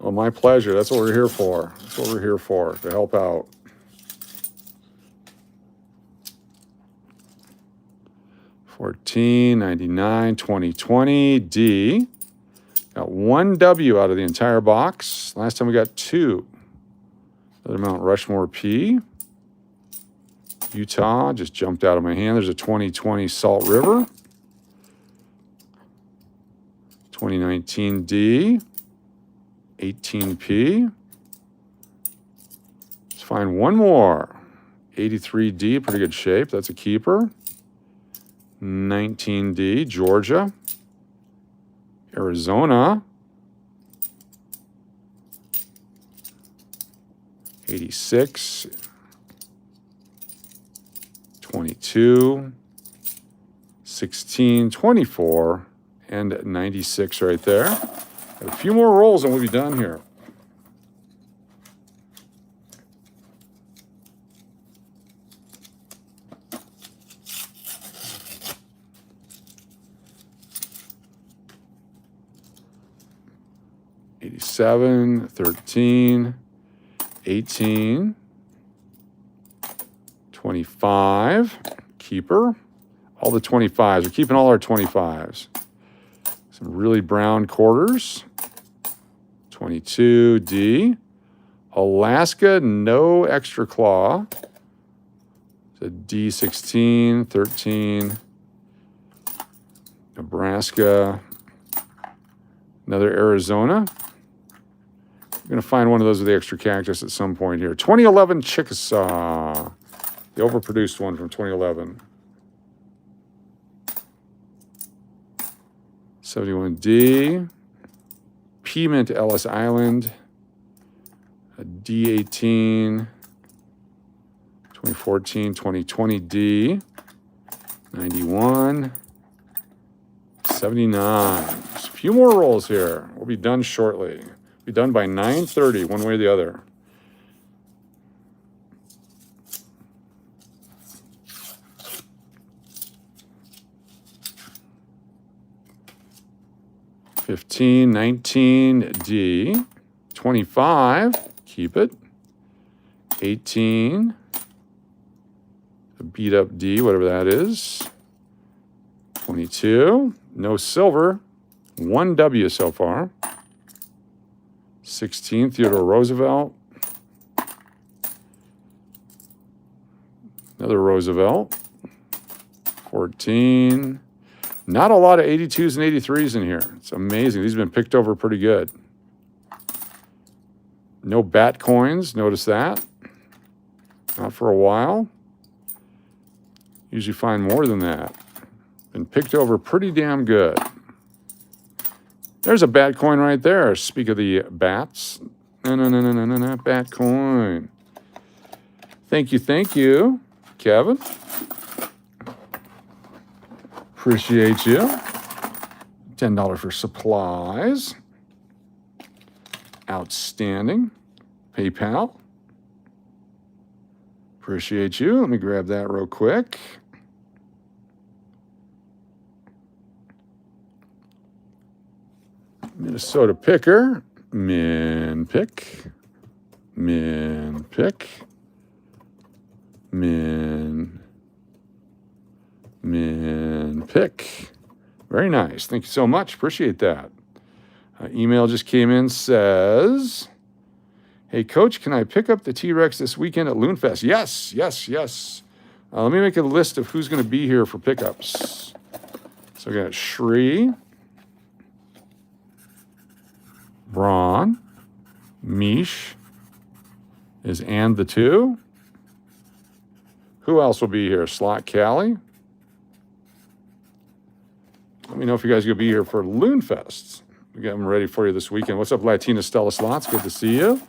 Oh, my pleasure. That's what we're here for. That's what we're here for, to help out. $14.99, 2020 D. Got one W out of the entire box. Last time we got two. Another Mount Rushmore P. Utah just jumped out of my hand. There's a 2020 Salt River. 2019 D. 18P. Let's find one more. 83D, pretty good shape. That's a keeper. 19D, Georgia. Arizona. 86. 22. 16, 24, and 96 right there. Got a few more rolls and we'll be done here. $87, 13, 18, 25, keeper. All the 25s. We're keeping all our 25s. Some really brown quarters. 22D. Alaska, no extra claw. It's a D16, 13. Nebraska. Another Arizona. We're going to find one of those with the extra cactus at some point here. 2011 Chickasaw. The overproduced one from 2011. 71D. Piment Ellis Island. A D18. 2014, 2020D. 91. 79. Just a few more rolls here. We'll be done shortly. Be done by 9:30, one way or the other. $15, $19D, $25, keep it. $18, a beat up D, whatever that is. $22, no silver, one W so far. $16, Theodore Roosevelt. Another Roosevelt. $14. Not a lot of 82s and 83s in here. It's amazing. These have been picked over pretty good. No bat coins. Notice that. Not for a while. Usually find more than that. Been picked over pretty damn good. There's a bat coin right there. Speak of the bats. No, bat coin. Thank you, Kevin. Appreciate you. $10 for supplies. Outstanding. PayPal. Appreciate you. Let me grab that real quick. Minnesota Picker. Min pick. Min pick. Min pick. Very nice. Thank you so much. Appreciate that. Email just came in, says, hey, Coach, can I pick up the T-Rex this weekend at Loonfest? Yes. Let me make a list of who's going to be here for pickups. So we got Shri, Braun, Mish, is and the two. Who else will be here? Slot Callie. Let me know if you guys are going to be here for Loonfest. We got them ready for you this weekend. What's up, Latina Stella Slots? Good to see you.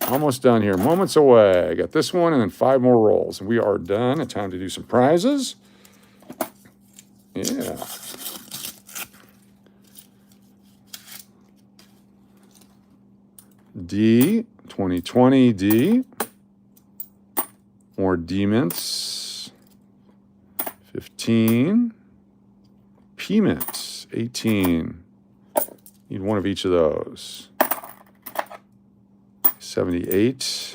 Almost done here. Moments away. I got this one and then 5 more rolls. And we are done. It's time to do some prizes. Yeah. D, 2020 D. More D-mints. 15. P-mints, 18. Need one of each of those. 78,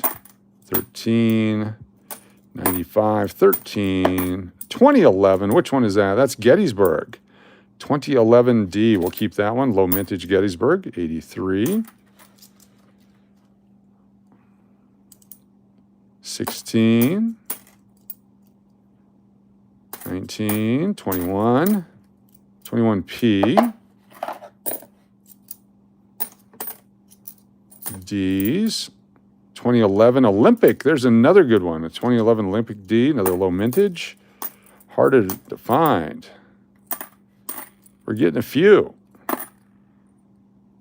13, 95, 13, 2011. Which one is that? That's Gettysburg. 2011 D. We'll keep that one. Low mintage Gettysburg, 83. 16, 19, 21, 21P. D's. 2011 Olympic. There's another good one. A 2011 Olympic D, another low mintage. Harder to find. We're getting a few.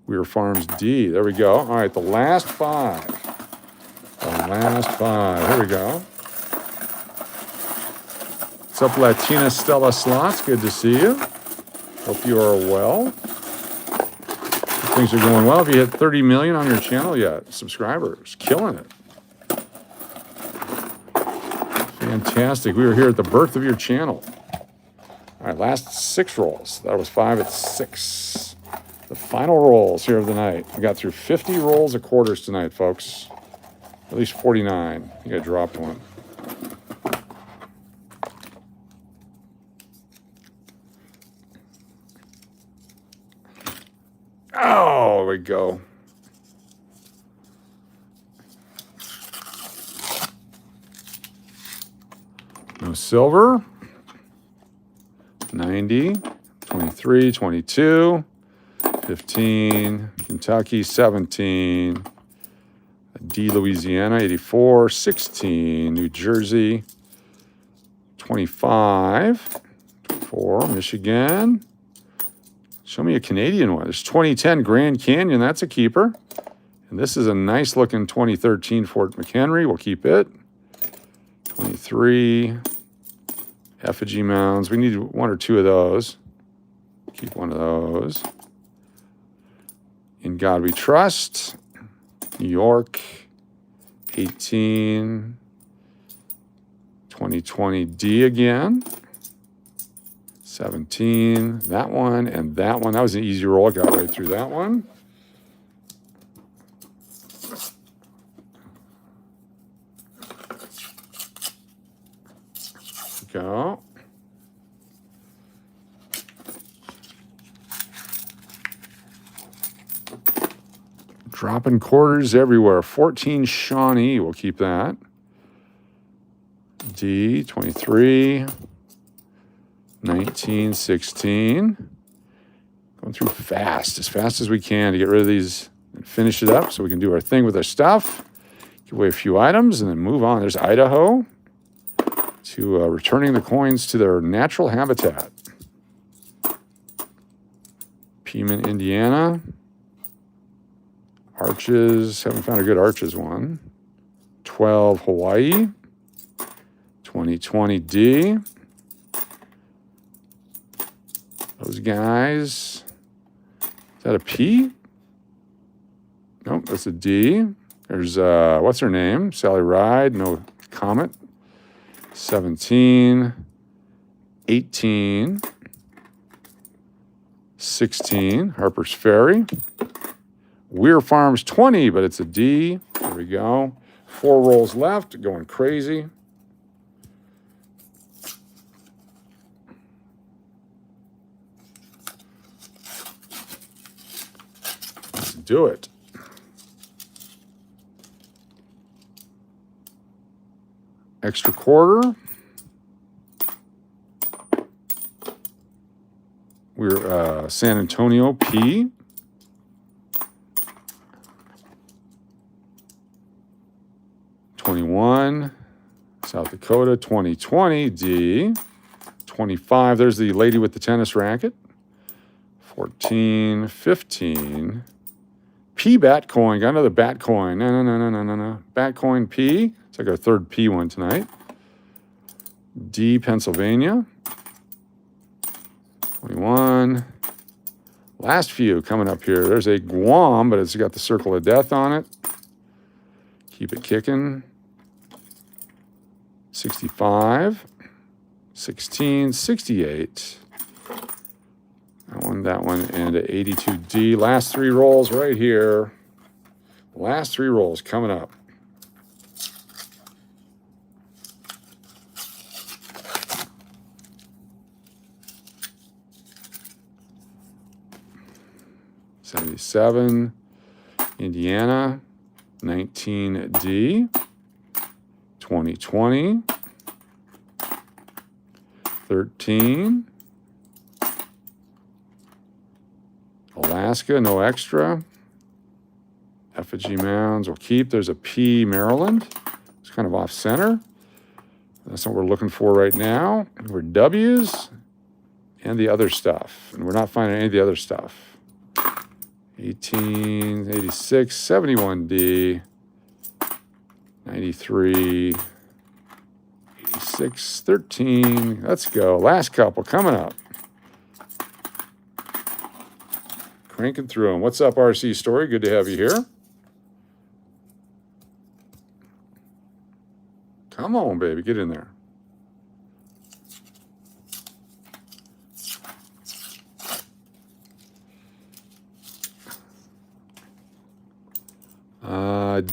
Weir Farms D. There we go. All right, the last 5. Here we go. What's up, Latina Stella Slots? Good to see you. Hope you are well. Things are going well. Have you hit 30 million on your channel yet? Subscribers. Killing it. Fantastic. We were here at the birth of your channel. All right, last 6 rolls. That was 5 at 6. The final rolls here of the night. We got through 50 rolls of quarters tonight, folks. At least 49. I think I dropped one. Oh, there we go. No silver. 90, 23, 22, 15, Kentucky, 17, D, Louisiana, 84, 16, New Jersey, 25, 24, Michigan. Show me a Canadian one. There's 2010 Grand Canyon. That's a keeper. And this is a nice looking 2013 Fort McHenry. We'll keep it. 23, effigy mounds. We need one or two of those. Keep one of those. In God We Trust. New York. 18. 2020 D again. 17. That one and that one. That was an easy roll. I got right through that one. Go. Dropping quarters everywhere. 14 Shawnee. We'll keep that. D, 23. 19, 16. Going through fast as we can to get rid of these and finish it up so we can do our thing with our stuff. Give away a few items and then move on. There's Idaho to returning the coins to their natural habitat. Pima, Indiana. Arches, haven't found a good arches one. 12, Hawaii. 2020 D. Those guys. Is that a P? Nope, that's a D. There's, what's her name? Sally Ride, no comment. 17, 18, 16, Harper's Ferry. Weir Farms 20, but it's a D. There we go. 4 rolls left, going crazy. Let's do it. Extra quarter. We're San Antonio P. '21, South Dakota 2020 D. 25. There's the lady with the tennis racket. 14, 15. P bat coin. Got another bat coin. No. Bat coin P. It's like our third P one tonight. D, Pennsylvania. 21. Last few coming up here. There's a Guam, but it's got the circle of death on it. Keep it kicking. 65. 16, 68. That one, and a 82D. Last 3 rolls right here. Last 3 rolls coming up. '77, Indiana, 19D, 2020, 13, Alaska, no extra. Effigy mounds we'll keep. There's a P, Maryland. It's kind of off center. That's what we're looking for right now. We're W's and the other stuff. And we're not finding any of the other stuff. 18, 86, 71D, 93, 86, 13. Let's go. Last couple coming up. Cranking through them. What's up, RC Story? Good to have you here. Come on, baby. Get in there.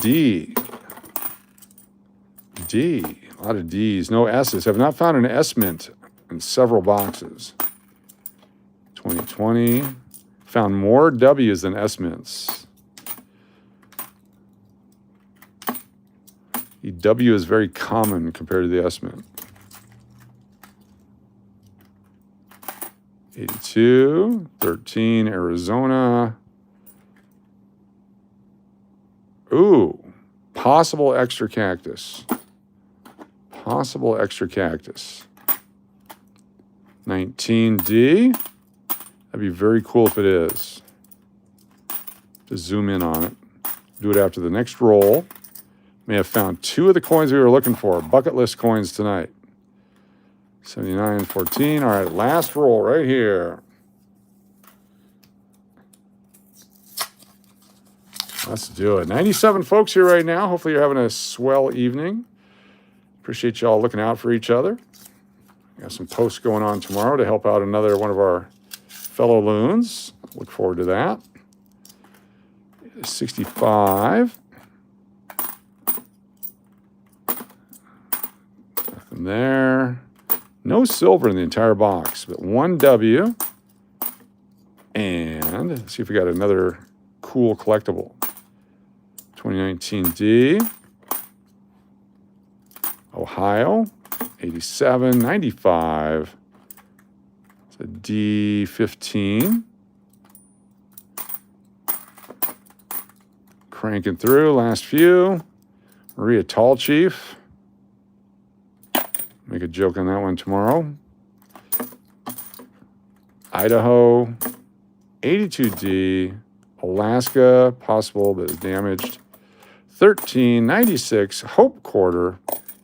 D. D. A lot of D's. No S's. Have not found an S mint in several boxes. 2020. Found more W's than S mints. The W is very common compared to the S mint. 82, 13, Arizona. Ooh, possible extra cactus. Possible extra cactus. 19D. That'd be very cool if it is. Just zoom in on it. Do it after the next roll. May have found 2 of the coins we were looking for. Bucket list coins tonight. 79, 14. All right, last roll right here. Let's do it. 97 folks here right now. Hopefully you're having a swell evening. Appreciate y'all looking out for each other. Got some posts going on tomorrow to help out another one of our fellow loons. Look forward to that. 65. Nothing there. No silver in the entire box, but 1 W. And let's see if we got another cool collectible. 2019 D. Ohio. 87, 95. It's a D15. Cranking through, last few. Maria Tall Chief. Make a joke on that one tomorrow. Idaho. 82D. Alaska, possible but is damaged. 1396, Hope Quarter,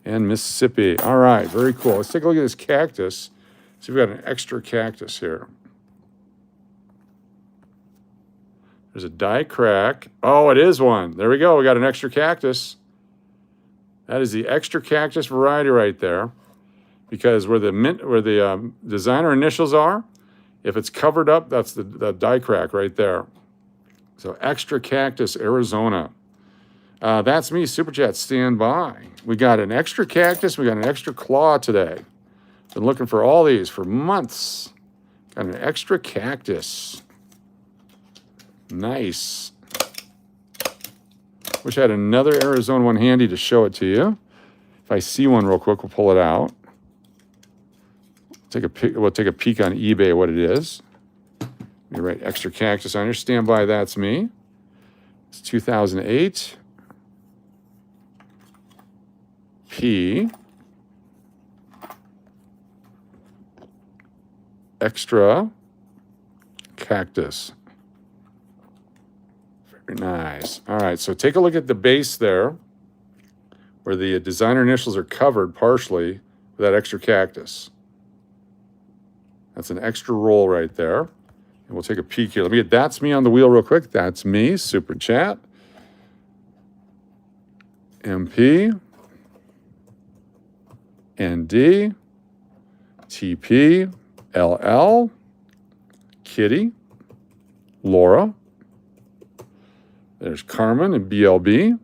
and Mississippi. All right, very cool. Let's take a look at this cactus. See if we got an extra cactus here. There's a die crack. Oh, it is one. There we go. We got an extra cactus. That is the extra cactus variety right there. Because where the designer initials are, if it's covered up, that's the die crack right there. So extra cactus, Arizona. That's me, Super Chat, stand by. We got an extra cactus. We got an extra claw today. Been looking for all these for months. Got an extra cactus. Nice. Wish I had another Arizona one handy to show it to you. If I see one real quick, we'll pull it out. We'll take a peek on eBay what it is. You're right, extra cactus on here. Stand by, that's me. It's 2008. P. Extra cactus. Very nice. All right, so take a look at the base there where the designer initials are covered partially with that extra cactus. That's an extra roll right there. And we'll take a peek here. Let me get that's me on the wheel real quick. That's me, Super Chat. MP. ND. TP. LL. Kitty. Laura. There's Carmen and BLB.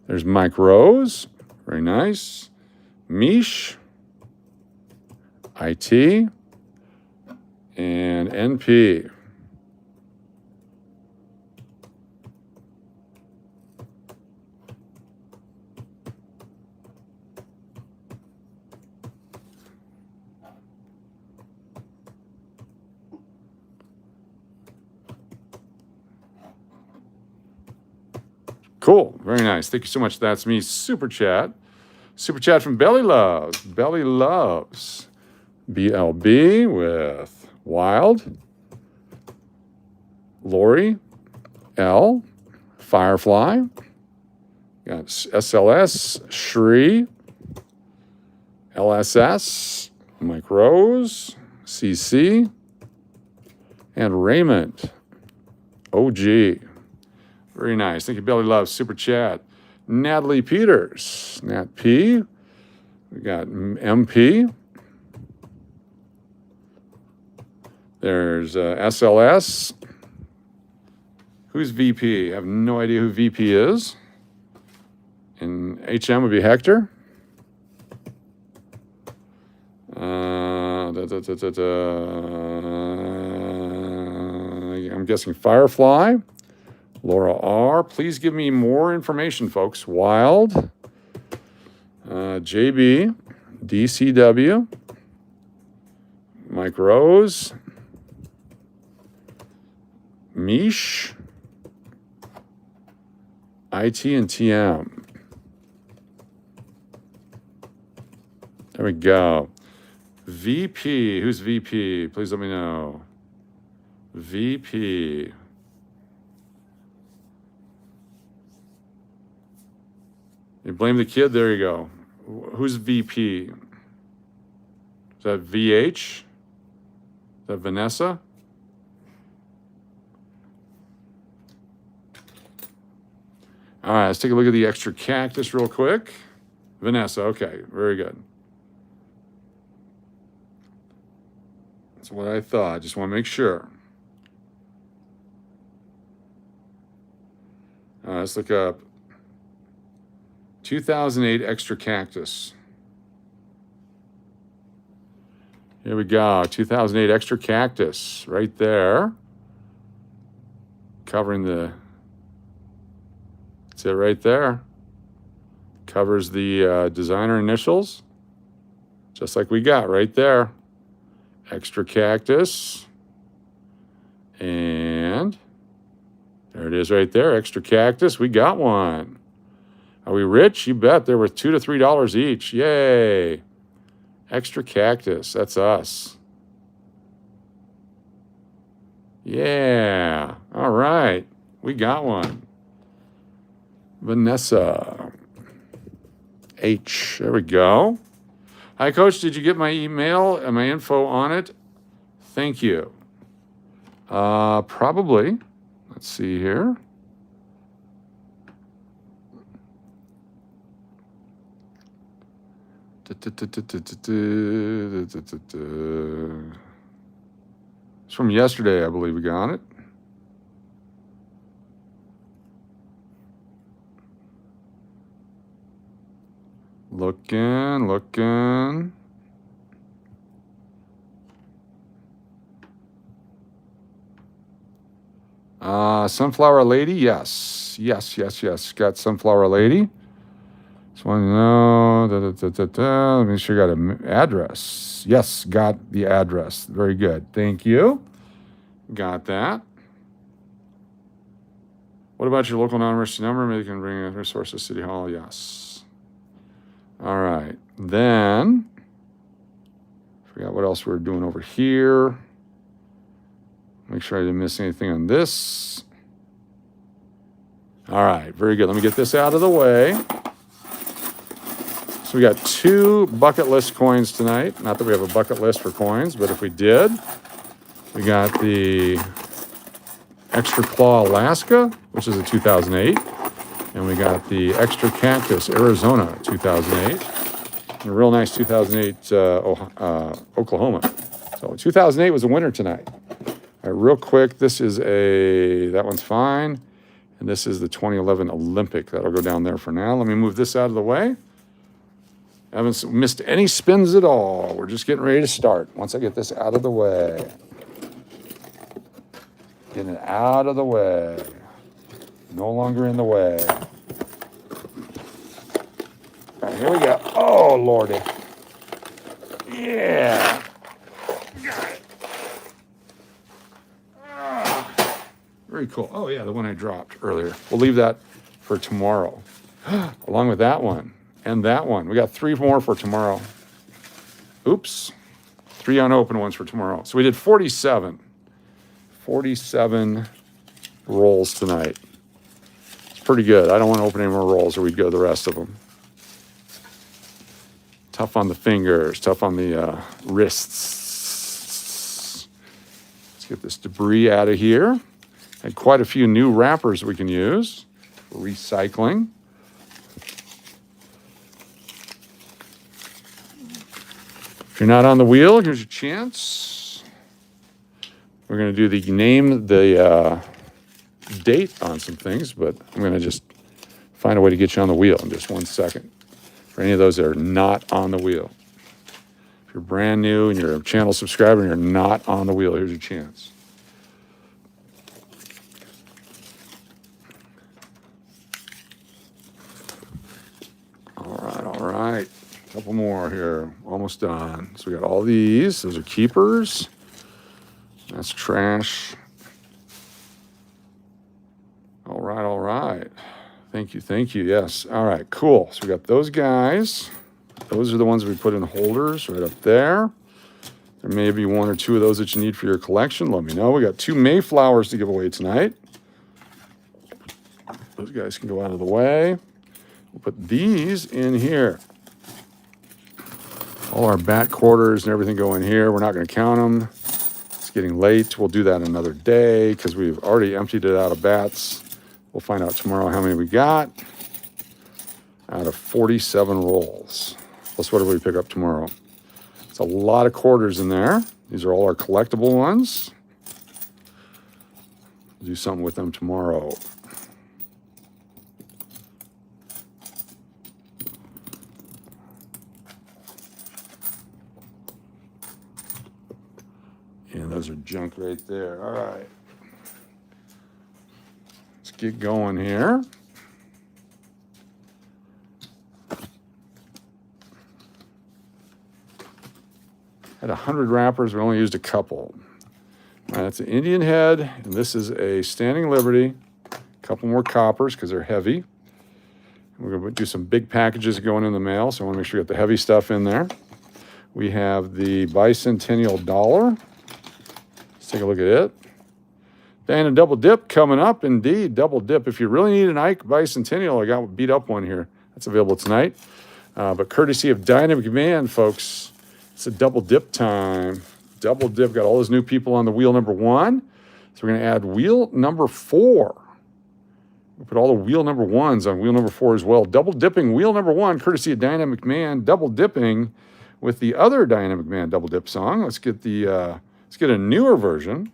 There's Mike Rose. Very nice. Mish. IT. And NP. Cool. Very nice. Thank you so much. That's me, Super Chat. Super Chat from Belly Loves. Belly Loves. BLB with Wild. Lori. L. Firefly. Got SLS. Shri. LSS. Mike Rose. CC. And Raymond. OG. Very nice. Thank you, Belly Love. Super Chat. Natalie Peters. Nat P. We got MP. There's SLS. Who's VP? I have no idea who VP is. And HM would be Hector. I'm guessing Firefly. Laura R. Please give me more information, folks. Wild. JB. DCW. Mike Rose. Mish. IT and TM. There we go. VP. Who's VP? Please let me know. VP. You blame the kid? There you go. Who's VP? Is that VH? Is that Vanessa? All right, let's take a look at the extra cactus real quick. Vanessa, okay, very good. That's what I thought. Just want to make sure. Let's look up 2008 extra cactus. Here we go. 2008 extra cactus right there. Covering the, that's it right there. Covers the designer initials. Just like we got right there. Extra cactus. And there it is right there. Extra cactus. We got one. Are we rich? You bet. They're worth $2 to $3 each. Yay. Extra cactus. That's us. Yeah. All right. We got one. Vanessa H. There we go. Hi, Coach. Did you get my email and my info on it? Thank you. Probably. Let's see here. It's from yesterday, I believe we got it. Looking. Sunflower Lady, yes. Got Sunflower Lady. Just want to know. Let me make sure you got an address. Yes, got the address. Very good. Thank you. Got that. What about your local non-emergency number? Maybe you can bring a resource to City Hall. Yes. All right. Then, forgot what else we were doing over here. Make sure I didn't miss anything on this. All right. Very good. Let me get this out of the way. So we got 2 bucket list coins tonight. Not that we have a bucket list for coins, but if we did, we got the Extra Claw Alaska, which is a 2008. And we got the Extra Cactus Arizona 2008. And a real nice 2008 Oklahoma. So 2008 was a winner tonight. All right, real quick, this is that one's fine. And this is the 2011 Olympic. That'll go down there for now. Let me move this out of the way. I haven't missed any spins at all. We're just getting ready to start. Once I get this out of the way. Getting it out of the way. No longer in the way. All right, here we go. Oh, Lordy. Yeah. Got it. Very cool. Oh, yeah, the one I dropped earlier. We'll leave that for tomorrow. Along with that one and that one. We got 3 more for tomorrow. Oops. 3 unopened ones for tomorrow. So we did 47. 47 rolls tonight. It's pretty good. I don't want to open any more rolls or we'd go the rest of them. Tough on the fingers, tough on the wrists. Let's get this debris out of here. Had quite a few new wrappers we can use for recycling. If you're not on the wheel, here's your chance. We're going to do name the date on some things, but I'm going to just find a way to get you on the wheel in just 1 second. For any of those that are not on the wheel. If you're brand new and you're a channel subscriber and you're not on the wheel, here's your chance. All right. Couple more here. Almost done. So we got all these. Those are keepers. That's trash. All right, all right. Thank you, thank you. Yes. All right, cool. So we got those guys. Those are the ones we put in holders right up there. There may be one or two of those that you need for your collection. Let me know. We got 2 Mayflowers to give away tonight. Those guys can go out of the way. We'll put these in here. All our bat quarters and everything go in here. We're not going to count them. It's getting late. We'll do that another day because we've already emptied it out of bats. We'll find out tomorrow how many we got out of 47 rolls. Plus whatever we pick up tomorrow. It's a lot of quarters in there. These are all our collectible ones. We'll do something with them tomorrow. And those are junk right there. All right. Let's get going here. Had 100 wrappers. We only used a couple. All right, that's an Indian head, and this is a Standing Liberty. A couple more coppers because they're heavy. We're going to do some big packages going in the mail, so I want to make sure we got the heavy stuff in there. We have the Bicentennial Dollar. Let's take a look at it. And a double dip coming up. Indeed, double dip. If you really need an Ike Bicentennial, I got a beat up one here. That's available tonight. But courtesy of Dynamic Man, folks, it's a double dip time. Double dip. Got all those new people on the wheel number 1. So we're going to add wheel number 4. We'll put all the wheel number 1s on wheel number 4 as well. Double dipping wheel number 1, courtesy of Dynamic Man. Double dipping with the other Dynamic Man double dip song. Let's get a newer version.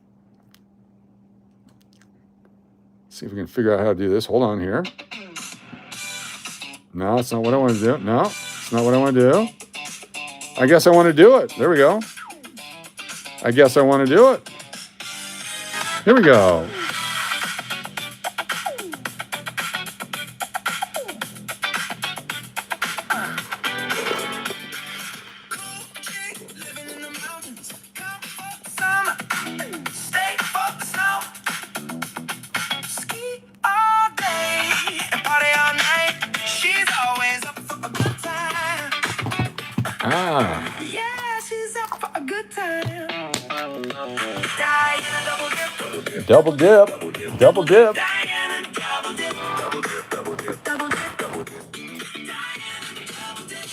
See if we can figure out how to do this. Hold on here. No, it's not what I want to do. No, it's not what I want to do. I guess I want to do it. There we go. I guess I want to do it. Here we go. Ah. Yeah, she's up for a good time. Double dip. Double dip. Diana, double dip. Double dip, double dip. Double dip, double dip. Diana, double dip.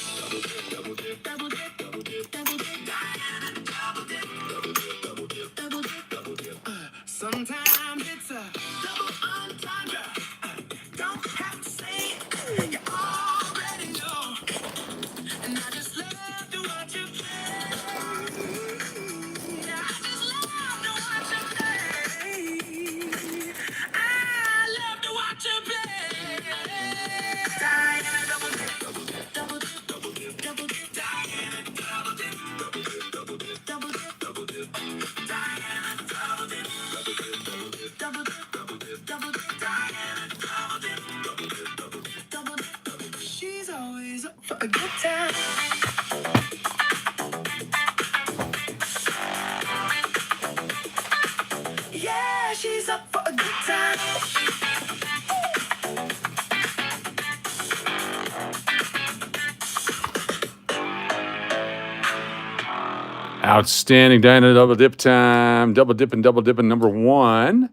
Double dip, double dip. Double dip, double dip. Diana, double dip. Double dip, double dip. Double dip, double dip. Sometimes it's a double entendre. Don't have to say it. You already know. And I just love to watch you play. I just love to watch you play. I love to watch you play. Diana, double dip, double dip, double dip, double dip, double dip. Diana, double dip, double dip, double dip, double dip, double dip. Diana, double dip, double dip, double dip, double dip, double dip, double dip. Diana, double dip, double dip, double dip, double dip, double dip. She's always up for a good time. Yeah, she's up for a good time. Outstanding. Diana double dip time. Double dipping number 1.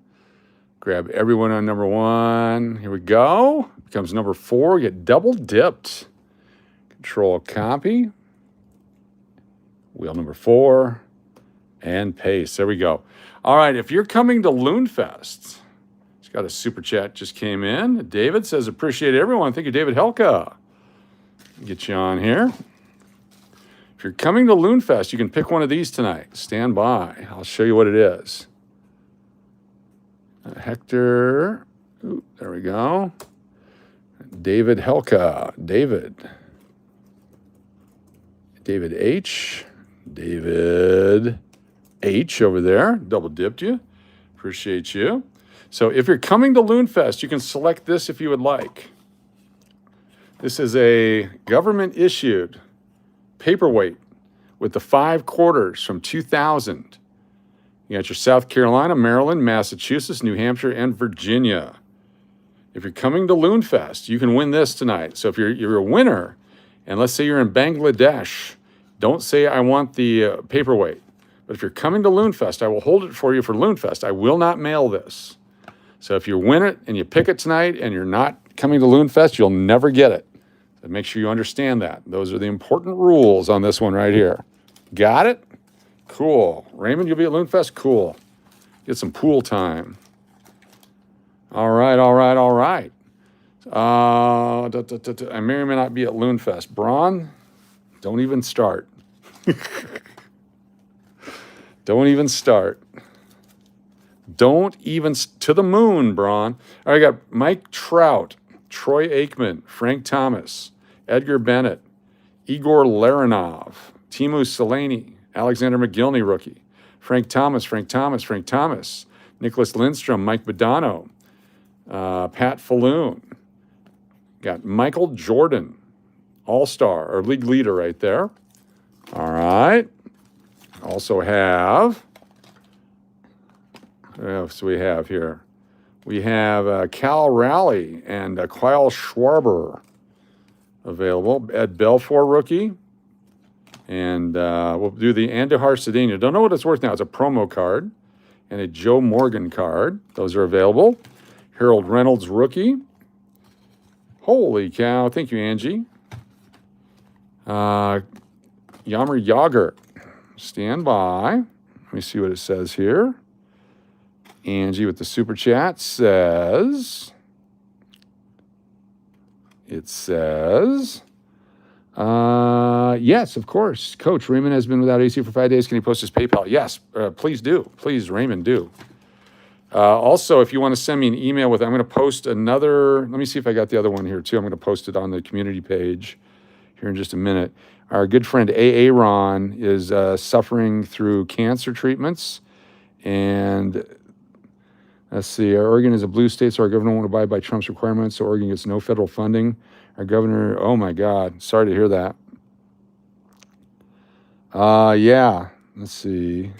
Grab everyone on number 1. Here we go. Becomes number 4. Get double dipped. Control copy. Wheel number 4. And paste. There we go. All right. If you're coming to Loonfest, it's got a super chat just came in. David says, appreciate everyone. Thank you, David Helka. Get you on here. If you're coming to Loonfest, you can pick one of these tonight. Stand by. I'll show you what it is. Hector. Ooh, there we go. David Helka. David H. David H over there. Double dipped you. Appreciate you. So if you're coming to Loonfest, you can select this if you would like. This is a government issued paperweight with the 5 quarters from 2000. You got your South Carolina, Maryland, Massachusetts, New Hampshire, and Virginia. If you're coming to Loonfest, you can win this tonight. So if you're a winner, and let's say you're in Bangladesh, don't say I want the paperweight. But if you're coming to Loonfest, I will hold it for you for Loonfest. I will not mail this. So if you win it and you pick it tonight and you're not coming to Loonfest, you'll never get it. So make sure you understand that. Those are the important rules on this one right here. Got it? Cool. Raymond, you'll be at Loonfest? Cool. Get some pool time. All right. I may or may not be at Loonfest. Braun, don't even start. Don't even start. Don't even, to the moon, Braun. All right, I got Mike Trout, Troy Aikman, Frank Thomas, Edgar Bennett, Igor Larinov, Timu Selene, Alexander McGillney, rookie, Frank Thomas, Nicholas Lindstrom, Mike Badano, Pat Falloon. Got Michael Jordan, all-star, or league leader right there. All right. Also have, what else do we have here? We have Cal Raleigh and Kyle Schwarber available. Ed Belfour, rookie. And we'll do the Andahar Cedeno. Don't know what it's worth now. It's a promo card and a Joe Morgan card. Those are available. Harold Reynolds, rookie. Holy cow. Thank you, Angie. Yammer Yager. Stand by. Let me see what it says here. Angie with the super chat says, yes, of course. Coach, Raymond has been without AC for 5 days. Can he post his PayPal? Yes, please do. Please, Raymond, do. Also, if you want to send me an email with, I'm going to post another, let me see if I got the other one here too. I'm going to post it on the community page here in just a minute. Our good friend Aaron is suffering through cancer treatments. And let's see, Oregon is a blue state, so our governor won't abide by Trump's requirements, so Oregon gets no federal funding. Our governor, oh my God, sorry to hear that. Yeah, let's see.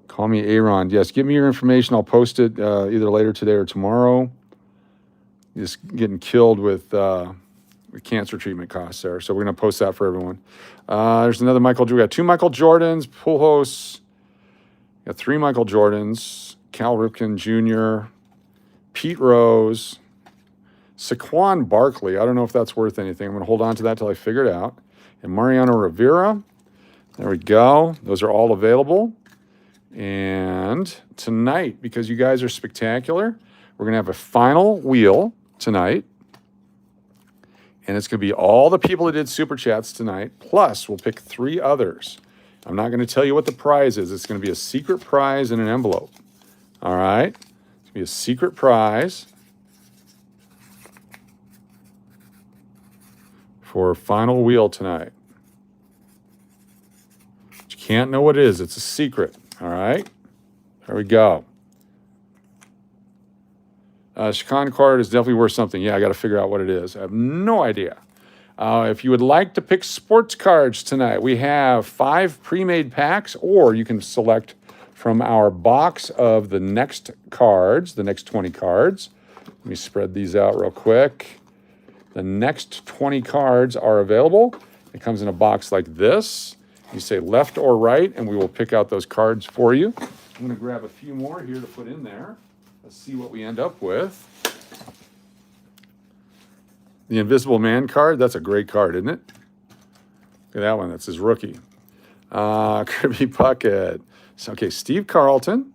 Call me Aaron. Yes, give me your information. I'll post it either later today or tomorrow. Just getting killed with cancer treatment costs there. So we're going to post that for everyone. There's another Michael. We got 2 Michael Jordans, Pujols. Got 3 Michael Jordans, Cal Ripken Jr., Pete Rose, Saquon Barkley. I don't know if that's worth anything. I'm going to hold on to that till I figure it out. And Mariano Rivera. There we go. Those are all available. And tonight, because you guys are spectacular, we're going to have a final wheel tonight. And it's going to be all the people that did Super Chats tonight, plus we'll pick 3 others. I'm not going to tell you what the prize is. It's going to be a secret prize in an envelope. All right? It's going to be a secret prize for final wheel tonight. But you can't know what it is. It's a secret. All right? There we go. Chacon card is definitely worth something. Yeah, I got to figure out what it is. I have no idea. If you would like to pick sports cards tonight, we have 5 pre-made packs, or you can select from our box of the next cards, the next 20 cards. Let me spread these out real quick. The next 20 cards are available. It comes in a box like this. You say left or right, and we will pick out those cards for you. I'm going to grab a few more here to put in there. Let's see what we end up with. The Invisible Man card, that's a great card, isn't it? Look at that one, that's his rookie. Kirby Puckett. So, okay, Steve Carlton,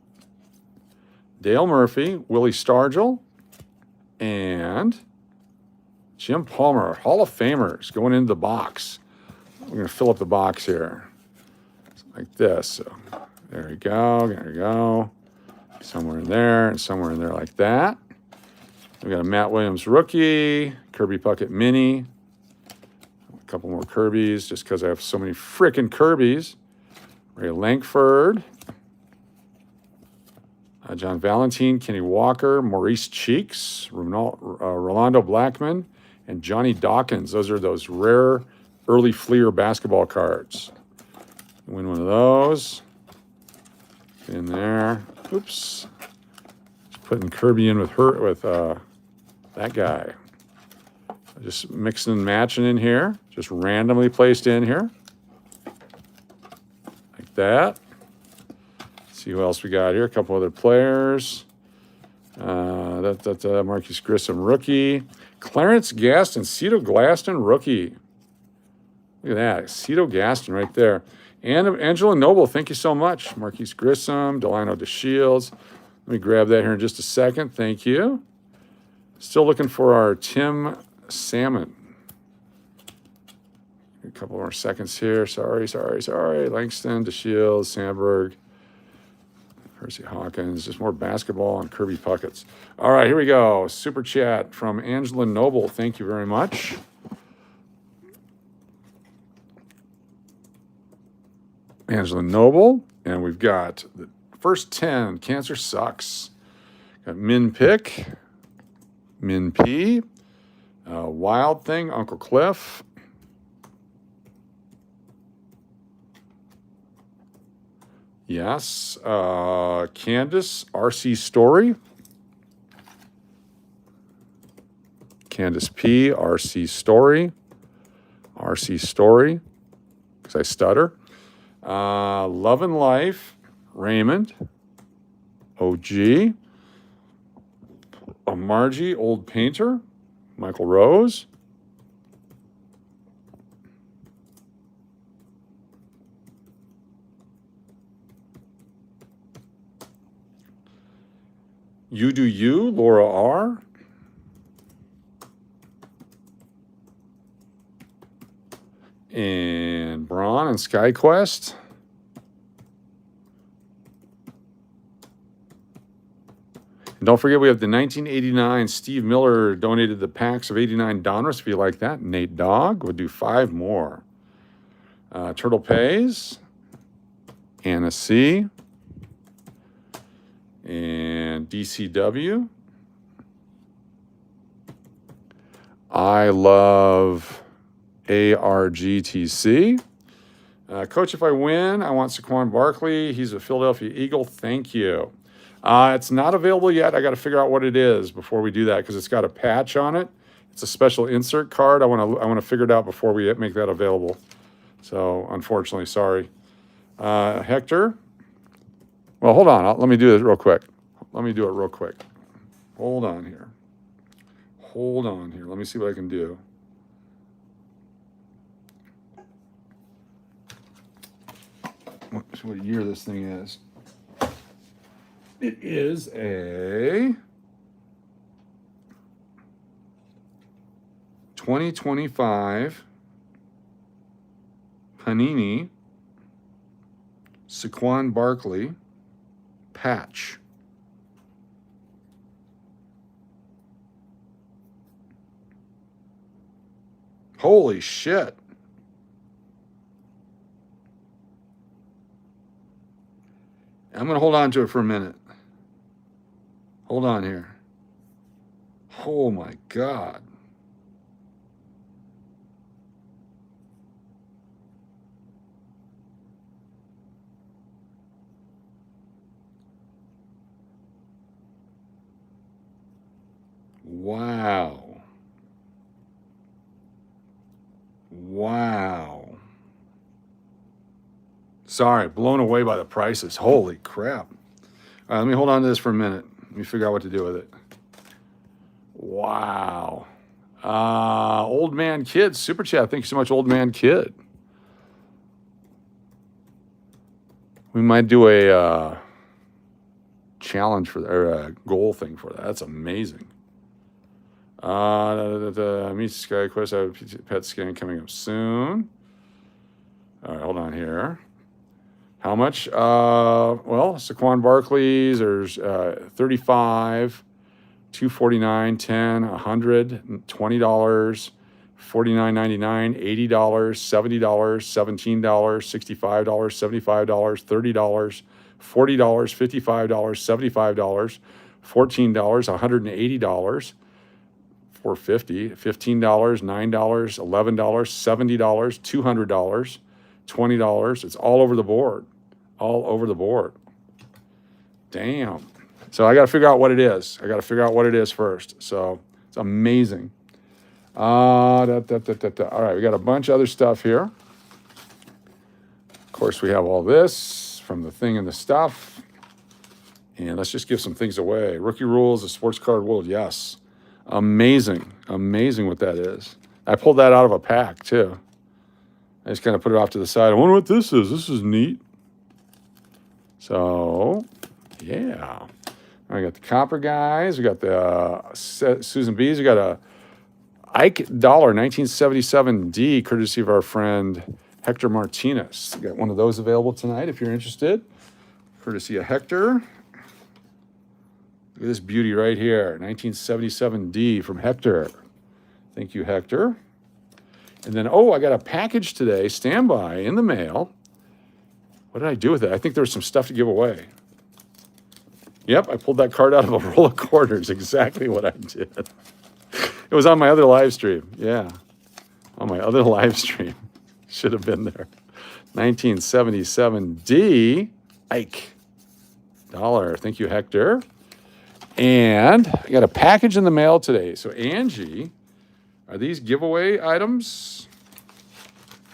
Dale Murphy, Willie Stargell, and Jim Palmer, Hall of Famers, going into the box. We're going to fill up the box here like this. So there you go, there you go. Somewhere in there and somewhere in there like that. We got a Matt Williams rookie, Kirby Puckett mini, a couple more Kirbys just because I have so many frickin' Kirbys. Ray Lankford, John Valentine, Kenny Walker, Maurice Cheeks, Rolando Blackman, and Johnny Dawkins. Those are those rare early Fleer basketball cards. Win one of those. In there. Oops. Just putting Kirby in with that guy. Just mixing and matching in here. Just randomly placed in here. Like that. Let's see who else we got here. A couple other players. That's Marquise Grissom rookie. Clarence Gaston, Cito Gaston rookie. Look at that, Cito Gaston right there. And Angela Noble, thank you so much. Marquise Grissom, Delano DeShields. Let me grab that here in just a second. Thank you. Still looking for our Tim Salmon. A couple more seconds here. Sorry. Langston, DeShields, Sandberg. Percy Hawkins, just more basketball and Kirby Puckets. All right, here we go. Super chat from Angela Noble. Thank you very much. Angela Noble, and we've got the first 10. Cancer sucks. Got Min Pick, Min P, Wild Thing, Uncle Cliff. Yes. Candace, RC Story. Candace P, RC Story. RC Story, because I stutter. Love and Life, Raymond. OG. Margie, Old Painter. Michael Rose. You Do You, Laura R. And Braun and SkyQuest. And don't forget, we have the 1989 Steve Miller donated the packs of 89 Donruss. If you like that, Nate Dogg would do 5 more. Turtle Pays. Anna C. And DCW. I love ARGTC. Coach, if I win, I want Saquon Barkley. He's a Philadelphia Eagle. Thank you. It's not available yet. I got to figure out what it is before we do that because it's got a patch on it. It's a special insert card. I want to figure it out before we make that available. So unfortunately, sorry. Hector. Well, hold on. Let me do this real quick. Let me do it real quick. Hold on here. Let me see what I can do. What year this thing is? It is a 2025 Panini Saquon Barkley patch. Holy shit. I'm going to hold on to it for a minute. Hold on here. Oh my God. Wow. Wow. Sorry, blown away by the prices. Holy crap. All right, let me hold on to this for a minute. Let me figure out what to do with it. Wow. Old Man Kid, Super Chat. Thank you so much, Old Man Kid. We might do a challenge for that, or a goal thing for that. That's amazing. Meet SkyQuest. I have a pet scan coming up soon. All right, hold on here. How much? Well, Saquon Barkley's, there's 35, $249, 10, $100, $20, $49.99, $80, $70, $17, $65, $75, $30, $40, $55, $75, $14, $180, $4.50, $15, $9, $11, $70, $200, $20. It's all over the board. All over the board. Damn. So I got to figure out what it is. I got to figure out what it is first. So it's amazing. All right, we got a bunch of other stuff here. Of course, we have all this from the thing and the stuff. And let's just give some things away. Rookie rules, the sports card world, yes. Amazing. Amazing what that is. I pulled that out of a pack, too. I just kind of put it off to the side. I wonder what this is. This is neat. So, yeah. I got the Copper guys. We got the Susan B's. We got a Ike Dollar 1977D, courtesy of our friend Hector Martinez. We got one of those available tonight if you're interested. Courtesy of Hector. Look at this beauty right here, 1977D from Hector. Thank you, Hector. And then, I got a package today, standby, in the mail. What did I do with it? I think there was some stuff to give away. Yep, I pulled that card out of a roll of quarters. Exactly what I did. It was on my other live stream. Yeah, on my other live stream. Should have been there. 1977D Ike Dollar. Thank you, Hector. And I got a package in the mail today. So Angie, are these giveaway items?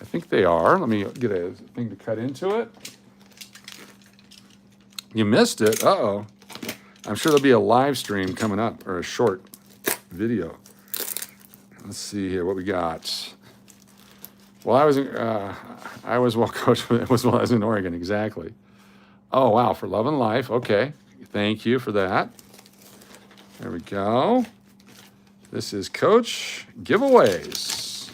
I think they are. Let me get a thing to cut into it. You missed it. Uh-oh. I'm sure there'll be a live stream coming up, or a short video. Let's see here what we got. Well, I was Coach. It was while I was in Oregon, exactly. Oh, wow, for Love and Life. Okay, thank you for that. There we go. This is Coach Giveaways.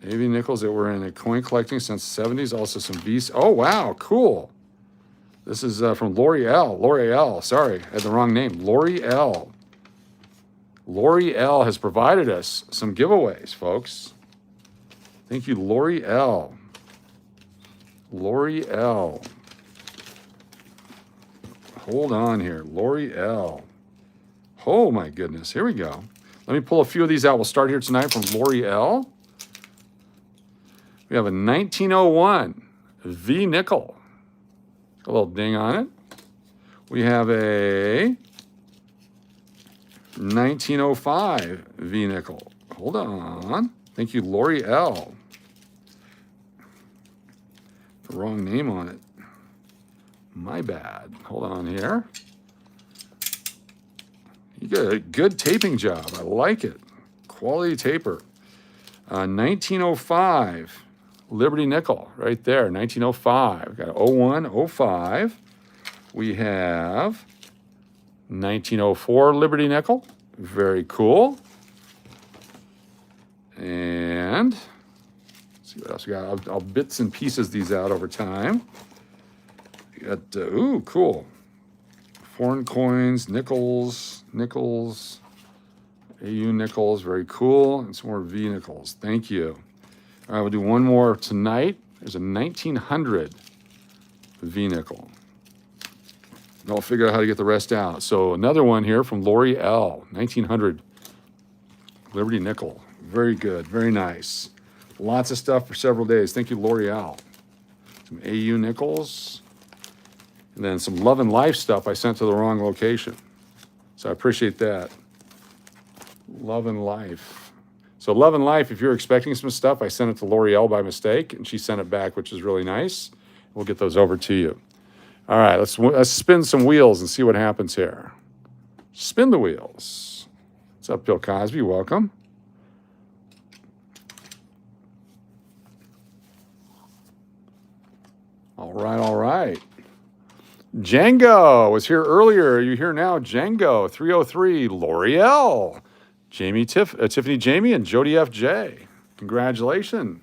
A.V. Nichols that were in a coin collecting since the 70s. Also some V's. Oh, wow, cool. This is from Lori L. Lori L. Sorry, I had the wrong name. Lori L. Lori L. has provided us some giveaways, folks. Thank you, Lori L. Lori L. Hold on here. Lori L. Oh, my goodness. Here we go. Let me pull a few of these out. We'll start here tonight from Lori L. We have a 1901 V nickel. A little ding on it. We have a 1905 V nickel. Hold on. Thank you, Lori L. The wrong name on it. My bad. Hold on here. You got a good taping job. I like it. Quality taper. 1905 Liberty nickel right there. 1905. Got 01, 05. We have 1904 Liberty nickel. Very cool. And let's see what else we got. I'll bits and pieces these out over time. We got, cool. Foreign coins, nickels, AU nickels, very cool. And some more V nickels. Thank you. All right, we'll do one more tonight. There's a 1900 V nickel. And I'll figure out how to get the rest out. So another one here from Lori L. 1900 Liberty nickel. Very good, very nice. Lots of stuff for several days. Thank you, Lori L. Some AU nickels. And then some Love and Life stuff I sent to the wrong location. So I appreciate that. Love and Life. So Love and Life, if you're expecting some stuff, I sent it to L'Oreal by mistake, and she sent it back, which is really nice. We'll get those over to you. All right, let's spin some wheels and see what happens here. Spin the wheels. What's up, Bill Cosby? Welcome. All right. Django was here earlier. You're here now. Django, 303, L'Oreal. Tiffany Jamie, and Jody FJ. Congratulations.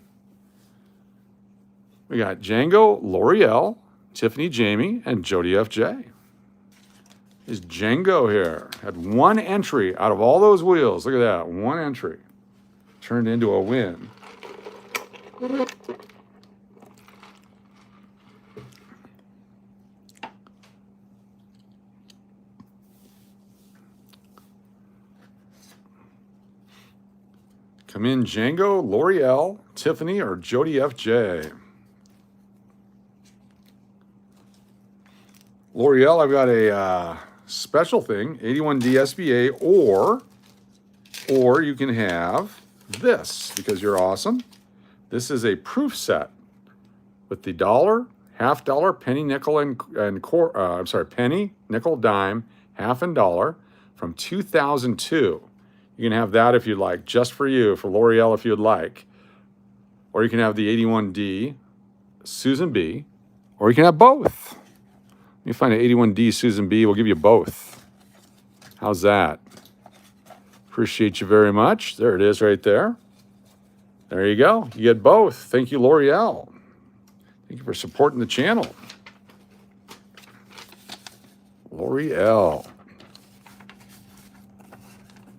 We got Django, L'Oreal, Tiffany Jamie, and Jody FJ. Is Django here. Had one entry out of all those wheels. Look at that. One entry. Turned into a win. Come in, Django, L'Oreal, Tiffany, or Jody FJ. L'Oreal, I've got a special thing, 81D SBA, or you can have this because you're awesome. This is a proof set with the dollar, half dollar, penny, nickel, penny, nickel, dime, half, and dollar from 2002. You can have that if you'd like, just for you, for L'Oreal if you'd like. Or you can have the 81D Susan B, or you can have both. Let me find an 81D Susan B. We'll give you both. How's that? Appreciate you very much. There it is right there. There you go. You get both. Thank you, L'Oreal. Thank you for supporting the channel. L'Oreal.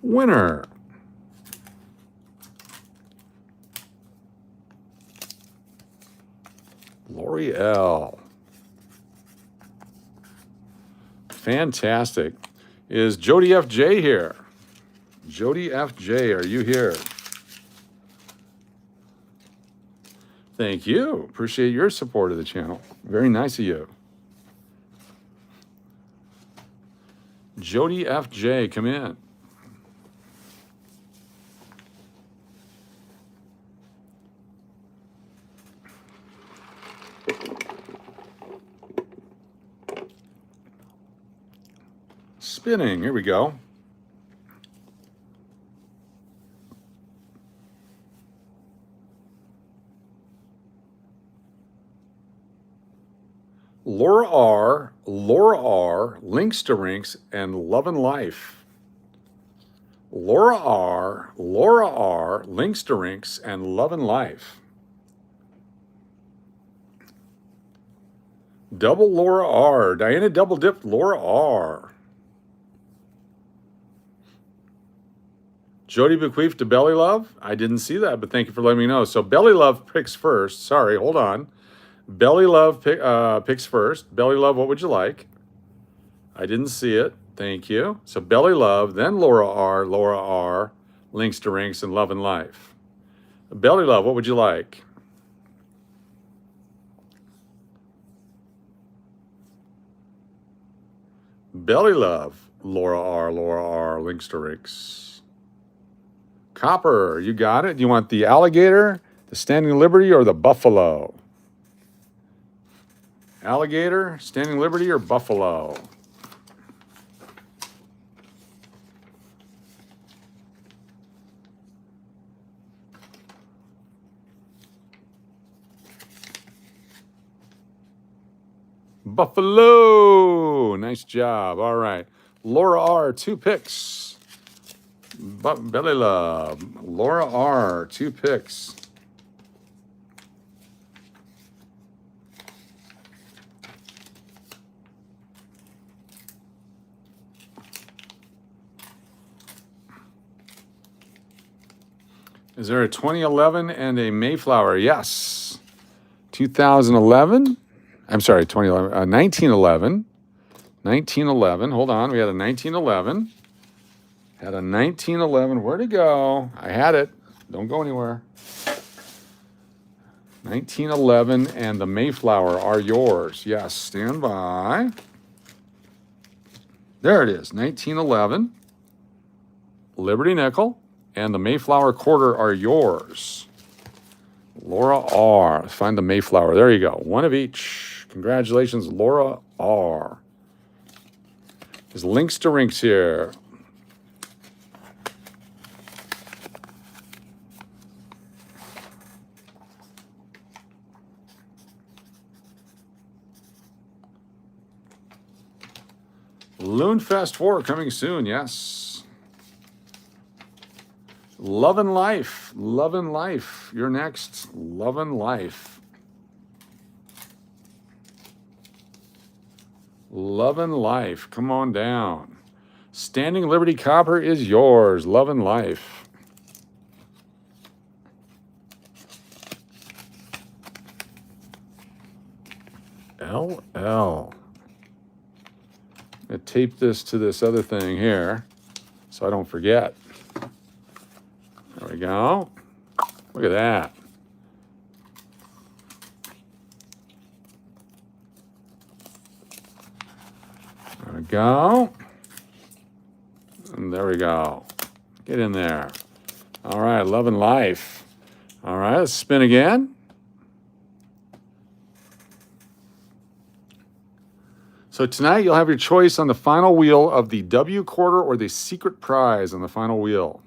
Winner. L'Oreal. Fantastic. Is Jody FJ here? Jody FJ, are you here? Thank you. Appreciate your support of the channel. Very nice of you. Jody FJ, come in. Spinning, here we go. Laura R, Links to Rinks, and Love and Life. Laura R, Links to Rinks, and Love and Life. Double Laura R. Diana double dipped Laura R. Jody bequeathed to Belly Love. I didn't see that, but thank you for letting me know. So Belly Love picks first. Sorry, hold on. Belly Love picks first. Belly Love, what would you like? I didn't see it. Thank you. So Belly Love, then Laura R, Links to Rinks, and Love and Life. Belly Love, what would you like? Belly Love, Laura R, Links to Rinks. Copper, you got it. Do you want the alligator, the Standing Liberty, or the buffalo? Alligator, Standing Liberty, or buffalo? Buffalo. Nice job. All right. Laura R, 2 picks. Belly Love. Laura R, 2 picks. Is there a 2011 and a Mayflower? Yes. 2011. I'm sorry, 2011. 1911. 1911. Hold on. We had a 1911. Had a 1911. Where'd it go? I had it. Don't go anywhere. 1911 and the Mayflower are yours. Yes, stand by. There it is. 1911. Liberty Nickel and the Mayflower Quarter are yours. Laura R. Find the Mayflower. There you go. One of each. Congratulations, Laura R. There's Links to Rinks here. Loonfest 4 coming soon, yes. Love and Life. Love and Life. You're next. Love and Life. Love and Life. Come on down. Standing Liberty Copper is yours. Love and Life. LL. I'm going to tape this to this other thing here so I don't forget. There we go. Look at that. There we go. And there we go. Get in there. All right, love and life. All right, let's spin again. So tonight you'll have your choice on the final wheel of the W quarter or the secret prize on the final wheel.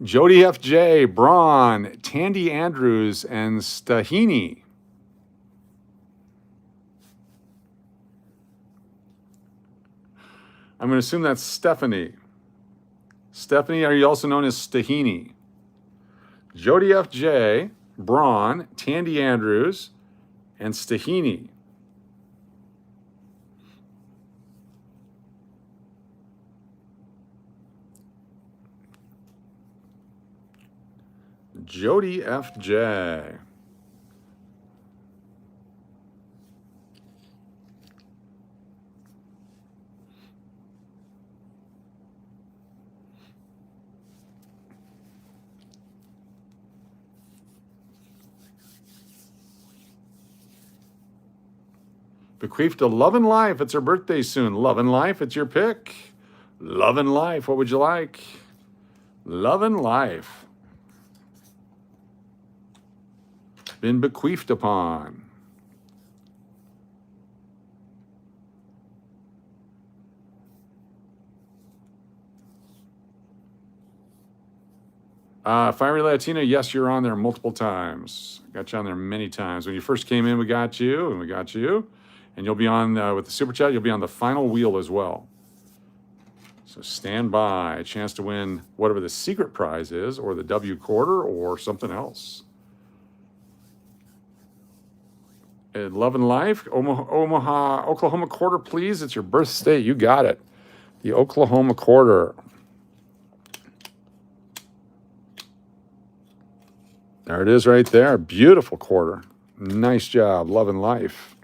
Jody FJ, Braun, Tandy Andrews, and Stahini. I'm going to assume that's Stephanie. Stephanie, are you also known as Stahini? Jody FJ, Braun, Tandy Andrews, and Stahini. Jody FJ. Bequeathed to Love and Life. It's her birthday soon. Love and Life, it's your pick. Love and Life, what would you like? Love and Life. Been bequeathed upon. Fiery Latina, yes, you're on there multiple times. Got you on there many times. When you first came in, we got you, and we got you. And you'll be on, with the Super Chat, you'll be on the final wheel as well. So stand by. A chance to win whatever the secret prize is, or the W quarter, or something else. Love and Life, Omaha, Oklahoma quarter, please. It's your birth state. You got it. The Oklahoma quarter. There it is right there. Beautiful quarter. Nice job. Love and Life.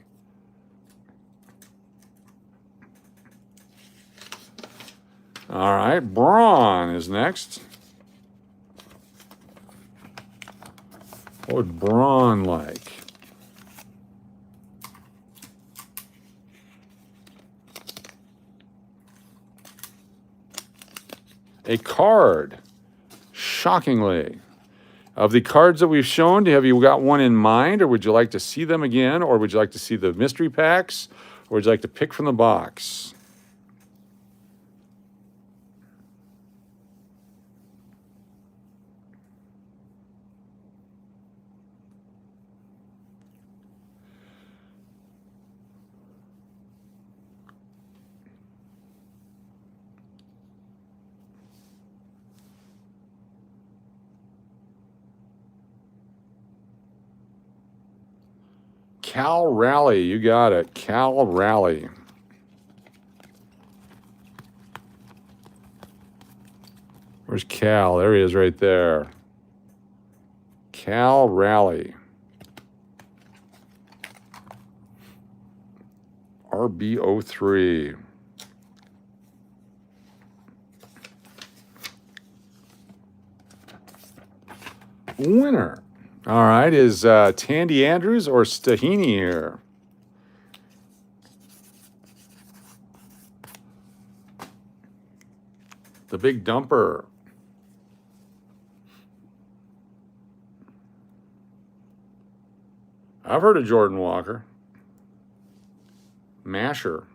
All right. Braun is next. What would Braun like? A card. Shockingly. Of the cards that we've shown, have you got one in mind, or would you like to see them again, or would you like to see the mystery packs, or would you like to pick from the box? Cal Rally, you got it. Cal Rally. Where's Cal? There he is right there. Cal Rally. RB03. Winner. All right, is Tandy Andrews or Stahini here? The big dumper. I've heard of Jordan Walker. Masher.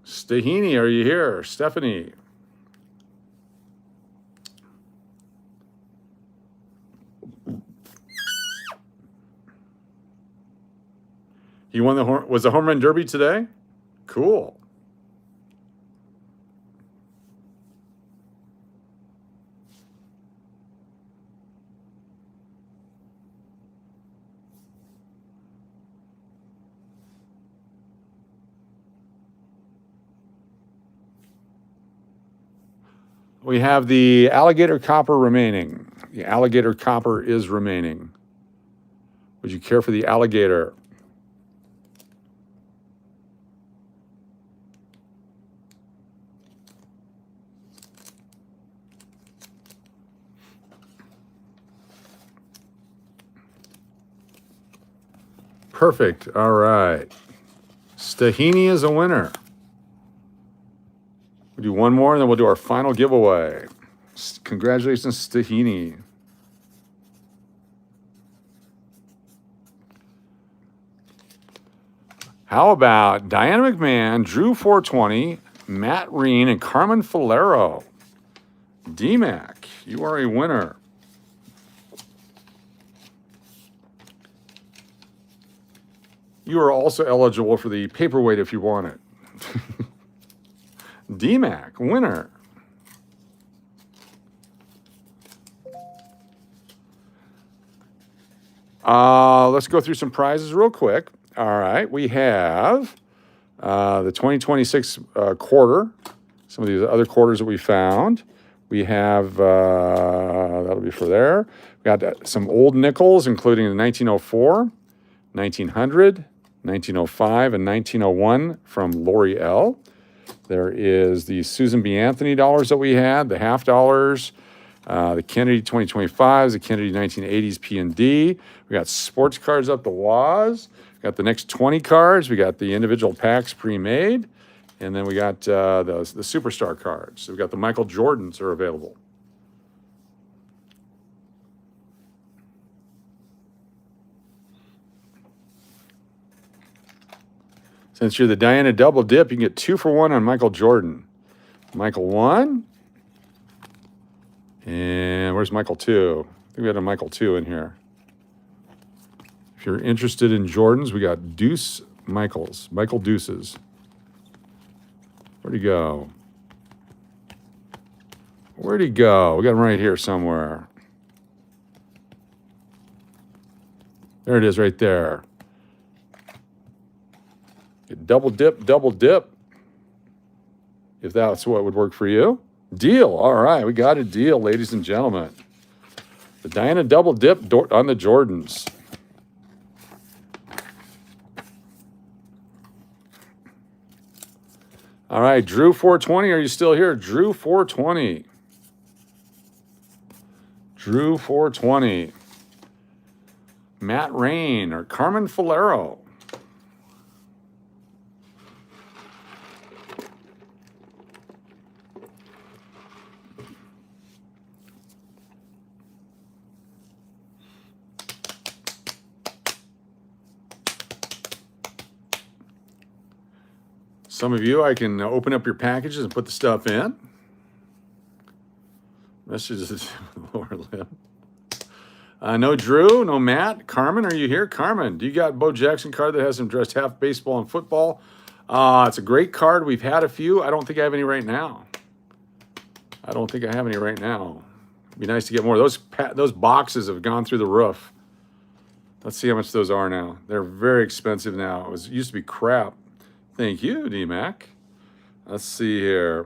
Stahini, are you here? Stephanie. You won was the home run derby today? Cool. We have the alligator copper remaining. The alligator copper is remaining. Would you care for the alligator? Perfect. All right. Stahini is a winner. We'll do one more, and then we'll do our final giveaway. Congratulations, Stahini. How about Diana McMahon, Drew 420, Matt Reen, and Carmen Falero? DMAC, you are a winner. You are also eligible for the paperweight if you want it. DMAC, winner. Let's go through some prizes real quick. All right, we have the 2026 quarter, some of these other quarters that we found. We have, that'll be for there. We got some old nickels, including the 1904, 1900, 1905, and 1901 from Lori L. There is the Susan B. Anthony dollars that we had, the half dollars, the Kennedy 2025s, the Kennedy 1980s P&D. We got sports cards up the waz. We got the next 20 cards. We got the individual packs pre-made. And then we got the superstar cards. So we got the Michael Jordans are available. Since you're the Diana Double Dip, you can get 2 for 1 on Michael Jordan. Michael 1. And where's Michael 2? I think we had a Michael 2 in here. If you're interested in Jordans, we got Deuce Michaels, Michael Deuces. Where'd he go? Where'd he go? We got him right here somewhere. There it is right there. Double dip, double dip. If that's what would work for you. Deal. All right, we got a deal, ladies and gentlemen. The Diana Double Dip on the Jordans. All right, Drew 420, are you still here? Drew 420. Drew 420. Matt Rain or Carmen Falero. Some of you, I can open up your packages and put the stuff in. Messages lower lip. No Drew, no Matt. Carmen, are you here? Carmen, do you got Bo Jackson card that has him dressed half baseball and football? It's a great card. We've had a few. I don't think I have any right now. It'd be nice to get more. Those boxes have gone through the roof. Let's see how much those are now. They're very expensive now. It used to be crap. Thank you, DMAC. Let's see here.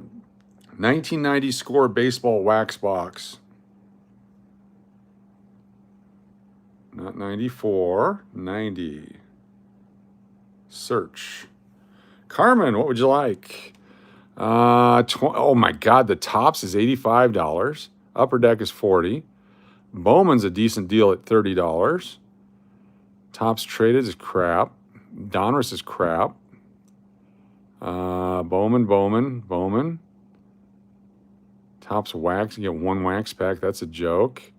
1990 Score Baseball Wax Box. Not 94, 90. Search. Carmen, what would you like? Oh my God, the Tops is $85. Upper Deck is $40. Bowman's a decent deal at $30. Tops Traded is crap. Donruss is crap. Bowman. Tops Wax, you get 1 wax pack. That's a joke.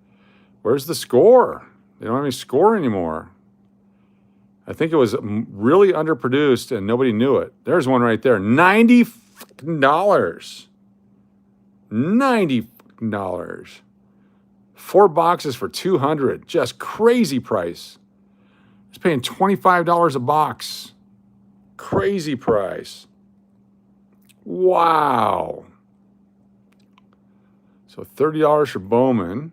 Where's the Score? They don't have any Score anymore. I think it was really underproduced and nobody knew it. There's one right there. $90. $90. 4 boxes for $200. Just crazy price. It's paying $25 a box. Crazy price. Wow. So $30 for Bowman.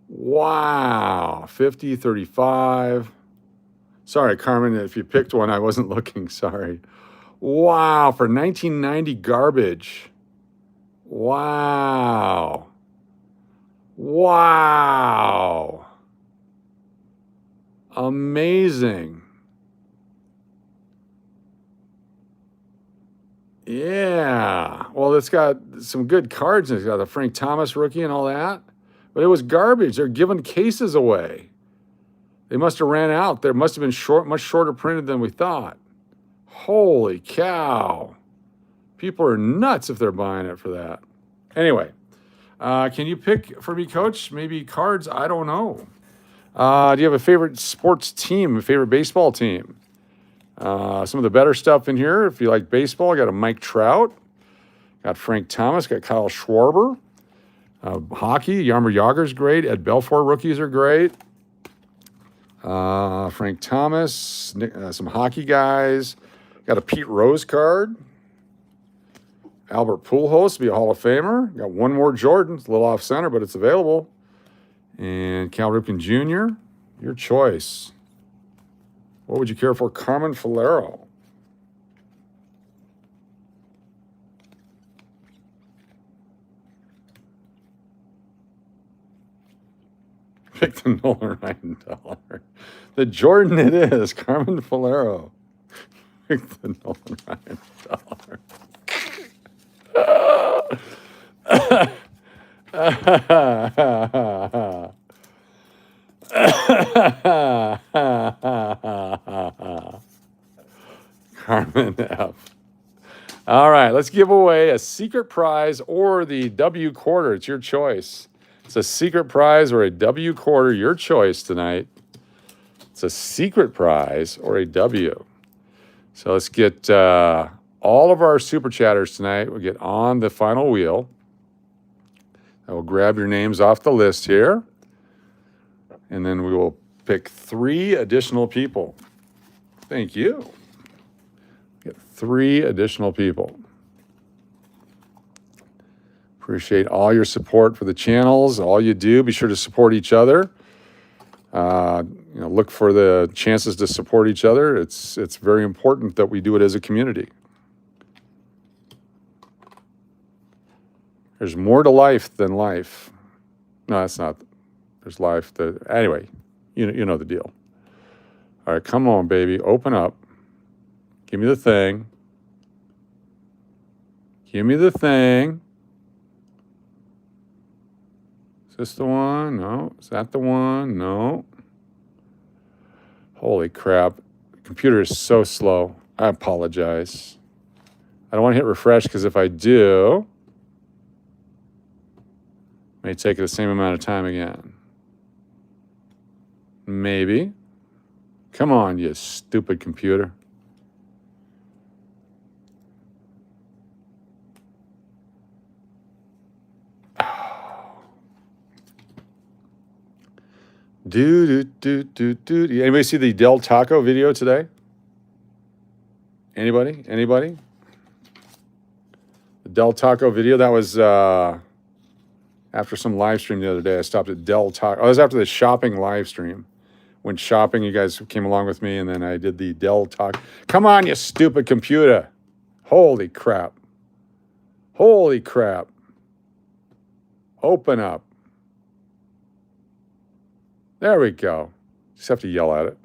Wow. 50, 35. Sorry, Carmen, if you picked one, I wasn't looking. Sorry. Wow. For 1990 garbage. Wow. Wow. Amazing. Yeah. Well, it's got some good cards. It's got a Frank Thomas rookie and all that. But it was garbage. They're giving cases away. They must have ran out. There must have been much shorter printed than we thought. Holy cow. People are nuts if they're buying it for that. Anyway, can you pick for me, Coach? Maybe cards? I don't know. Do you have a favorite sports team, a favorite baseball team? Some of the better stuff in here. If you like baseball, got a Mike Trout, got Frank Thomas, got Kyle Schwarber. Hockey, Jaromir Jagr's great. Ed Belfour rookies are great. Frank Thomas, some hockey guys. Got a Pete Rose card. Albert Pujols be a Hall of Famer. Got one more Jordan. It's a little off center, but it's available. And Cal Ripken Jr., your choice. What would you care for? Carmen Falero. Pick the Nolan Ryan dollar. The Jordan it is, Carmen Falero. Pick the Nolan Ryan dollar. Carmen F. All right, let's give away a secret prize or the W quarter. It's your choice. It's a secret prize or a W quarter, your choice tonight. It's a secret prize or a W. So let's get all of our super chatters tonight. We'll get on the final wheel. I will grab your names off the list here. And then we will pick 3 additional people. Thank you. Get 3 additional people. Appreciate all your support for the channels, all you do. Be sure to support each other. Look for the chances to support each other. It's very important that we do it as a community. There's more to life than life. No, that's not. There's life. Anyway, you know the deal. All right, come on, baby. Open up. Give me the thing. Give me the thing. Is this the one? No. Is that the one? No. Holy crap. The computer is so slow. I apologize. I don't want to hit refresh because if I do, it may take it the same amount of time again. Maybe. Come on, you stupid computer. Anybody see the Del Taco video today? Anybody? The Del Taco video, that was after some live stream the other day. I stopped at Del Taco. Oh, it was after the shopping live stream. Went shopping, you guys came along with me, and then I did the Del Taco. Come on, you stupid computer. Holy crap. Holy crap. Open up. There we go. Just have to yell at it.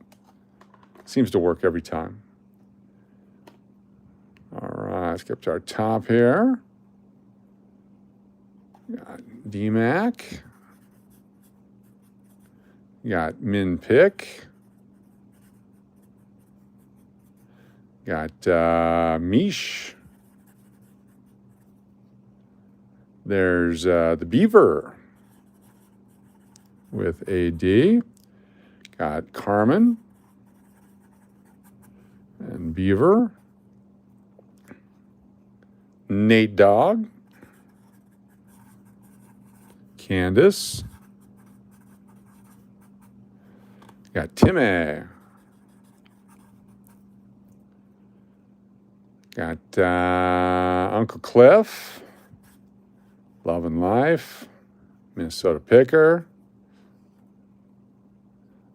Seems to work every time. All right, let's get to our top here. Got DMAC. Got Min Pick. Got Mish. There's the Beaver with AD. Got Carmen and Beaver. Nate Dogg. Candace. Got Timmy. Got Uncle Cliff. Love and Life. Minnesota Picker.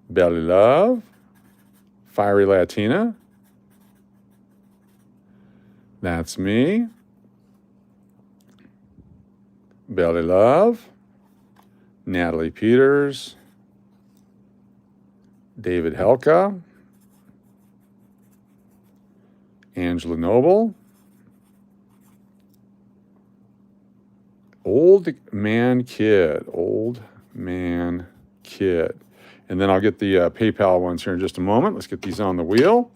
Belly Love. Fiery Latina. That's me. Belly Love. Natalie Peters. David Helka. Angela Noble. Old Man Kid. Old Man Kid. And then I'll get the PayPal ones here in just a moment. Let's get these on the wheel.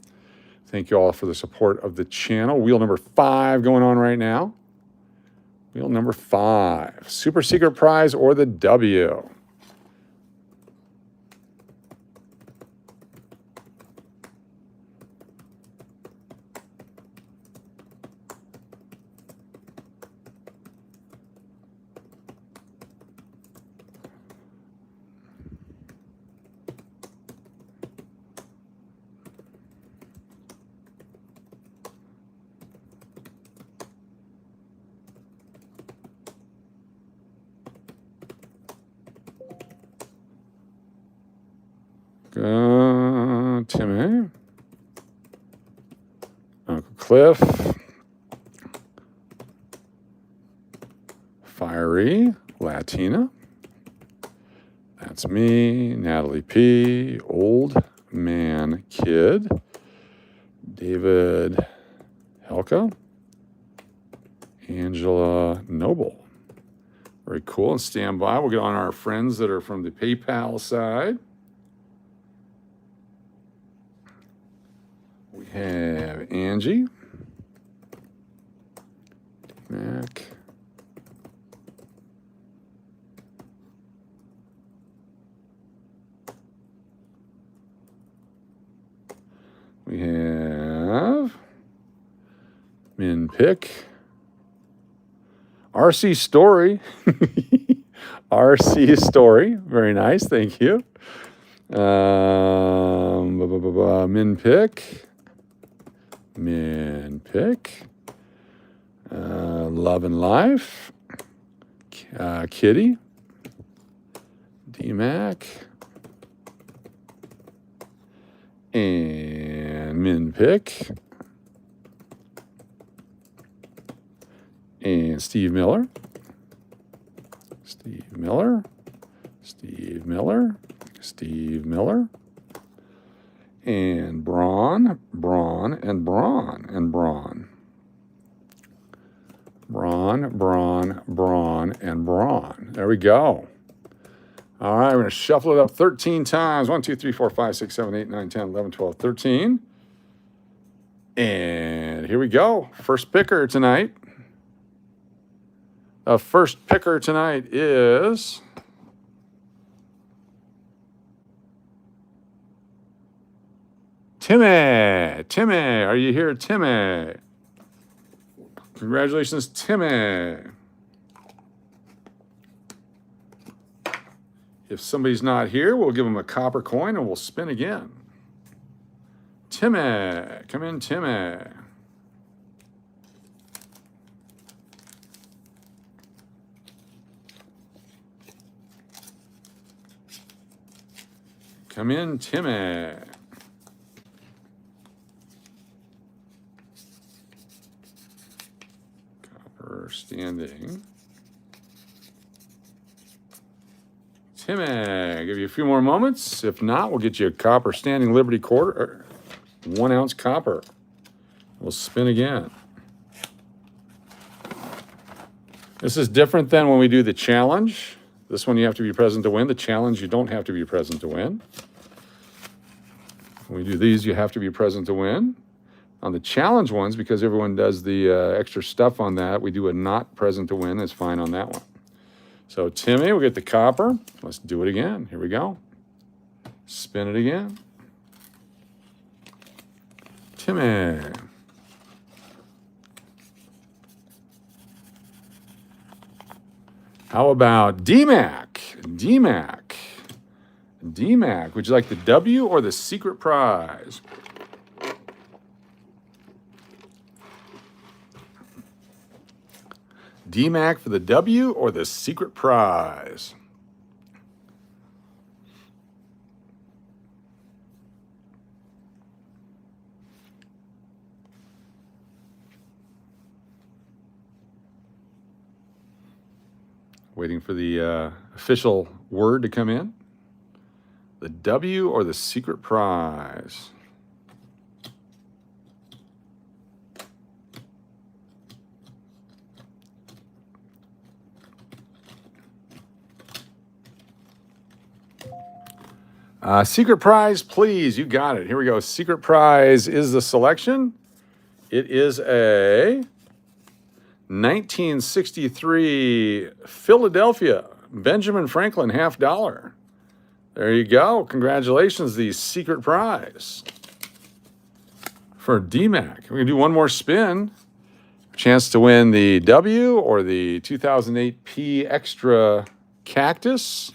Thank you all for the support of the channel. Wheel number 5 going on right now. Wheel number 5, super secret prize or the W. Timmy, Uncle Cliff, Fiery, Latina, that's me, Natalie P, Old Man Kid, David Helka, Angela Noble. Very cool, and stand by. We'll get on our friends that are from the PayPal side. We have Angie, Mac, we have Min Pick, RC Story, RC Story, very nice, thank you. Min Pick. Min Pick, Love and Life, Kitty, D-Mac, and Min Pick, and Steve Miller, Steve Miller, Steve Miller, Steve Miller, and Braun, Braun, and Braun, and Braun. Braun, Braun, Braun, and Braun. There we go. All right, we're going to shuffle it up 13 times. 1, 2, 3, 4, 5, 6, 7, 8, 9, 10, 11, 12, 13. And here we go. First picker tonight. The first picker tonight is... Timmy, Timmy, are you here, Timmy? Congratulations, Timmy. If somebody's not here, we'll give them a copper coin and we'll spin again. Timmy, come in, Timmy. Come in, Timmy. Standing. Timmy, give you a few more moments. If not, we'll get you a copper standing Liberty quarter, 1 ounce copper. We'll spin again. This is different than when we do the challenge. This one you have to be present to win. The challenge you don't have to be present to win. When we do these, you have to be present to win. On the challenge ones, because everyone does the extra stuff on that, we do a not present to win. It's fine on that one. So Timmy, we get the copper. Let's do it again. Here we go. Spin it again. Timmy. How about D-Mac? D-Mac. D-Mac, would you like the W or the secret prize? D-Mac for the W or the secret prize? Waiting for the official word to come in. The W or the secret prize? Secret prize, please. You got it. Here we go. Secret prize is the selection. It is a 1963 Philadelphia Benjamin Franklin $50. There you go. Congratulations, the secret prize for DMAC. We're going to do one more spin. Chance to win the W or the 2008 P Extra Cactus.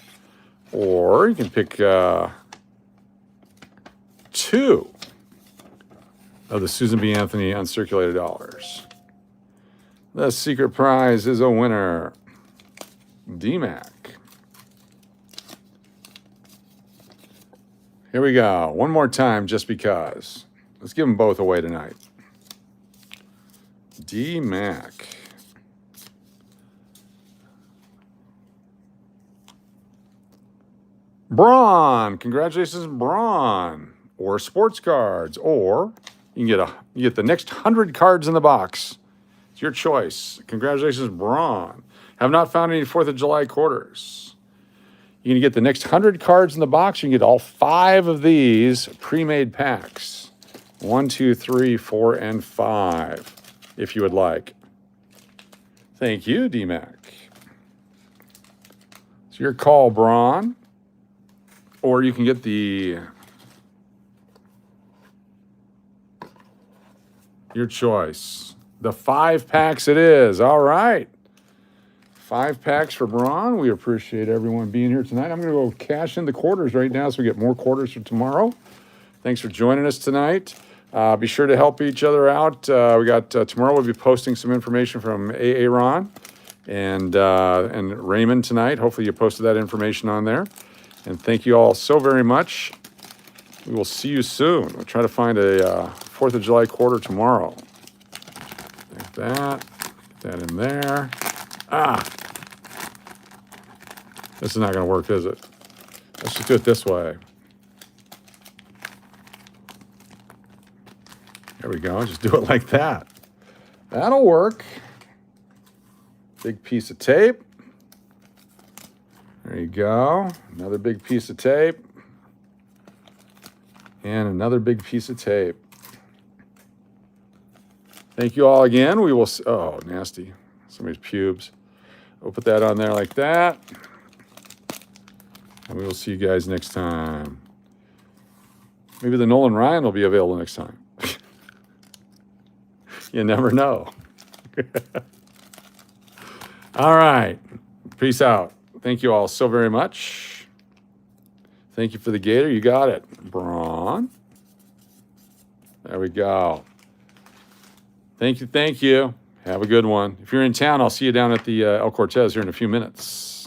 Or you can pick 2 of the Susan B. Anthony uncirculated dollars. The secret prize is a winner. DMAC. Here we go. One more time, just because. Let's give them both away tonight. DMAC. Braun. Congratulations, Braun. Or sports cards. Or you can get the next 100 cards in the box. It's your choice. Congratulations, Braun. Have not found any 4th of July quarters. You're going to get the next 100 cards in the box. You can get all 5 of these pre-made packs. 1, 2, 3, 4, and 5, if you would like. Thank you, DMAC. It's your call, Braun. Or you can get your choice. The 5 packs it is. All right. 5 packs for Braun. We appreciate everyone being here tonight. I'm going to go cash in the quarters right now so we get more quarters for tomorrow. Thanks for joining us tonight. Be sure to help each other out. We got tomorrow we'll be posting some information from Aaron and Raymond tonight. Hopefully you posted that information on there. And thank you all so very much. We will see you soon. We'll try to find a 4th of July quarter tomorrow. Like that. Get that in there. This is not going to work, is it? Let's just do it this way. There we go. Just do it like that. That'll work. Big piece of tape. There you go. Another big piece of tape. And another big piece of tape. Thank you all again. We will... Oh, nasty. Somebody's pubes. We'll put that on there like that. And we will see you guys next time. Maybe the Nolan Ryan will be available next time. You never know. All right. Peace out. Thank you all so very much. Thank you for the gator. You got it. Braun. There we go. Thank you. Thank you. Have a good one. If you're in town, I'll see you down at the El Cortez here in a few minutes.